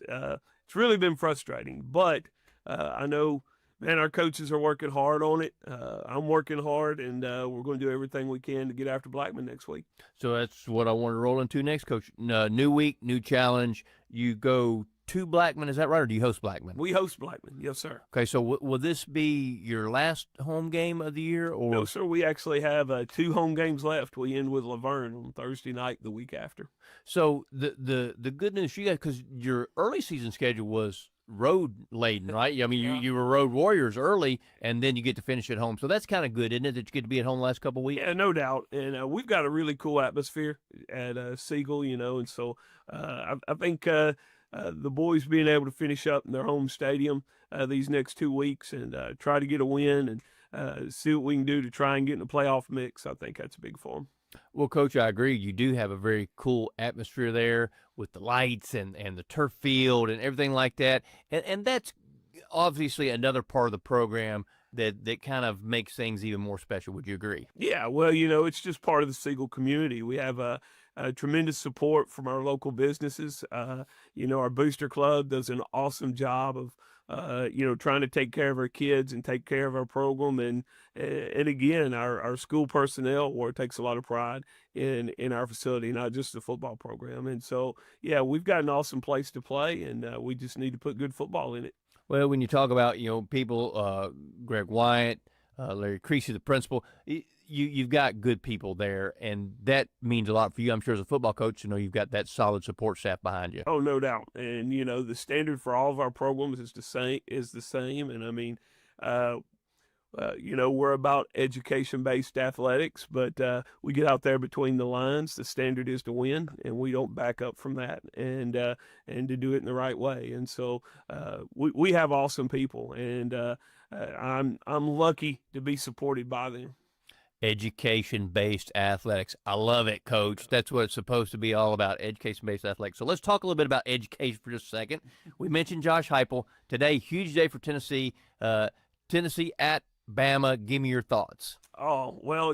[SPEAKER 9] really been frustrating. But I know, man, our coaches are working hard on it. I'm working hard, and we're going to do everything we can to get after Blackman next week.
[SPEAKER 19] So that's what I want to roll into next, Coach. New week, new challenge. You go to Blackman, is that right, or do you host Blackman?
[SPEAKER 9] We host Blackman, yes, sir.
[SPEAKER 19] Okay, so will this be your last home game of the year? Or
[SPEAKER 9] no, sir, we actually have 2 home games left. We end with Laverne on Thursday night the week after.
[SPEAKER 19] So the good news you got, because your early season schedule was road laden, right? I mean, you were road warriors early, and then you get to finish at home. So that's kind of good, isn't it, that you get to be at home the last couple of weeks?
[SPEAKER 9] Yeah, no doubt. And we've got a really cool atmosphere at Siegel, and so I think the boys being able to finish up in their home stadium these next 2 weeks and try to get a win and see what we can do to try and get in the playoff mix, I think that's big for them.
[SPEAKER 19] Well, Coach, I agree. You do have a very cool atmosphere there with the lights and the turf field and everything like that. And that's obviously another part of the program that kind of makes things even more special. Would you agree?
[SPEAKER 9] Yeah, well, it's just part of the Siegel community. We have a tremendous support from our local businesses. Our Booster Club does an awesome job of trying to take care of our kids and take care of our program. And again, our school personnel takes a lot of pride in our facility, not just the football program. And so, yeah, we've got an awesome place to play, and we just need to put good football in it.
[SPEAKER 19] Well, when you talk about, people, Greg Wyatt, Larry Creasy, the principal, you've got good people there, and that means a lot for you, I'm sure, as a football coach, to know you've got that solid support staff behind you.
[SPEAKER 9] Oh, no doubt. And, the standard for all of our programs is the same. And, I mean, we're about education-based athletics, but we get out there between the lines. The standard is to win, and we don't back up from that, and to do it in the right way. And so we have awesome people, and I'm lucky to be supported by them.
[SPEAKER 19] Education-based athletics. I love it, Coach. That's what it's supposed to be all about, education-based athletics. So let's talk a little bit about education for just a second. We mentioned Josh Heupel. Today, huge day for Tennessee. Tennessee at Bama. Give me your thoughts.
[SPEAKER 9] Oh, well,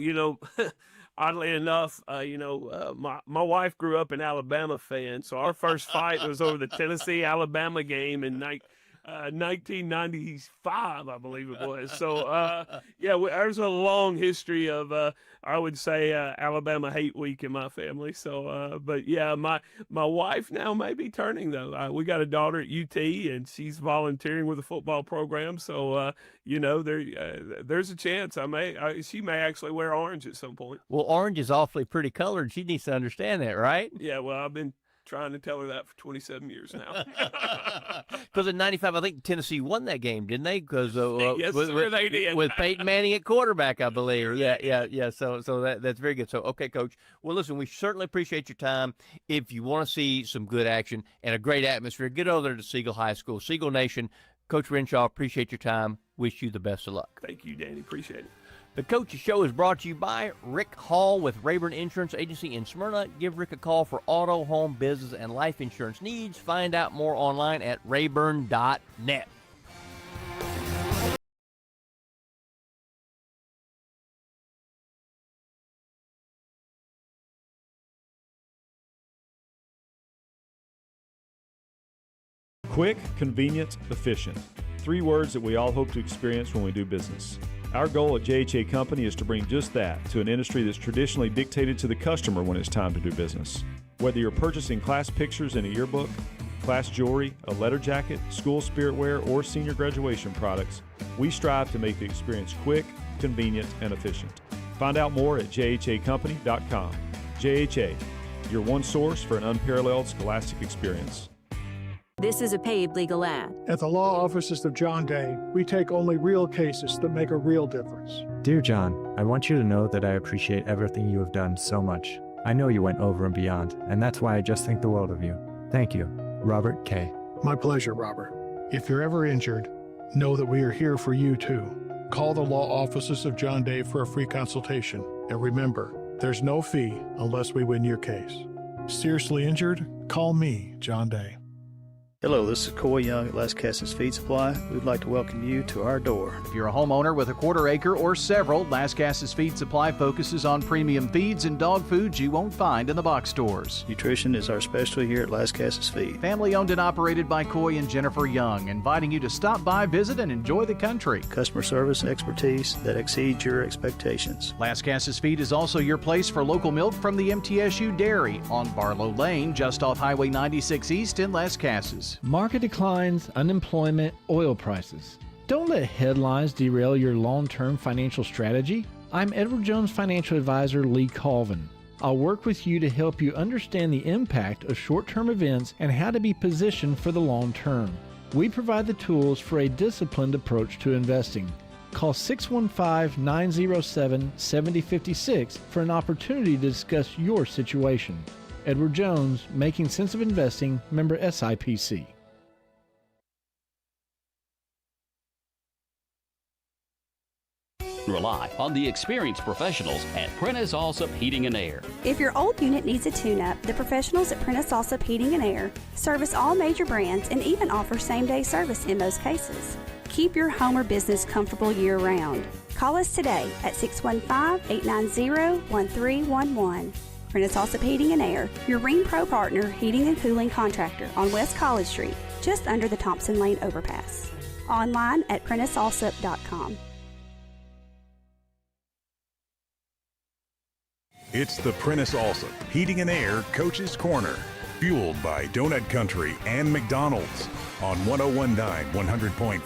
[SPEAKER 9] oddly enough, my wife grew up an Alabama fan, so our first fight was over the Tennessee-Alabama game in 1995, I believe it was. So, there's a long history of, I would say, Alabama hate week in my family. So, but yeah, my wife now may be turning, though. We got a daughter at UT, and she's volunteering with the football program. So, there's a chance she may actually wear orange at some point.
[SPEAKER 19] Well, orange is awfully pretty colored. She needs to understand that, right?
[SPEAKER 9] Yeah, well, I've been trying to tell her that for 27 years now.
[SPEAKER 19] Because in '95, I think Tennessee won that game, didn't they? Because
[SPEAKER 9] yes, sir, they did.
[SPEAKER 19] With Peyton Manning at quarterback, I believe. Yeah. So that's very good. So, okay, Coach. Well, listen, we certainly appreciate your time. If you want to see some good action and a great atmosphere, get over there to Siegel High School. Siegel Nation, Coach Renshaw, appreciate your time. Wish you the best of luck.
[SPEAKER 9] Thank you, Danny. Appreciate it.
[SPEAKER 19] The Coach's Show is brought to you by Rick Hall with Rayburn Insurance Agency in Smyrna. Give Rick a call for auto, home, business, and life insurance needs. Find out more online at rayburn.net.
[SPEAKER 14] Quick, convenient, efficient. 3 words that we all hope to experience when we do business. Our goal at JHA Company is to bring just that to an industry that's traditionally dictated to the customer when it's time to do business. Whether you're purchasing class pictures in a yearbook, class jewelry, a letter jacket, school spirit wear, or senior graduation products, we strive to make the experience quick, convenient, and efficient. Find out more at jhacompany.com. JHA, your one source for an unparalleled scholastic experience.
[SPEAKER 7] This is a paid legal ad.
[SPEAKER 15] At the law offices of John Day, we take only real cases that make a real difference.
[SPEAKER 16] Dear John, I want you to know that I appreciate everything you have done so much. I know you went over and beyond, and that's why I just think the world of you. Thank you. Robert K.
[SPEAKER 15] My pleasure, Robert. If you're ever injured, know that we are here for you too. Call the law offices of John Day for a free consultation. And remember, there's no fee unless we win your case. Seriously injured? Call me, John Day.
[SPEAKER 17] Hello, this is Coy Young at Las Casas Feed Supply. We'd like to welcome you to our door.
[SPEAKER 2] If you're a homeowner with a quarter acre or several, Las Casas Feed Supply focuses on premium feeds and dog foods you won't find in the box stores.
[SPEAKER 17] Nutrition is our specialty here at Las Casas Feed.
[SPEAKER 2] Family owned and operated by Coy and Jennifer Young, inviting you to stop by, visit, and enjoy the country.
[SPEAKER 17] Customer service and expertise that exceeds your expectations.
[SPEAKER 2] Las Casas Feed is also your place for local milk from the MTSU Dairy on Barlow Lane, just off Highway 96 East in Las Casas.
[SPEAKER 25] Market declines, unemployment, oil prices. Don't let headlines derail your long-term financial strategy. I'm Edward Jones Financial Advisor Lee Colvin. I'll work with you to help you understand the impact of short-term events and how to be positioned for the long term. We provide the tools for a disciplined approach to investing. Call 615-907-7056 for an opportunity to discuss your situation. Edward Jones, Making Sense of Investing, member SIPC.
[SPEAKER 26] Rely on the experienced professionals at Prentice Allsup Heating and Air.
[SPEAKER 27] If your old unit needs a tune-up, the professionals at Prentice Allsup Heating and Air service all major brands and even offer same-day service in most cases. Keep your home or business comfortable year-round. Call us today at 615-890-1311. Prentice Allsup Heating and Air, your Ring Pro partner heating and cooling contractor on West College Street, just under the Thompson Lane overpass. Online at PrenticeAllsup.com.
[SPEAKER 1] It's the Prentice Allsup Heating and Air Coach's Corner, fueled by Donut Country and McDonald's on 1019 100.5,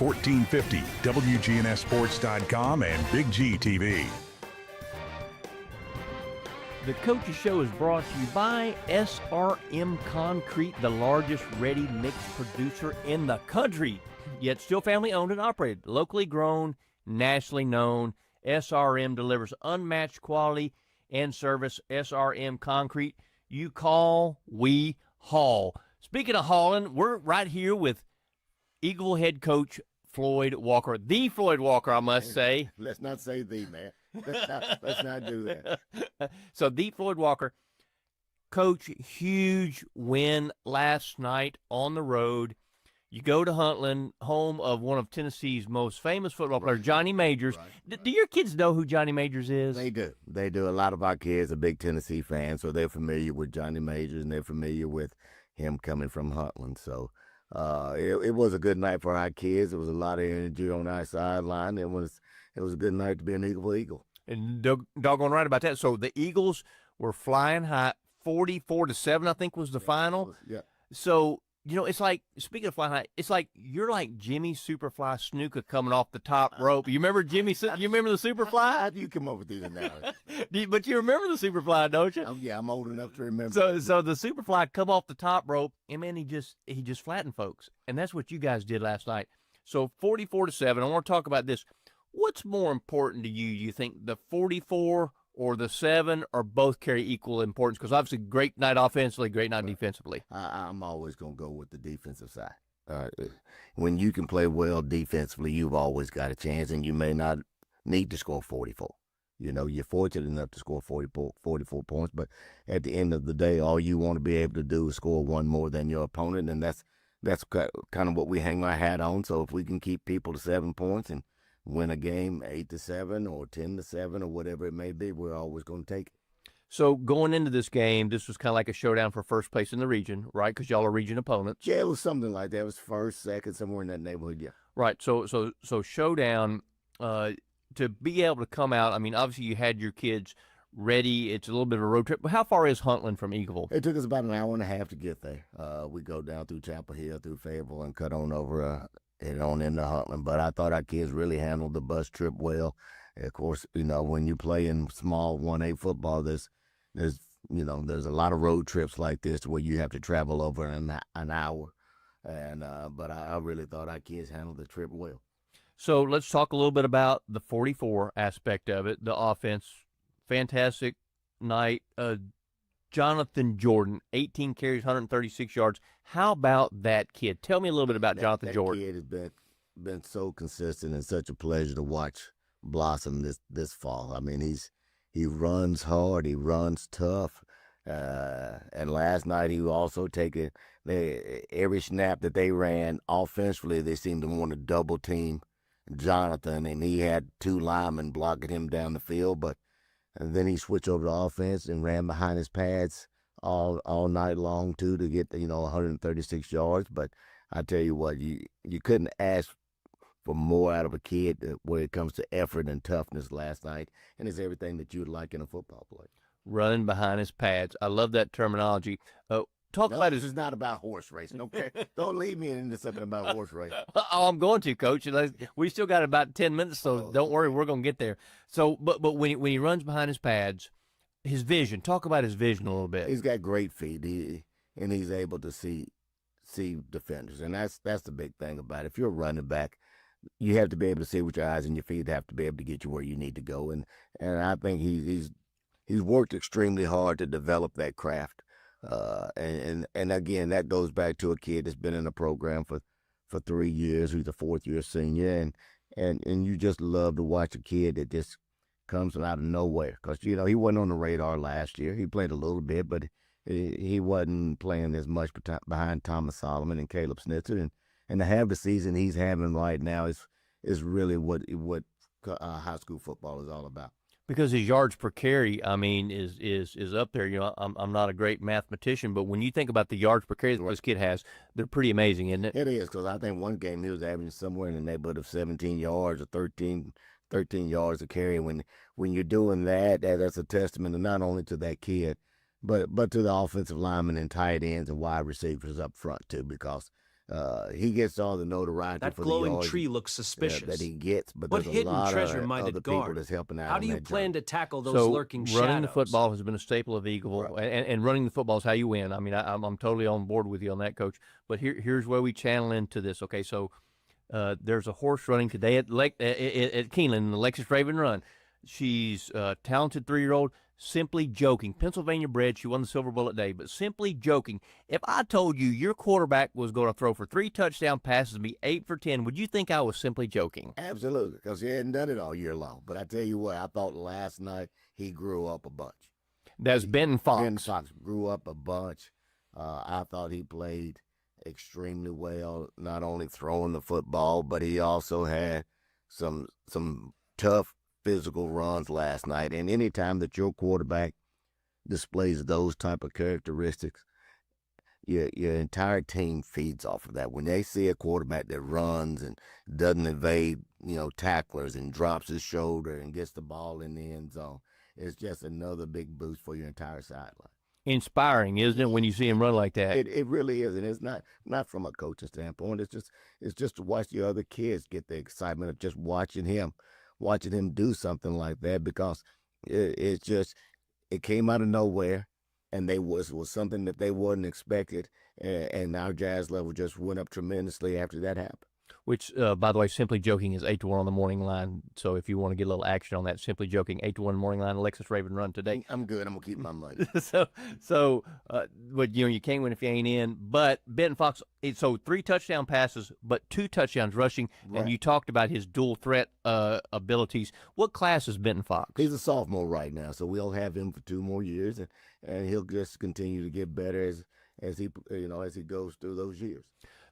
[SPEAKER 1] 1450 wgnssports.com and Big G TV.
[SPEAKER 19] The Coach's Show is brought to you by SRM Concrete, the largest ready-mix producer in the country, yet still family-owned and operated, locally grown, nationally known. SRM delivers unmatched quality and service. SRM Concrete. You call, we haul. Speaking of hauling, we're right here with Eagle head coach Floyd Walker. The Floyd Walker, I must say.
[SPEAKER 4] Let's not say the, man. Let's not do that.
[SPEAKER 19] So the Floyd Walker. Coach, huge win last night on the road. You go to Huntland, home of one of Tennessee's most famous football players, Johnny Majors. Right. Do your kids know who Johnny Majors is?
[SPEAKER 4] They do. They do. A lot of our kids are big Tennessee fans, so they're familiar with Johnny Majors, and they're familiar with him coming from Huntland. So it was a good night for our kids. There was a lot of energy on our sideline. It was a good night to be an Eagle.
[SPEAKER 19] And doggone right about that. So the Eagles were flying high. 44-7, I think, was the final.
[SPEAKER 4] Yeah.
[SPEAKER 19] So, it's like, speaking of flying high, it's like you're like Jimmy Superfly Snuka coming off the top rope. You remember Jimmy? You remember the Superfly?
[SPEAKER 4] How do you come up with these analogies?
[SPEAKER 19] But you remember the Superfly, don't you?
[SPEAKER 4] Oh, yeah, I'm old enough to remember.
[SPEAKER 19] So the Superfly come off the top rope, and man, he just flattened folks, and that's what you guys did last night. So 44-7. I want to talk about this. What's more important to you? You think the 44 or the 7, or both carry equal importance? Because obviously, great night offensively, great night defensively.
[SPEAKER 4] I'm always going to go with the defensive side. When you can play well defensively, you've always got a chance, and you may not need to score 44. You're fortunate enough to score 44 points, but at the end of the day, all you want to be able to do is score one more than your opponent, and that's kind of what we hang our hat on. So if we can keep people to 7 points and win a game 8-7 or 10-7 or whatever it may be, we're always going to take it.
[SPEAKER 19] So going into this game, this was kind of like a showdown for first place in the region, right? Because y'all are region opponents.
[SPEAKER 4] Yeah, it was something like that. It was first, second, somewhere in that neighborhood, yeah.
[SPEAKER 19] Right. So showdown, to be able to come out, I mean, obviously you had your kids ready. It's a little bit of a road trip. But how far is Huntland from Eagleville?
[SPEAKER 4] It took us about an hour and a half to get there. We go down through Chapel Hill, through Fayetteville, and cut on over and on into Huntland. But I thought our kids really handled the bus trip well. Of course, when you play in small 1A football, there's a lot of road trips like this where you have to travel over an hour. And but I really thought our kids handled the trip well.
[SPEAKER 19] So let's talk a little bit about the 44 aspect of it, the offense. Fantastic night. Jonathan Jordan, 18 carries, 136 yards. How about that kid? Tell me a little bit about Jonathan Jordan.
[SPEAKER 4] That kid has been so consistent and such a pleasure to watch blossom this fall. I mean, he runs hard, he runs tough, and last night he also taking every snap that they ran offensively. They seemed to want to double team Jonathan, and he had 2 linemen blocking him down the field, and then he switched over to offense and ran behind his pads all night long too to get 136 yards. But I tell you what, you couldn't ask for more out of a kid when it comes to effort and toughness last night, and it's everything that you'd like in a football player.
[SPEAKER 19] Running behind his pads. I love that terminology.
[SPEAKER 4] This is not about horse racing, okay? Don't lead me into something about horse racing.
[SPEAKER 19] Oh, I'm going to, Coach. We still got about 10 minutes, so don't worry, we're going to get there. So, but when he runs behind his pads, his vision. Talk about his vision a little bit.
[SPEAKER 4] He's got great feet, and he's able to see defenders, and that's the big thing about it. If you're a running back, you have to be able to see with your eyes, and your feet have to be able to get you where you need to go. And I think he's worked extremely hard to develop that craft. And again, that goes back to a kid that's been in the program for 3 years, who's a 4th-year senior, and you just love to watch a kid that just comes out of nowhere. Because he wasn't on the radar last year. He played a little bit, but he wasn't playing as much behind Thomas Solomon and Caleb Snitzer, and to have the season he's having right now is really what high school football is all about.
[SPEAKER 19] Because his yards per carry, I mean, is up there. I'm not a great mathematician, but when you think about the yards per carry that this kid has, they're pretty amazing, isn't it?
[SPEAKER 4] It is, because I think one game he was averaging somewhere in the neighborhood of 17 yards or 13 yards a carry. When you're doing that's a testament not only to that kid, but to the offensive linemen and tight ends and wide receivers up front too, because he gets all the notoriety
[SPEAKER 13] that
[SPEAKER 4] for
[SPEAKER 13] glowing
[SPEAKER 4] the yards
[SPEAKER 13] tree looks suspicious
[SPEAKER 4] that he gets. But
[SPEAKER 13] what
[SPEAKER 4] there's
[SPEAKER 13] hidden
[SPEAKER 4] a lot
[SPEAKER 13] treasure
[SPEAKER 4] of
[SPEAKER 13] might
[SPEAKER 4] other
[SPEAKER 13] it guard?
[SPEAKER 4] people that's helping out.
[SPEAKER 13] How do you plan to tackle those lurking shadows?
[SPEAKER 19] Running the football has been a staple of Eagleville, and running the football is how you win. I mean, I'm totally on board with you on that, Coach. But here's where we channel into this. Okay, so There's a horse running today at Keeneland, the Lexus Raven Run. She's a talented 3-year-old. Simply Joking, Pennsylvania bred. She won the Silver Bullet Day, but Simply Joking. If I told you your quarterback was going to throw for 3 touchdown passes and be 8 for 10, would you think I was simply joking?
[SPEAKER 4] Absolutely, because he hadn't done it all year long. But I tell you what, I thought last night he grew up a bunch.
[SPEAKER 19] That's Benton Fox.
[SPEAKER 4] Benton Fox grew up a bunch. I thought he played extremely well, not only throwing the football, but he also had some tough physical runs last night. And anytime that your quarterback displays those type of characteristics, your entire team feeds off of that. When they see a quarterback that runs and doesn't evade, tacklers and drops his shoulder and gets the ball in the end zone, it's just another big boost for your entire sideline.
[SPEAKER 19] Inspiring, isn't it, when you see him run like that?
[SPEAKER 4] It really is, and it's not from a coaching standpoint. It's just to watch the other kids get the excitement of just watching him do something like that, because it came out of nowhere, and they was something that they wasn't expected, and our Jazz level just went up tremendously after that happened.
[SPEAKER 19] Which, by the way, Simply Joking is 8-1 on the morning line. So if you want to get a little action on that, Simply Joking, 8-1 morning line, Lexus Raven Run today.
[SPEAKER 4] I'm good. I'm gonna keep my money.
[SPEAKER 19] But you can't win if you ain't in. But Benton Fox, 3 touchdown passes, but 2 touchdowns rushing. Right. And you talked about his dual threat abilities. What class is Benton Fox?
[SPEAKER 4] He's a sophomore right now, so we'll have him for 2 more years, and he'll just continue to get better as he goes through those years.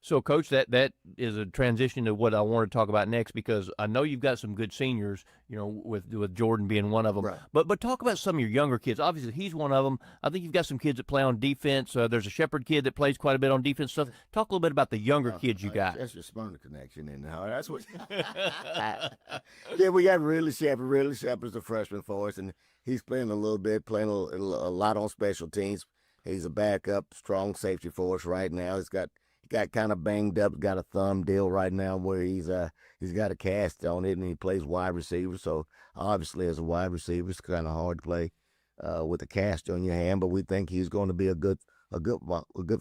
[SPEAKER 19] So, Coach, that is a transition to what I want to talk about next, because I know you've got some good seniors, with Jordan being one of them.
[SPEAKER 4] Right.
[SPEAKER 19] But talk about some of your younger kids. Obviously, he's one of them. I think you've got some kids that play on defense. There's a Shepherd kid that plays quite a bit on defense stuff. Talk a little bit about the younger kids you got.
[SPEAKER 4] That's your Smyrna connection in there. That's what. Yeah, we got Ridley Shepherd. Ridley Shepherd's a freshman for us, and he's playing a lot on special teams. He's a backup, strong safety for us right now. He's got kind of banged up, got a thumb deal right now where he's got a cast on it, and he plays wide receiver. So obviously, as a wide receiver, it's kind of hard to play with a cast on your hand. But we think he's going to be a good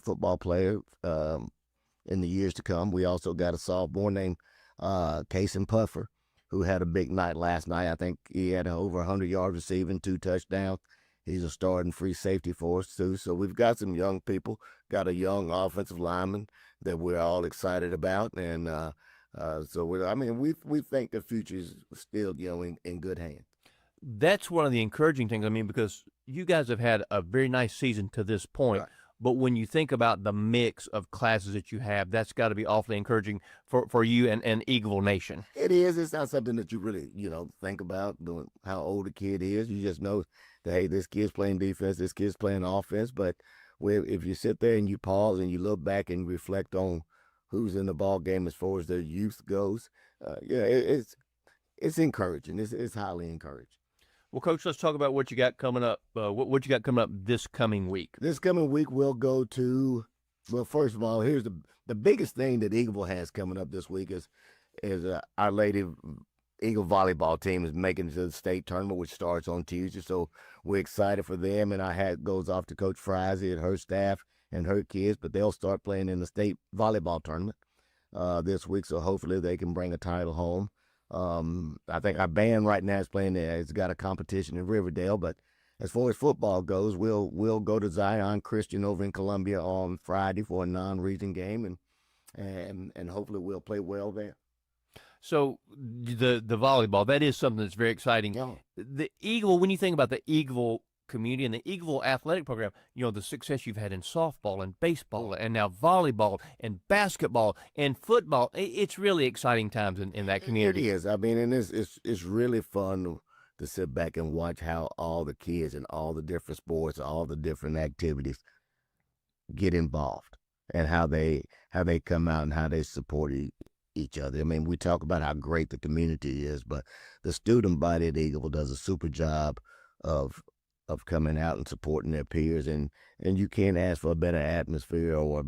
[SPEAKER 4] football player in the years to come. We also got a sophomore named Kason Puffer, who had a big night last night. I think he had over 100 yards receiving, 2 touchdowns. He's a starting free safety for us, too. So we've got some young people, got a young offensive lineman that we're all excited about. And we think the future is still, in good hands.
[SPEAKER 19] That's one of the encouraging things, because you guys have had a very nice season to this point. Right. But when you think about the mix of classes that you have, that's got to be awfully encouraging for you and Eagleville Nation.
[SPEAKER 4] It is. It's not something that you really, think about how old a kid is. You just know that, hey, this kid's playing defense, this kid's playing offense. But if you sit there and you pause and you look back and reflect on who's in the ball game as far as their youth goes, it's encouraging. It's highly encouraging.
[SPEAKER 19] Well, Coach, let's talk about what you got coming up. What you got coming up this coming week?
[SPEAKER 4] This coming week, we'll go to, well, first of all, here's the biggest thing that Eagleville has coming up this week is Our Lady Eagle volleyball team is making it to the state tournament, which starts on Tuesday. So we're excited for them, and our hat goes off to Coach Frizy and her staff and her kids, but they'll start playing in the state volleyball tournament this week, so hopefully they can bring a title home. I think our band right now is playing there. It's got a competition in Riverdale, but as far as football goes, we'll go to Zion Christian over in Columbia on Friday for a non-region game, and hopefully we'll play well there.
[SPEAKER 19] So the volleyball, that is something that's very exciting.
[SPEAKER 4] Yeah.
[SPEAKER 19] The Eagle, when you think about the Eagleville community and the Eagleville athletic program, the success you've had in softball and baseball and now volleyball and basketball and football, it's really exciting times in that community.
[SPEAKER 4] It is. And it's really fun to sit back and watch how all the kids and all the different sports, all the different activities get involved, and how they come out and how they support each other. We talk about how great the community is, but the student body at Eagleville does a super job of coming out and supporting their peers, and you can't ask for a better atmosphere or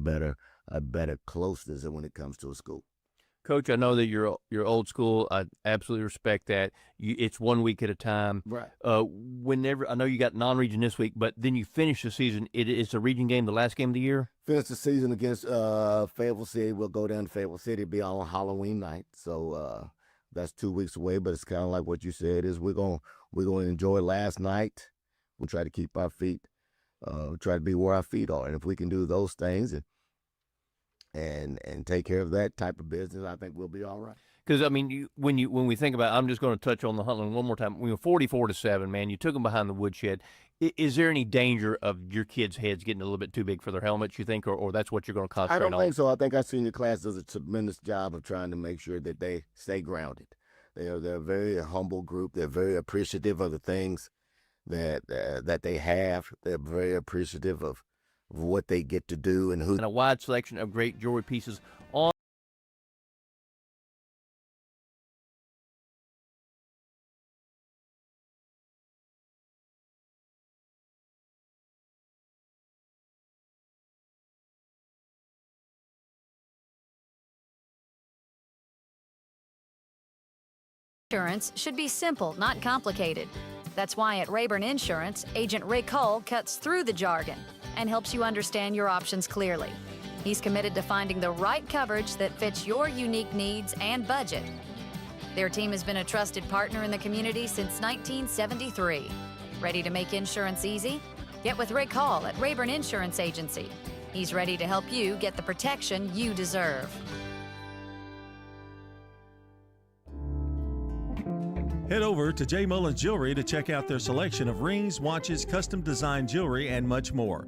[SPEAKER 4] a better closeness when it comes to a school.
[SPEAKER 19] Coach, I know that you're old school. I absolutely respect that. It's 1 week at a time.
[SPEAKER 4] Right.
[SPEAKER 19] Whenever I know you got non-region this week, but then you finish the season. It's a region game, the last game of the year.
[SPEAKER 4] Finish the season against Fayetteville City. We'll go down to Fayetteville City. It'll be on Halloween night. So that's 2 weeks away. But it's kind of like what you said. Is we're gonna enjoy last night. We'll try to keep our feet. Try to be where our feet are, and if we can do those things and take care of that type of business, I think we'll be all right.
[SPEAKER 19] Because I mean, when we think about, I'm just going to touch on the Huntland one more time. We were 44-7, man. You took them behind the woodshed. Is there any danger of your kids' heads getting a little bit too big for their helmets? You think, or that's what you're going to concentrate on?
[SPEAKER 4] I don't think so. I think our senior class does a tremendous job of trying to make sure that they stay grounded. They're a very humble group. They're very appreciative of the things that they have. They're very appreciative of what they get to do and who.
[SPEAKER 19] And a wide selection of great jewelry pieces on.
[SPEAKER 5] Insurance should be simple, not complicated. That's why at Rayburn Insurance, Agent Rick Hull cuts through the jargon and helps you understand your options clearly. He's committed to finding the right coverage that fits your unique needs and budget. Their team has been a trusted partner in the community since 1973. Ready to make insurance easy? Get with Rick Hall at Rayburn Insurance Agency. He's ready to help you get the protection you deserve.
[SPEAKER 6] Head over to J. Mullins Jewelry to check out their selection of rings, watches, custom design jewelry, and much more.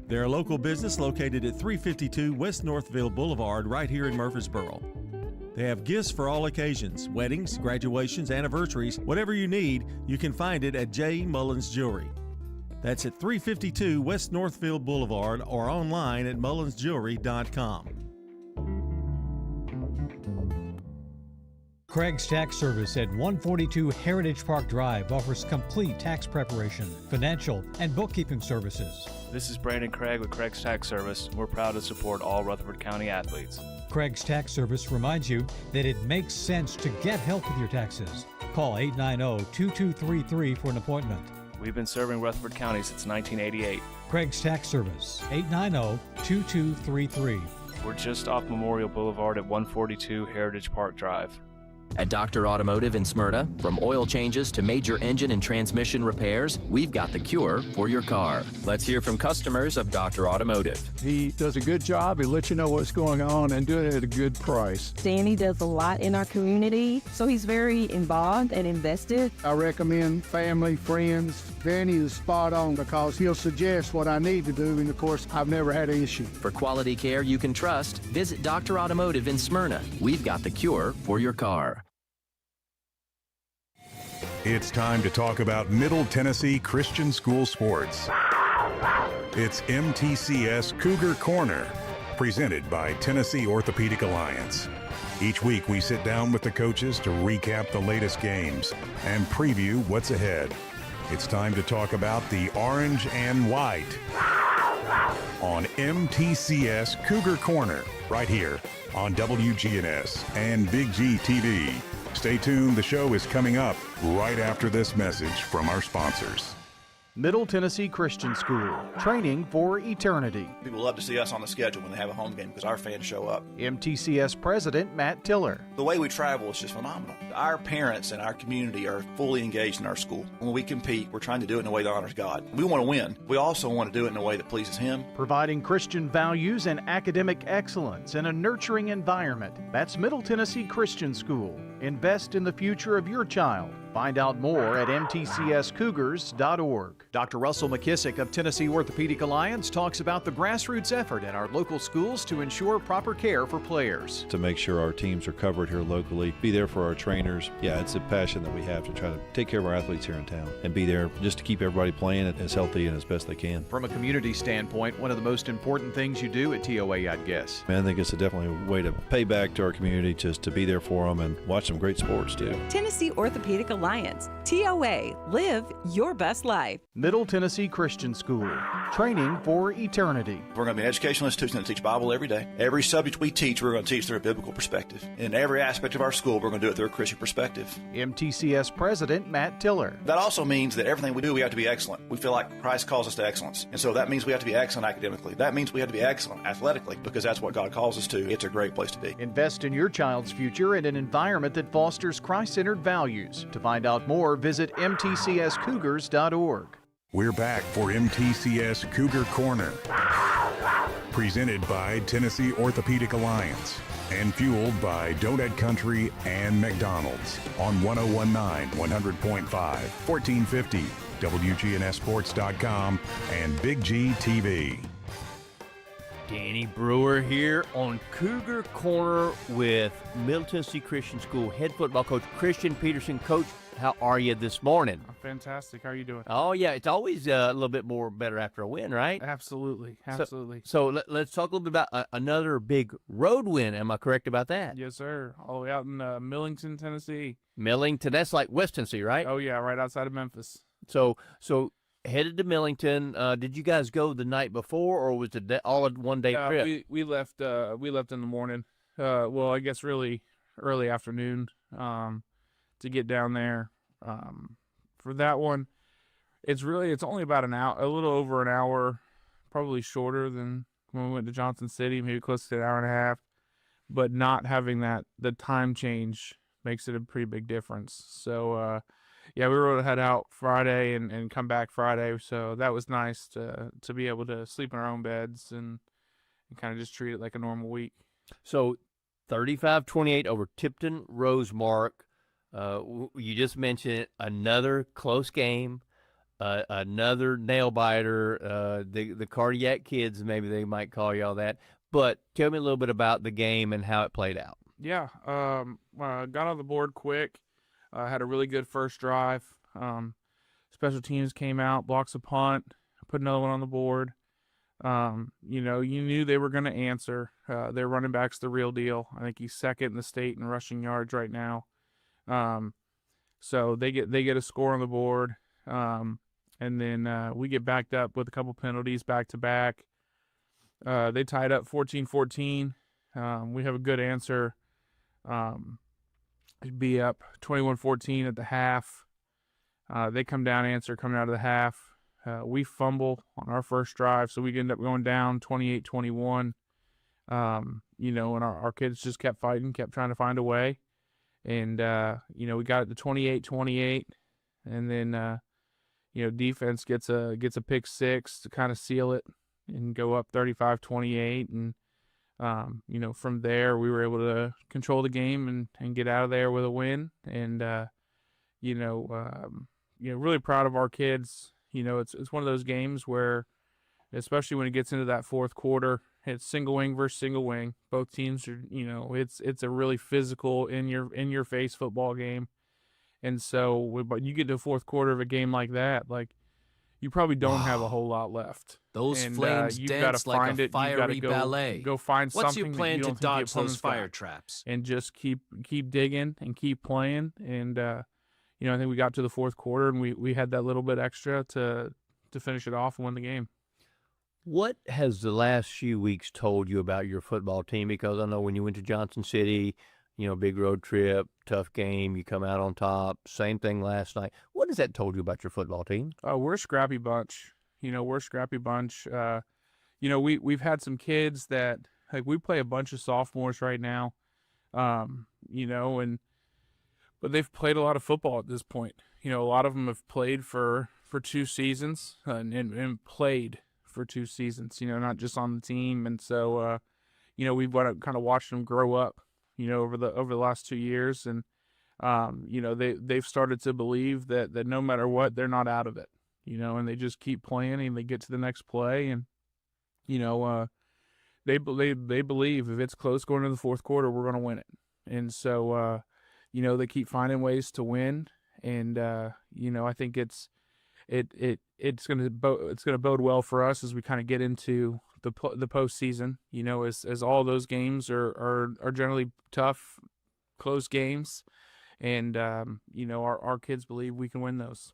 [SPEAKER 6] They're a local business located at 352 West Northville Boulevard right here in Murfreesboro. They have gifts for all occasions, weddings, graduations, anniversaries, whatever you need, you can find it at J. Mullins Jewelry. That's at 352 West Northville Boulevard or online at mullinsjewelry.com.
[SPEAKER 11] Craig's Tax Service at 142 Heritage Park Drive offers complete tax preparation, financial, and bookkeeping services.
[SPEAKER 18] This is Brandon Craig with Craig's Tax Service. We're proud to support all Rutherford County athletes.
[SPEAKER 11] Craig's Tax Service reminds you that it makes sense to get help with your taxes. Call 890-2233 for an appointment.
[SPEAKER 18] We've been serving Rutherford County since 1988.
[SPEAKER 11] Craig's Tax Service, 890-2233.
[SPEAKER 18] We're just off Memorial Boulevard at 142 Heritage Park Drive.
[SPEAKER 12] At Dr. Automotive in Smyrna, from oil changes to major engine and transmission repairs, we've got the cure for your car. Let's hear from customers of Dr. Automotive.
[SPEAKER 20] He does a good job. He lets you know what's going on and do it at a good price.
[SPEAKER 21] Danny does a lot in our community, so he's very involved and invested.
[SPEAKER 20] I recommend family, friends. Danny is spot on because he'll suggest what I need to do, and of course, I've never had an issue.
[SPEAKER 12] For quality care you can trust, visit Dr. Automotive in Smyrna. We've got the cure for your car.
[SPEAKER 1] It's time to talk about Middle Tennessee Christian School sports. It's MTCS Cougar Corner, presented by Tennessee Orthopedic Alliance. Each week we sit down with the coaches to recap the latest games and preview what's ahead. It's time to talk about the orange and white on MTCS Cougar Corner, right here on WGNS and Big G TV. Stay tuned, the show is coming up right after this message from our sponsors.
[SPEAKER 2] Middle Tennessee Christian School, training for eternity.
[SPEAKER 22] People love to see us on the schedule when they have a home game because our fans show up.
[SPEAKER 2] MTCS President Matt Tiller.
[SPEAKER 22] The way we travel is just phenomenal. Our parents and our community are fully engaged in our school. When we compete, we're trying to do it in a way that honors God. We want to win. We also want to do it in a way that pleases Him.
[SPEAKER 2] Providing Christian values and academic excellence in a nurturing environment. That's Middle Tennessee Christian School. Invest in the future of your child. Find out more at mtcscougars.org. Dr. Russell McKissick of Tennessee Orthopedic Alliance talks about the grassroots effort in our local schools to ensure proper care for players.
[SPEAKER 28] To make sure our teams are covered here locally, be there for our trainers. Yeah, it's a passion that we have to try to take care of our athletes here in town and be there just to keep everybody playing as healthy and as best they can.
[SPEAKER 2] From a community standpoint, one of the most important things you do at TOA, I'd guess.
[SPEAKER 28] I think it's definitely a way to pay back to our community, just to be there for them and watch some great sports too.
[SPEAKER 3] Tennessee Orthopedic Alliance, TOA, live your best life.
[SPEAKER 7] Middle Tennessee Christian School, training for eternity.
[SPEAKER 22] We're going to be an educational institution that teach Bible every day. Every subject we teach, we're going to teach through a biblical perspective. In every aspect of our school, we're going to do it through a Christian perspective.
[SPEAKER 7] MTCS President Matt Tiller.
[SPEAKER 22] That also means that everything we do, we have to be excellent. We feel like Christ calls us to excellence. And so that means we have to be excellent academically. That means we have to be excellent athletically, because that's what God calls us to. It's a great place to be.
[SPEAKER 7] Invest in your child's future in an environment that fosters Christ-centered values. To find out more, visit mtcscougars.org.
[SPEAKER 1] We're back for MTCS Cougar Corner, presented by Tennessee Orthopedic Alliance and fueled by Donut Country and McDonald's on 101.9, 100.5, 1450, wgnssports.com, and Big G TV.
[SPEAKER 19] Danny Brewer here on Cougar Corner with Middle Tennessee Christian School head football coach Christian Peterson. Coach, how are you this morning?
[SPEAKER 8] I'm fantastic. How are you doing?
[SPEAKER 19] Oh, yeah. It's always a little bit more better after a win, right?
[SPEAKER 8] Absolutely.
[SPEAKER 19] So let's talk a little bit about another big road win. Am I correct about that?
[SPEAKER 8] Yes, sir. All the way out in Millington, Tennessee.
[SPEAKER 19] Millington, that's like West Tennessee, right?
[SPEAKER 8] Oh, yeah, right outside of Memphis.
[SPEAKER 19] So headed to Millington. Did you guys go the night before, or was it all a one-day trip?
[SPEAKER 8] We left in the morning. Well, I guess really early afternoon to get down there. For that one, it's only about an hour, a little over an hour, probably shorter than when we went to Johnson City, maybe close to an hour and a half. But not having the time change makes it a pretty big difference. So, yeah, we were able to head out Friday and come back Friday, so that was nice to be able to sleep in our own beds and kind of just treat it like a normal week.
[SPEAKER 19] So 35-28 over Tipton Rosemark. You just mentioned it, another close game, another nail-biter, the cardiac kids, maybe they might call y'all that. But tell me a little bit about the game and how it played out.
[SPEAKER 8] Yeah, got on the board quick. Had a really good first drive. Special teams came out, blocks a punt, put another one on the board. You knew they were going to answer. Their running back's the real deal. I think he's second in the state in rushing yards right now. So they get a score on the board. And then we get backed up with a couple penalties back to back. They tied up 14-14. We have a good answer. Be up 21-14 at the half. They come down, answer coming out of the half. We fumble on our first drive, so we end up going down 28-21. And our kids just kept fighting, kept trying to find a way. And, we got it to 28-28. And then, defense gets a pick six to kind of seal it and go up 35-28. And, from there, we were able to control the game and get out of there with a win. And, really proud of our kids. It's one of those games where, especially when it gets into that fourth quarter, it's single wing versus single wing. Both teams are, it's a really physical, in your face football game. And so, but you get to the fourth quarter of a game like that, like, you probably don't have a whole lot left.
[SPEAKER 13] Those flames dance like a fiery ballet.
[SPEAKER 8] Go find
[SPEAKER 13] What's
[SPEAKER 8] something.
[SPEAKER 13] your plan to dodge those fire
[SPEAKER 8] got.
[SPEAKER 13] traps?
[SPEAKER 8] And just keep digging and keep playing. And I think we got to the fourth quarter and we had that little bit extra to finish it off and win the game.
[SPEAKER 19] What has the last few weeks told you about your football team? Because I know when you went to Johnson City, big road trip, tough game, you come out on top. Same thing last night. What has that told you about your football team?
[SPEAKER 8] We're a scrappy bunch. We're a scrappy bunch. We've had some kids that, like, we play a bunch of sophomores right now, but they've played a lot of football at this point. A lot of them have played for 2 seasons and played for 2 seasons, not just on the team. And so, we've kind of watched them grow up, over the last 2 years. And, they've started to believe that no matter what, they're not out of it, and they just keep playing and they get to the next play. And, they believe if it's close going into the fourth quarter, we're going to win it. And so, they keep finding ways to win. And, I think it's going to bode well for us as we kind of get into the postseason, as all those games are generally tough close games, and our kids believe we can win those.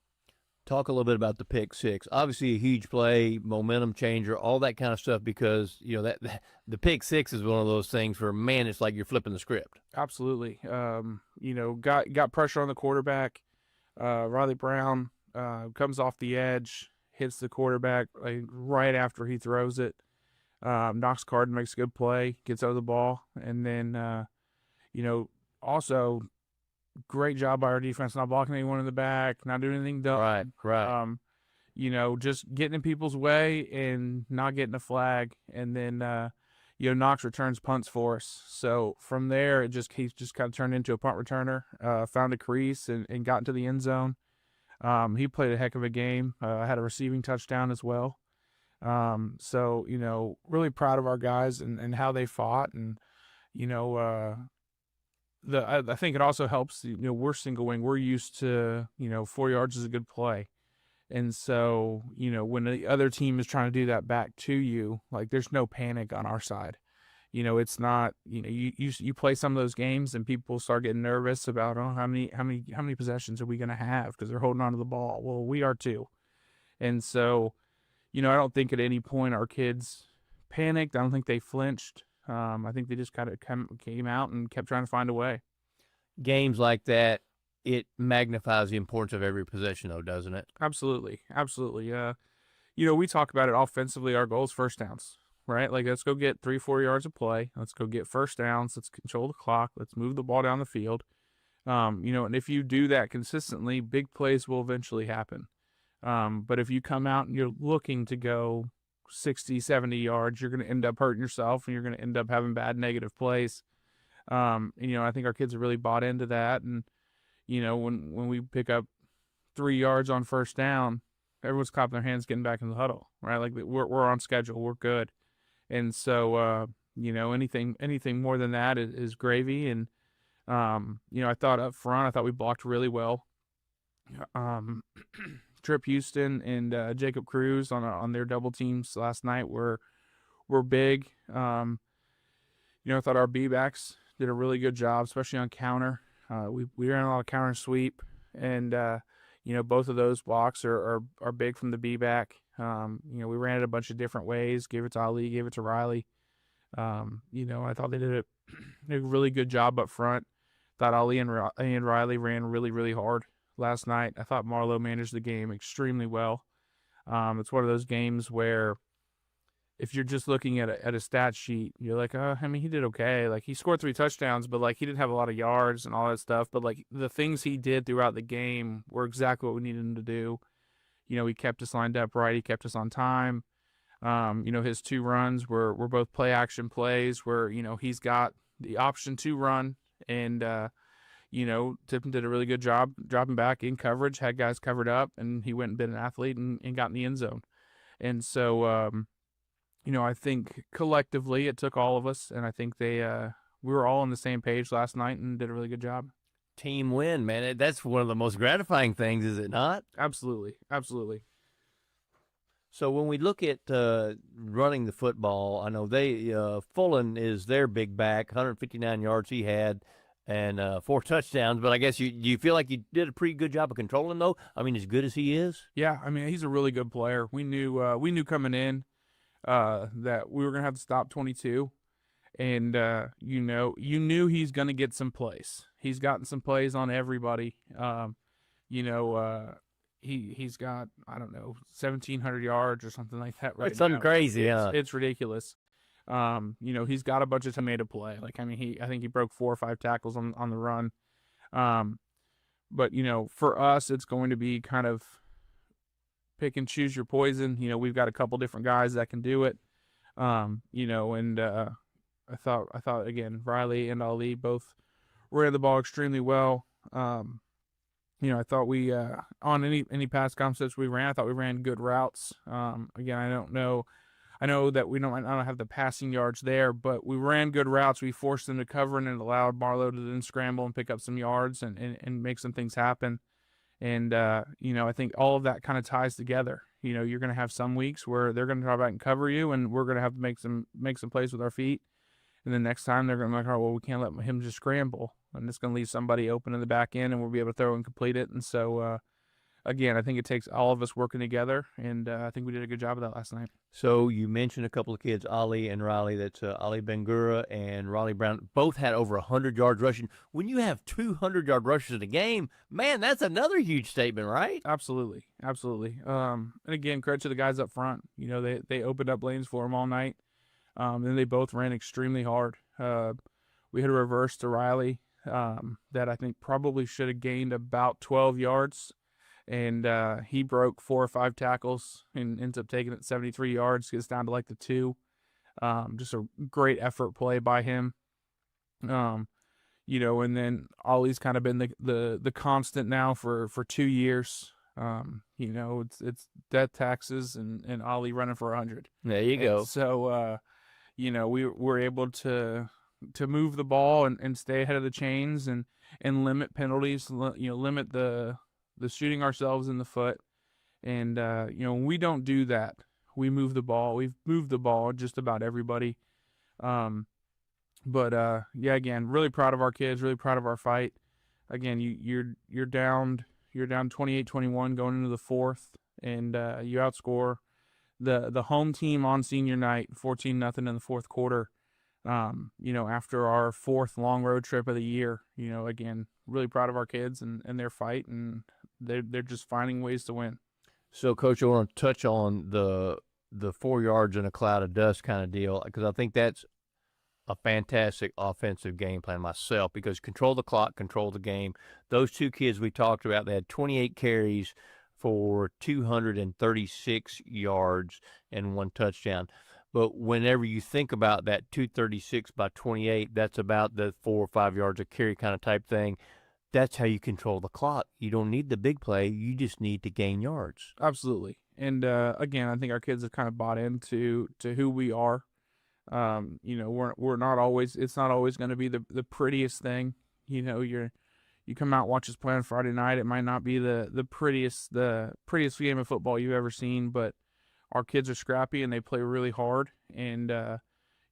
[SPEAKER 19] Talk a little bit about the pick six. Obviously, a huge play, momentum changer, all that kind of stuff. Because that the pick six is one of those things where, man, it's like you're flipping the script.
[SPEAKER 8] Absolutely. Got pressure on the quarterback. Riley Brown comes off the edge, hits the quarterback right after he throws it. Knox Carden makes a good play, gets out of the ball, and then also. Great job by our defense, not blocking anyone in the back, not doing anything dumb.
[SPEAKER 19] Right.
[SPEAKER 8] Just getting in people's way and not getting a flag. And then, Knox returns punts for us. So from there, he's just kind of turned into a punt returner, found a crease and got into the end zone. He played a heck of a game, had a receiving touchdown as well. So, really proud of our guys and how they fought. And, I think it also helps, we're single wing. We're used to, 4 yards is a good play. And so, when the other team is trying to do that back to you, there's no panic on our side. It's not, you play some of those games and people start getting nervous about, how many possessions are we going to have because they're holding on to the ball. Well, we are too. And so, I don't think at any point our kids panicked. I don't think they flinched. I think they just kind of came out and kept trying to find a way.
[SPEAKER 19] Games like that, it magnifies the importance of every possession, though, doesn't it?
[SPEAKER 8] Absolutely. We talk about it offensively. Our goal is first downs, right? Let's go get 3-4 yards of play. Let's go get first downs. Let's control the clock. Let's move the ball down the field. And if you do that consistently, big plays will eventually happen. But if you come out and you're looking to go 60, 70 yards, you're going to end up hurting yourself and you're going to end up having bad negative plays. I think our kids have really bought into that. And, when we pick up 3 yards on first down, everyone's clapping their hands getting back in the huddle, right? We're on schedule. We're good. And so, anything more than that is gravy. And, I thought up front, we blocked really well. Trip Houston and Jacob Cruz on their double teams last night were big. I thought our B-backs did a really good job, especially on counter. We ran a lot of counter and sweep, and both of those blocks are big from the B-back. We ran it a bunch of different ways. Gave it to Ali, gave it to Riley. I thought they did a really good job up front. Thought Ali and Riley ran really, really hard last night. I thought Marlowe managed the game extremely well. It's one of those games where if you're just looking at a stat sheet, you're like, he did okay. He scored 3 touchdowns, but he didn't have a lot of yards and all that stuff. But the things he did throughout the game were exactly what we needed him to do. He kept us lined up right. He kept us on time. His 2 runs were both play action plays where, he's got the option to run and, Tipton did a really good job dropping back in coverage, had guys covered up, and he went and been an athlete and got in the end zone. And so, I think collectively it took all of us, and I think we were all on the same page last night and did a really good job.
[SPEAKER 19] Team win, man. That's one of the most gratifying things, is it not?
[SPEAKER 8] Absolutely.
[SPEAKER 19] So when we look at running the football, I know Fullen is their big back, 159 yards he had, and 4 touchdowns. But I guess you feel like you did a pretty good job of controlling, though? As good as he is?
[SPEAKER 8] Yeah, he's a really good player. We knew coming in that we were going to have to stop 22. And, you knew he's going to get some plays. He's gotten some plays on everybody. He's got, 1,700 yards or something like that right now.
[SPEAKER 19] It's something crazy, yeah.
[SPEAKER 8] It's ridiculous. He's got a bunch of time to play. I think he broke 4 or 5 tackles on the run. But, for us, it's going to be kind of pick and choose your poison. We've got a couple different guys that can do it. I thought again, Riley and Ali both ran the ball extremely well. I thought we on any pass concepts we ran, I thought we ran good routes. Again, I don't know. I know that I don't have the passing yards there, but we ran good routes. We forced them to cover and it allowed Marlowe to then scramble and pick up some yards and make some things happen. And, I think all of that kind of ties together. You're going to have some weeks where they're going to try back and cover you, and we're going to have to make some plays with our feet. And then next time they're going to be like, oh, well, we can't let him just scramble. and it's going to leave somebody open in the back end, and we'll be able to throw and complete it. And so, again, I think it takes all of us working together, and I think we did a good job of that last night.
[SPEAKER 19] So you mentioned a couple of kids, Ali and Riley. That's Ali Bangura and Riley Brown. Both had over 100 yards rushing. When you have 200-yard rushes in a game, man, that's another huge statement, right?
[SPEAKER 8] Absolutely. And again, credit to the guys up front. You know, they opened up lanes for them all night. And they both ran extremely hard. We had a reverse to Riley that I think probably should have gained about 12 yards. And he broke 4 or 5 tackles and ends up taking it 73 yards, gets down to like the 2. Just a great effort play by him. You know, and then Ollie's kind of been the constant now for 2 years. You know, it's death taxes and Ollie running for 100.
[SPEAKER 19] There you go.
[SPEAKER 8] And so, you know, we were able to move the ball and stay ahead of the chains and limit penalties, you know, limit the shooting ourselves in the foot. And, you know, when we don't do that, we move the ball. We've moved the ball, just about everybody. But yeah, again, really proud of our kids, really proud of our fight. Again, you're down 28-21 going into the fourth, and you outscore the home team on senior night 14-0 in the fourth quarter. You know, after our 4th long road trip of the year. You know, again, really proud of our kids and their fight, and they're just finding ways to win.
[SPEAKER 19] So, Coach, I want to touch on the 4 yards in a cloud of dust kind of deal, because I think that's a fantastic offensive game plan myself, because control the clock, control the game. Those 2 kids we talked about, they had 28 carries for 236 yards and 1 touchdown. But whenever you think about that 236 by 28, that's about the 4 or 5 yards a carry kind of type thing. That's how you control the clock. You don't need the big play. You just need to gain yards.
[SPEAKER 8] Absolutely. And, again, I think our kids have kind of bought into who we are. You know, we're not always, it's not always going to be the prettiest thing. You know, you come out, watch us play on Friday night. It might not be the prettiest game of football you've ever seen, but our kids are scrappy and they play really hard. And,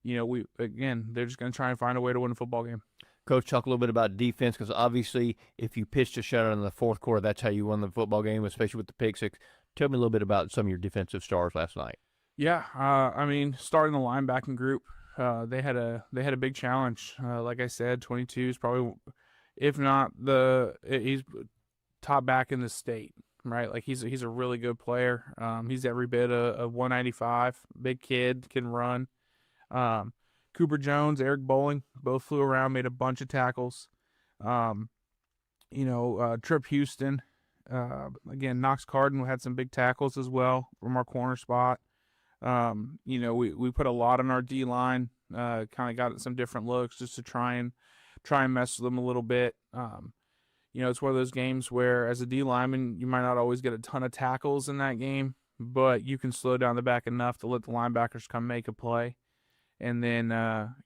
[SPEAKER 8] you know, they're just going to try and find a way to win a football game.
[SPEAKER 19] Coach, talk a little bit about defense, because obviously if you pitched a shutout in the fourth quarter, that's how you won the football game, especially with the pick six. Tell me a little bit about some of your defensive stars last night.
[SPEAKER 8] Yeah, I mean, starting the linebacking group, they had a big challenge. Like I said, 22 is probably, if not he's top back in the state, right? Like he's a really good player. He's every bit of 195, big kid, can run. Cooper Jones, Eric Bowling, both flew around, made a bunch of tackles. You know, Trip Houston, again, Knox Carden had some big tackles as well from our corner spot. You know, we put a lot on our D-line, kind of got some different looks just to try and mess with them a little bit. You know, it's one of those games where as a D-lineman, you might not always get a ton of tackles in that game, but you can slow down the back enough to let the linebackers come make a play. And then,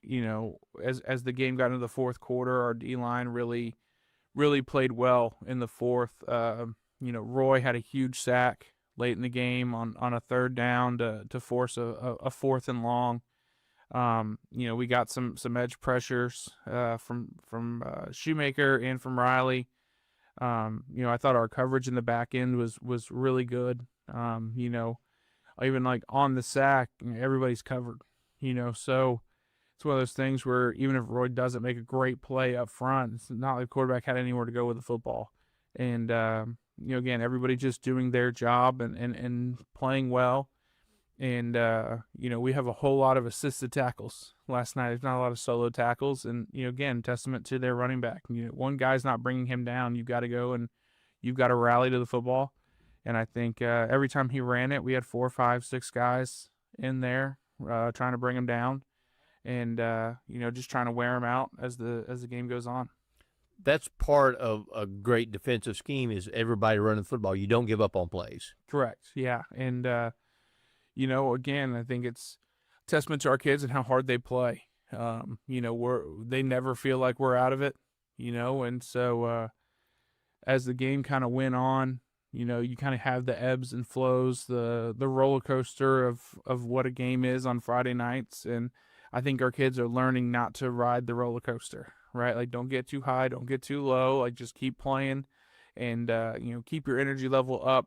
[SPEAKER 8] you know, as the game got into the fourth quarter, our D-line really played well in the fourth. You know, Roy had a huge sack late in the game on a 3rd down to force a 4th and long. You know, we got some edge pressures from Shoemaker and from Riley. You know, I thought our coverage in the back end was really good. You know, even like on the sack, everybody's covered. You know, so it's one of those things where even if Roy doesn't make a great play up front, it's not like the quarterback had anywhere to go with the football. And, you know, again, everybody just doing their job and playing well. And, you know, we have a whole lot of assisted tackles last night. There's not a lot of solo tackles. And, you know, again, testament to their running back. You know, one guy's not bringing him down. You've got to go and you've got to rally to the football. And I think every time he ran it, we had 4, 5, 6 guys in there trying to bring him down. And, you know, just trying to wear him out as the game goes on.
[SPEAKER 19] That's part of a great defensive scheme, is everybody running the football. You don't give up on plays.
[SPEAKER 8] Correct. Yeah. And, you know, again, I think it's a testament to our kids and how hard they play. You know, they never feel like we're out of it, you know, and so as the game kind of went on, you know, you kind of have the ebbs and flows, the roller coaster of what a game is on Friday nights. And I think our kids are learning not to ride the roller coaster, right? Like, don't get too high, don't get too low. Like, just keep playing and, keep your energy level up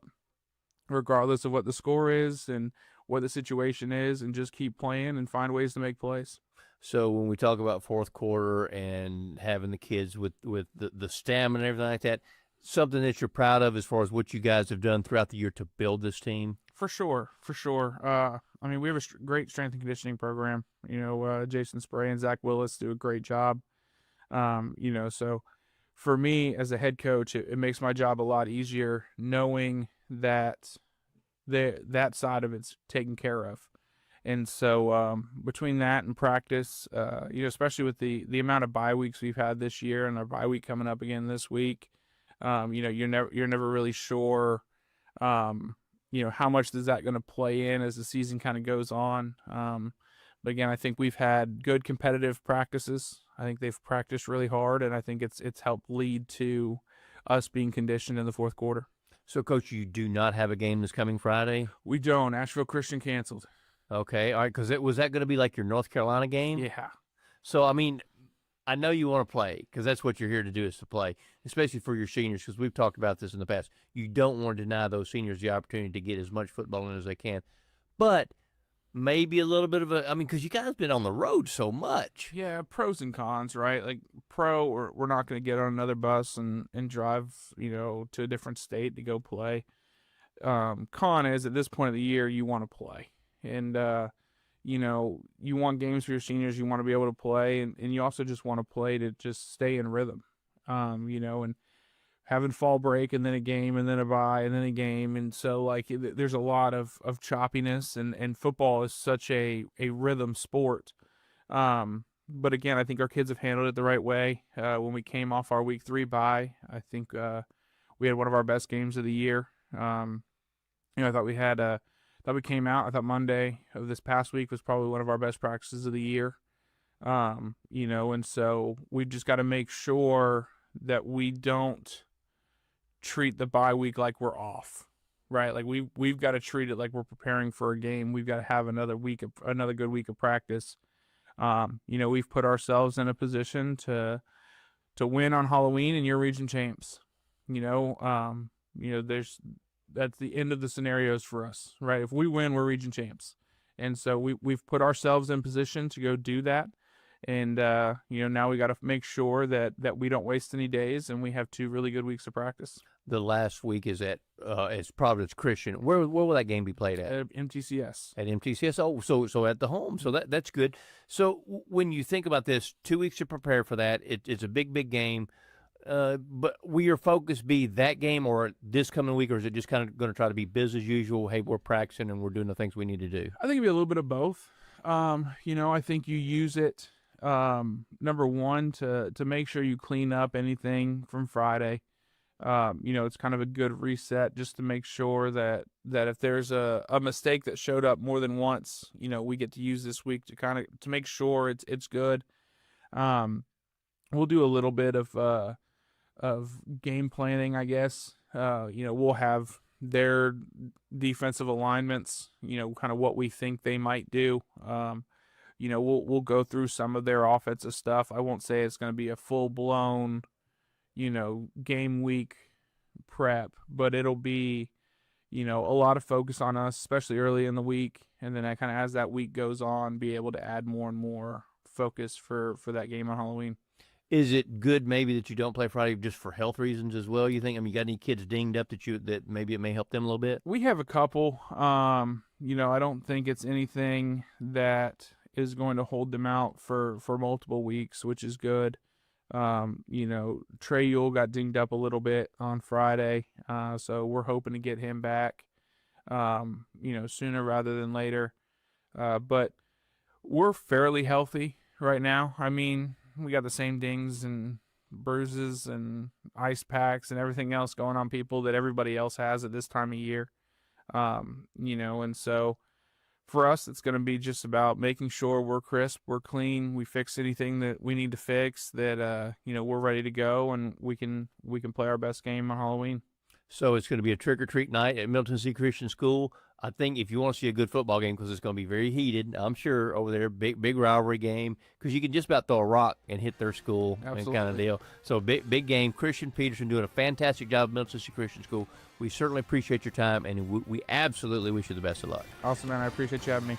[SPEAKER 8] regardless of what the score is and what the situation is, and just keep playing and find ways to make plays.
[SPEAKER 19] So when we talk about fourth quarter and having the kids with the stamina and everything like that, something that you're proud of as far as what you guys have done throughout the year to build this team?
[SPEAKER 8] For sure. I mean, we have a great strength and conditioning program. Jason Spray and Zach Willis do a great job. So for me as a head coach, it makes my job a lot easier knowing that that side of it's taken care of. And so between that and practice, especially with the amount of bye weeks we've had this year and our bye week coming up again this week, you're never really sure, how much is that going to play in as the season kind of goes on. But again, I think we've had good competitive practices. I think they've practiced really hard, and I think it's helped lead to us being conditioned in the fourth quarter.
[SPEAKER 19] So, Coach, you do not have a game this coming Friday?
[SPEAKER 8] We don't. Asheville Christian canceled.
[SPEAKER 19] Okay, all right, because was that going to be like your North Carolina game?
[SPEAKER 8] Yeah.
[SPEAKER 19] So, I mean, I know you want to play because that's what you're here to do is to play, especially for your seniors, because we've talked about this in the past. You don't want to deny those seniors the opportunity to get as much football in as they can. But maybe a little bit of because you guys have been on the road so much.
[SPEAKER 8] Yeah, pros and cons, right? Like, pro, we're not going to get on another bus and drive, to a different state to go play. Con is, at this point of the year, you want to play. And, you want games for your seniors, you want to be able to play, and you also just want to play to just stay in rhythm, and having fall break and then a game and then a bye and then a game. And so, like, there's a lot of choppiness, and football is such a rhythm sport. But again, I think our kids have handled it the right way. When we came off our week 3 bye, I think we had one of our best games of the year. I thought we had I thought Monday of this past week was probably one of our best practices of the year. And so we just got to make sure that we don't treat the bye week like we're off, right? Like, we've got to treat it like we're preparing for a game. We've got to have another good week of practice. We've put ourselves in a position to win on Halloween, and you're region champs. That's the end of the scenarios for us, right? If we win, we're region champs. And so we've put ourselves in position to go do that. And, now we got to make sure that we don't waste any days, and we have 2 really good weeks of practice.
[SPEAKER 19] The last week is at Providence Christian. Where will that game be played at?
[SPEAKER 8] At MTCS.
[SPEAKER 19] At MTCS. Oh, so at the home. So that's good. So when you think about this, 2 weeks to prepare for that, it's a big game. But will your focus be that game or this coming week, or is it just kind of going to try to be business as usual? Hey, we're practicing and we're doing the things we need to do.
[SPEAKER 8] I think it'll be a little bit of both. I think you use it, number one, to make sure you clean up anything from Friday. It's kind of a good reset just to make sure that if there's a mistake that showed up more than once, we get to use this week to make sure it's good. We'll do a little bit of game planning, I guess. We'll have their defensive alignments, kind of what we think they might do. We'll go through some of their offensive stuff. I won't say it's going to be a full-blown, game week prep, but it'll be, a lot of focus on us, especially early in the week. And then kind of as that week goes on, be able to add more and more focus for that game on Halloween.
[SPEAKER 19] Is it good maybe that you don't play Friday just for health reasons as well, you think? You got any kids dinged up that maybe it may help them a little bit?
[SPEAKER 8] We have a couple. I don't think it's anything that is going to hold them out for multiple weeks, which is good. Trey Yule got dinged up a little bit on Friday, so we're hoping to get him back, sooner rather than later. But we're fairly healthy right now. We got the same dings and bruises and ice packs and everything else going on people that everybody else has at this time of year. And so for us, it's going to be just about making sure we're crisp, we're clean, we fix anything that we need to fix, that, we're ready to go, and we can play our best game on Halloween.
[SPEAKER 19] So it's going to be a trick-or-treat night at Middle Tennessee Christian School. I think if you want to see a good football game, because it's going to be very heated, I'm sure over there, big rivalry game, because you can just about throw a rock and hit their school and kind of deal. So big game. Christian Peterson doing a fantastic job at Middle Tennessee Christian School. We certainly appreciate your time, and we absolutely wish you the best of luck.
[SPEAKER 8] Awesome, man. I appreciate you having me.